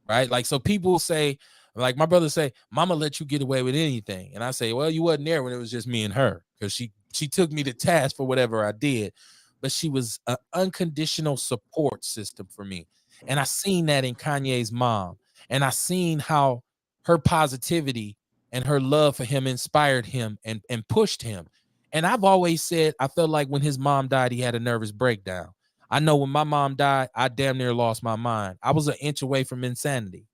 Right. Like, so people say, like my brother say, mama let you get away with anything. And I say, well, you wasn't there when it was just me and her, because she took me to task for whatever I did. But she was an unconditional support system for me. And I seen that in Kanye's mom. And I seen how her positivity and her love for him inspired him and pushed him. And I've always said, I felt like when his mom died, he had a nervous breakdown. I know when my mom died, I damn near lost my mind. I was an inch away from insanity.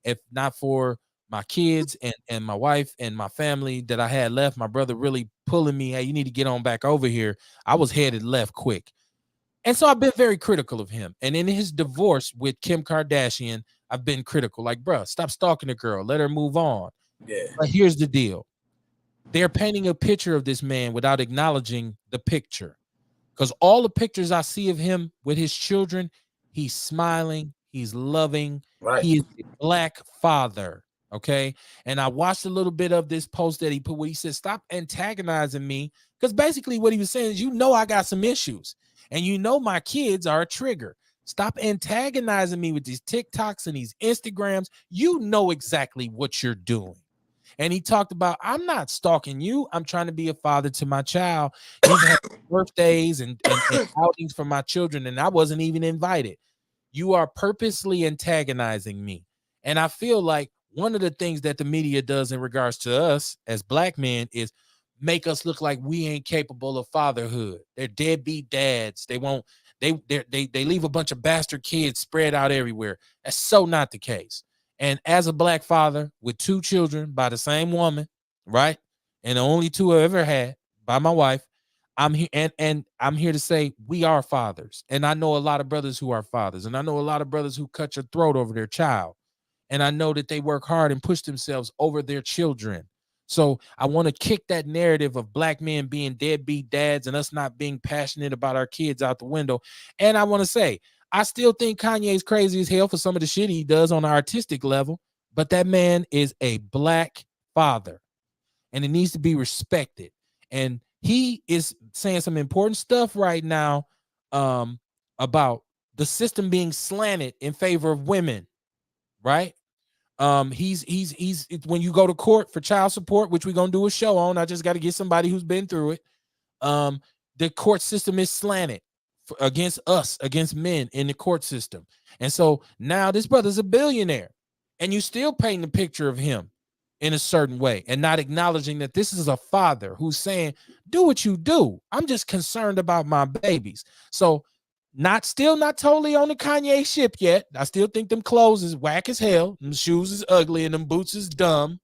If not for my kids and my wife and my family that I had left, my brother really pulling me, hey, you need to get on back over here, I was headed left quick. And so I've been very critical of him. And in his divorce with Kim Kardashian, I've been critical. Like, bruh, stop stalking the girl. Let her move on. Yeah. But here's the deal. They're painting a picture of this man without acknowledging the picture. Because all the pictures I see of him with his children, he's smiling, he's loving, he is a black father. Okay. And I watched a little bit of this post that he put where he said, stop antagonizing me. Because basically what he was saying is, I got some issues and my kids are a trigger. Stop antagonizing me with these TikToks and these Instagrams. You know exactly what you're doing. And he talked about, I'm not stalking you. I'm trying to be a father to my child. You've had birthdays and outings for my children, and I wasn't even invited. You are purposely antagonizing me. And I feel like one of the things that the media does in regards to us as black men is make us look like we ain't capable of fatherhood. They're deadbeat dads. They won't, they leave a bunch of bastard kids spread out everywhere. That's so not the case. And as a black father with 2 children by the same woman, right? And the only 2 I've ever had by my wife, I'm here and I'm here to say we are fathers. And I know a lot of brothers who are fathers, and I know a lot of brothers who cut your throat over their child. And I know that they work hard and push themselves over their children. So I want to kick that narrative of black men being deadbeat dads and us not being passionate about our kids out the window. And I want to say, I still think Kanye's crazy as hell for some of the shit he does on an artistic level, but that man is a black father and it needs to be respected. And he is saying some important stuff right now about the system being slanted in favor of women, right? He's when you go to court for child support, which we're gonna do a show on. I just got to get somebody who's been through it. The court system is slanted against us, against men in the court system. And so now this brother's a billionaire, and you still painting the picture of him in a certain way and not acknowledging that this is a father who's saying, do what you do. I'm just concerned about my babies. So still not totally on the Kanye ship yet. I still think them clothes is whack as hell. Them shoes is ugly and them boots is dumb.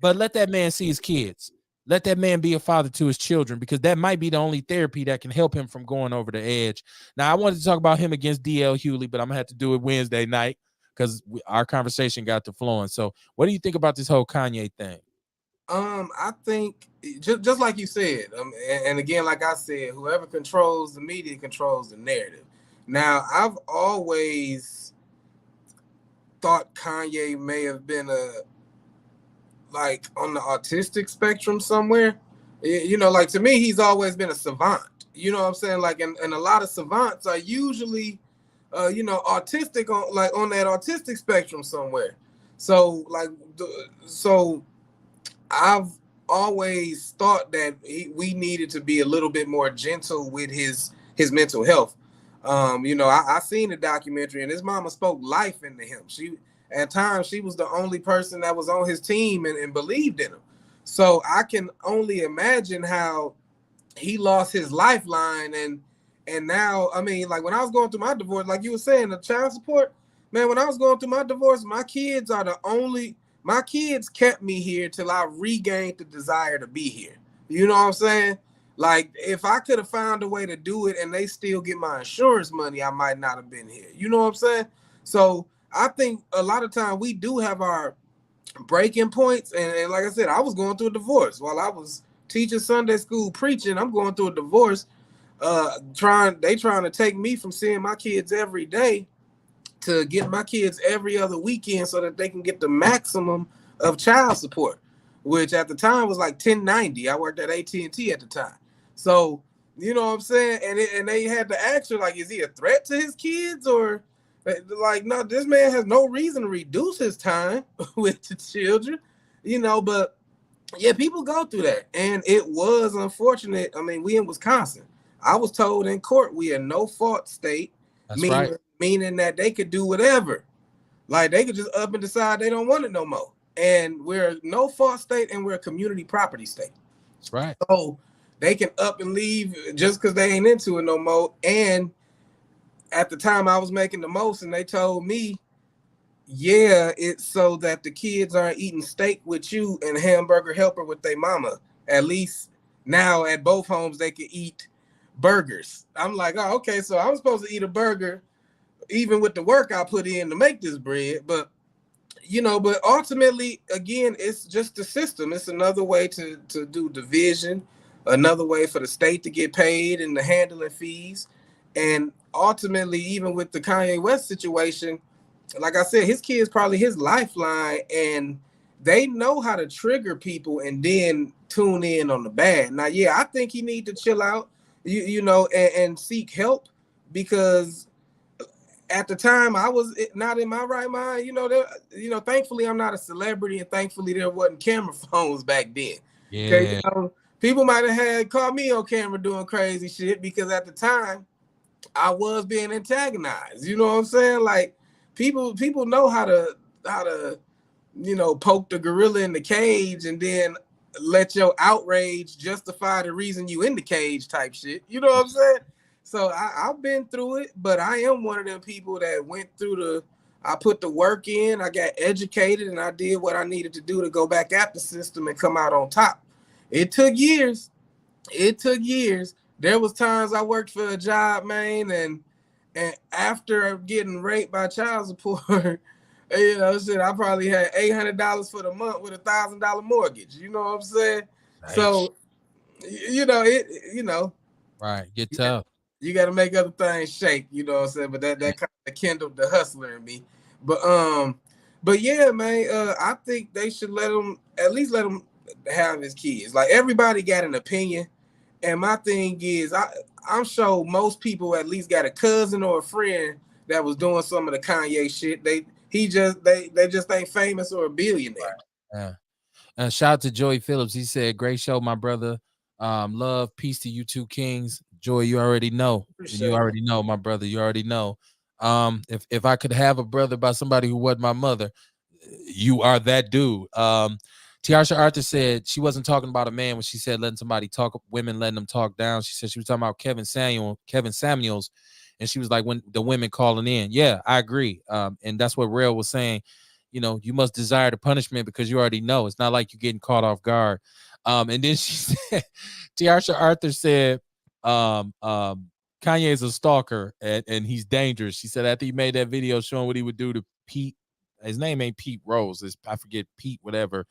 But let that man see his kids. Let that man be a father to his children, because that might be the only therapy that can help him from going over the edge. Now, I wanted to talk about him against DL Hughley, but I'm going to have to do it Wednesday night because our conversation got to flowing. So what do you think about this whole Kanye thing? I think just like you said, and again, like I said, whoever controls the media controls the narrative. Now, I've always thought Kanye may have been on the autistic spectrum somewhere. Like to me, he's always been a savant. You know what I'm saying? Like, and a lot of savants are usually, autistic on that autistic spectrum somewhere. So I've always thought that we needed to be a little bit more gentle with his mental health. I seen the documentary, and his mama spoke life into him. At times she was the only person that was on his team and believed in him. So I can only imagine how he lost his lifeline, and now, I mean, like when I was going through my divorce, like you were saying, the child support, man, when I was going through my divorce, my kids kept me here till I regained the desire to be here. You know what I'm saying? Like, if I could have found a way to do it and they still get my insurance money, I might not have been here. You know what I'm saying? So I think a lot of time we do have our breaking points. And like I said, I was going through a divorce while I was teaching Sunday school, preaching. I'm going through a divorce, trying to take me from seeing my kids every day to get my kids every other weekend so that they can get the maximum of child support, which at the time was like $10.90. I worked at AT&T at the time. So, you know what I'm saying? And they had to ask her, like, is he a threat to his kids? Or like, no, this man has no reason to reduce his time with the children, but yeah, people go through that. And it was unfortunate. I mean, we in Wisconsin. I was told in court we are no fault state. That's right. Meaning that they could do whatever. Like, they could just up and decide they don't want it no more. And we're a no fault state, and we're a community property state. That's right. So they can up and leave just because they ain't into it no more. And at the time I was making the most, and they told me, yeah, it's so that the kids aren't eating steak with you and hamburger helper with their mama. At least now at both homes they can eat burgers. I'm like, oh, okay, so I'm supposed to eat a burger even with the work I put in to make this bread. But but ultimately, again, it's just the system. It's another way to do division, another way for the state to get paid and the handling fees. And ultimately, even with the Kanye West situation, like I said, his kid's probably his lifeline, and they know how to trigger people and then tune in on the bad. Now, yeah, I think he need to chill out, you know, and seek help, because at the time I was not in my right mind. Thankfully I'm not a celebrity, and thankfully there wasn't camera phones back then. Okay, Yeah. people might have had caught me on camera doing crazy shit, because at the time I was being antagonized. You know what I'm saying? Like people know how to poke the gorilla in the cage and then let your outrage justify the reason you in the cage type shit. You know what I'm saying? So I've been through it, but I am one of them people that went through I put the work in, I got educated, and I did what I needed to do to go back at the system and come out on top. It took years. There was times I worked for a job, man, and after getting raped by child support, I probably had $800 for the month with $1,000 mortgage. You know what I'm saying? Nice. So, right, get tough. You got to make other things shake. You know what I'm saying? But that kind of kindled the hustler in me. But yeah, man, I think they should let him have his kids. Like, everybody got an opinion, and my thing is, I'm sure most people at least got a cousin or a friend that was doing some of the Kanye shit. They just ain't famous or a billionaire. Right. Shout out to Joey Phillips. He said, "Great show, my brother. Love, peace to you two kings." Joy, you already know. You already know, my brother. You already know. If I could have a brother by somebody who wasn't my mother, you are that dude. Tiarsha Arthur said she wasn't talking about a man when she said letting somebody talk, women letting them talk down. She said she was talking about Kevin Samuels, and she was like, when the women calling in. Yeah, I agree. And that's what Rail was saying. You must desire the punishment because you already know. It's not like you're getting caught off guard. And then she said, Tiarsha Arthur said, Kanye is a stalker and he's dangerous. She said after he made that video showing what he would do to Pete, his name ain't Pete Rose, I forget, Pete whatever.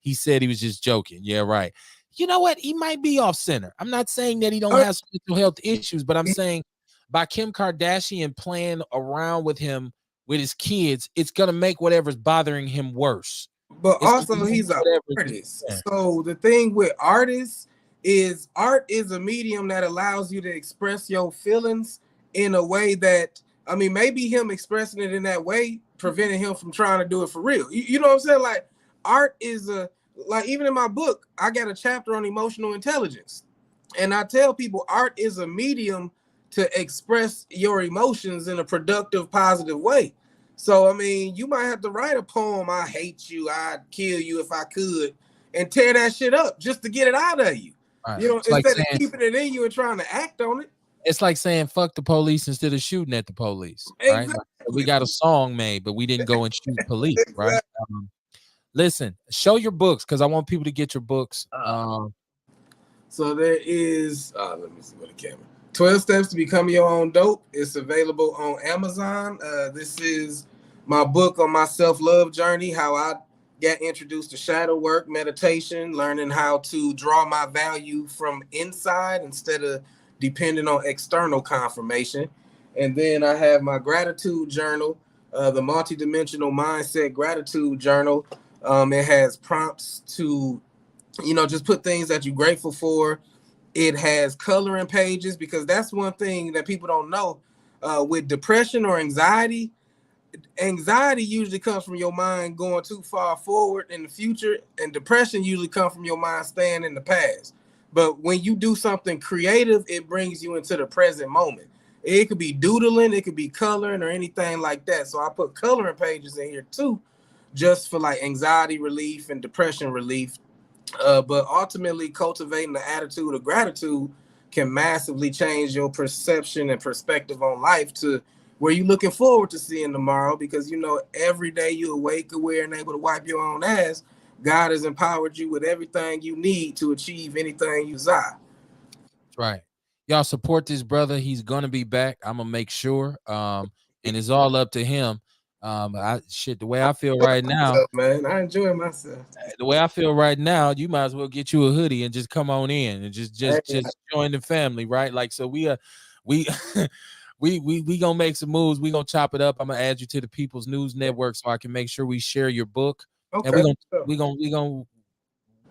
He said he was just joking. Yeah, right. You know what? He might be off center. I'm not saying that he don't have mental health issues, but I'm saying by Kim Kardashian playing around with him with his kids, it's gonna make whatever's bothering him worse. But also, he's an artist. So the thing with artists is, art is a medium that allows you to express your feelings in a way that, I mean, maybe him expressing it in that way prevented him from trying to do it for real. You know what I'm saying? Like, art is even in my book, I got a chapter on emotional intelligence. And I tell people art is a medium to express your emotions in a productive, positive way. So, I mean, you might have to write a poem, I hate you, I'd kill you if I could, and tear that shit up just to get it out of you. Right. Instead of keeping it in you and trying to act on it. It's like saying fuck the police instead of shooting at the police. Right? Exactly. Like, we got a song made, but we didn't go and shoot police, right? Exactly. Listen, show your books because I want people to get your books. So there is, let me see what the camera. 12 Steps to Become Your Own Dope. It's available on Amazon. This is my book on my self-love journey, how I got introduced to shadow work, meditation, learning how to draw my value from inside instead of depending on external confirmation. And then I have my gratitude journal, the multidimensional mindset gratitude journal. It has prompts to, just put things that you're grateful for. It has coloring pages, because that's one thing that people don't know. With depression or anxiety usually comes from your mind going too far forward in the future, and depression usually comes from your mind staying in the past. But when you do something creative, it brings you into the present moment. It could be doodling, it could be coloring, or anything like that. So I put coloring pages in here too, just for like anxiety relief and depression relief. But ultimately, cultivating the attitude of gratitude can massively change your perception and perspective on life to where you're looking forward to seeing tomorrow, because every day you awake, aware, and able to wipe your own ass, God has empowered you with everything you need to achieve anything you desire. That's right. Y'all support this brother. He's gonna be back. I'm gonna make sure. And it's all up to him. The way I feel right now, man, I enjoy myself. The way I feel right now, you might as well get you a hoodie and just come on in and just join the family, right? Like, so we gonna make some moves. We gonna chop it up. I'm gonna add you to the People's News Network so I can make sure we share your book. Okay. And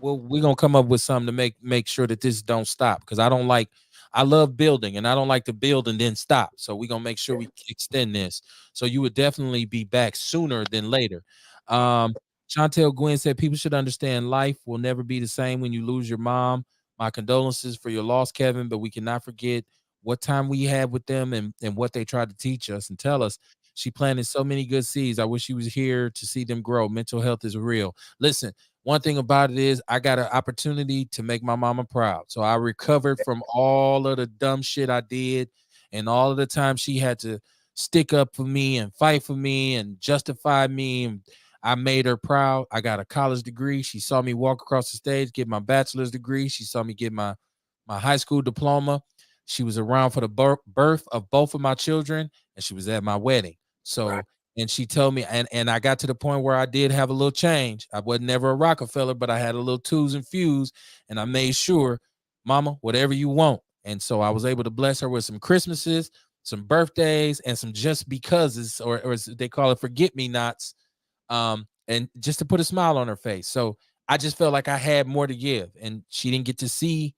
we're gonna come up with something to make sure that this don't stop, because I love building, and I don't like to build and then stop. So we're gonna make sure we extend this. So you would definitely be back sooner than later. Chantel Gwen said people should understand life will never be the same when you lose your mom. My condolences for your loss, Kevin, but we cannot forget what time we had with them and what they tried to teach us and tell us. She planted so many good seeds. I wish she was here to see them grow. Mental health is real. Listen, one thing about it is I got an opportunity to make my mama proud. So I recovered from all of the dumb shit I did and all of the time she had to stick up for me and fight for me and justify me. And I made her proud. I got a college degree. She saw me walk across the stage, get my bachelor's degree. She saw me get my high school diploma. She was around for the birth of both of my children, and she was at my wedding. So, right. And she told me, and I got to the point where I did have a little change. I was never a Rockefeller, but I had a little twos and fews, and I made sure, Mama, whatever you want. And so I was able to bless her with some Christmases, some birthdays, and some just becauses, or as they call it, forget-me-nots, and just to put a smile on her face. So I just felt like I had more to give, and she didn't get to see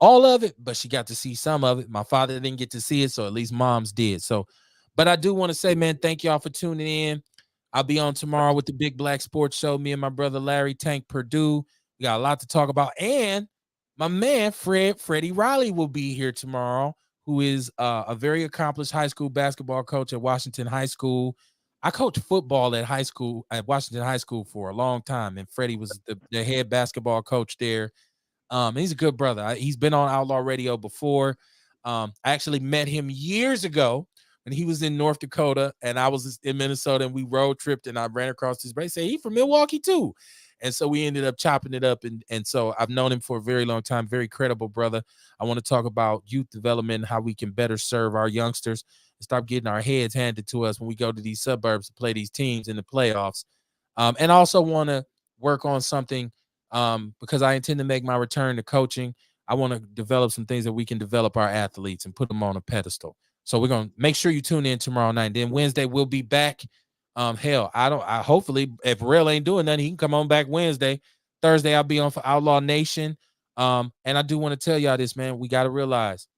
all of it, but she got to see some of it. My father didn't get to see it, so at least moms did. So, but I do want to say, man, thank y'all for tuning in. I'll be on tomorrow with the Big Black Sports Show. Me and my brother Larry Tank Purdue. We got a lot to talk about. And my man, Freddie Riley will be here tomorrow, who is a very accomplished high school basketball coach at Washington High School. I coached football at Washington High School for a long time, and Freddie was the head basketball coach there. He's a good brother. He's been on Outlaw Radio before. I actually met him years ago when he was in North Dakota and I was in Minnesota, and we road tripped and I ran across his base. He from Milwaukee too. And so we ended up chopping it up. And so I've known him for a very long time. Very credible brother. I want to talk about youth development, how we can better serve our youngsters and stop getting our heads handed to us when we go to these suburbs to play these teams in the playoffs. And also want to work on something because I intend to make my return to coaching. I want to develop some things that we can develop our athletes and put them on a pedestal. So we're going to make sure you tune in tomorrow night. And then Wednesday we'll be back. Hopefully if Real ain't doing nothing, he can come on back Wednesday. Thursday I'll be on for Outlaw Nation. And I do want to tell y'all this, man. We got to realize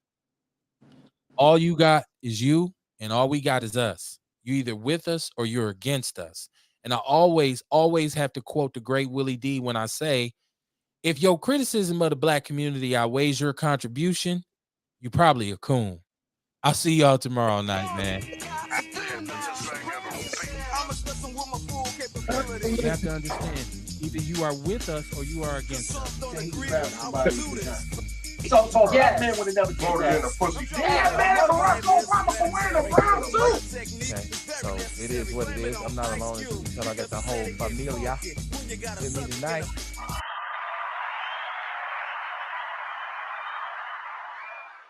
all you got is you, and all we got is us. You're either with us or you're against us. And I always have to quote the great Willie D when I say, if your criticism of the black community outweighs your contribution, you're probably a coon. I'll see y'all tomorrow night, man. You have to understand, either you are with us or you are against us. So black man would have never voted in a pussy. Yeah, man, Barack Obama for wearing a brown suit. Okay, so it is what it is. I'm not alone until I got the whole familia with me tonight.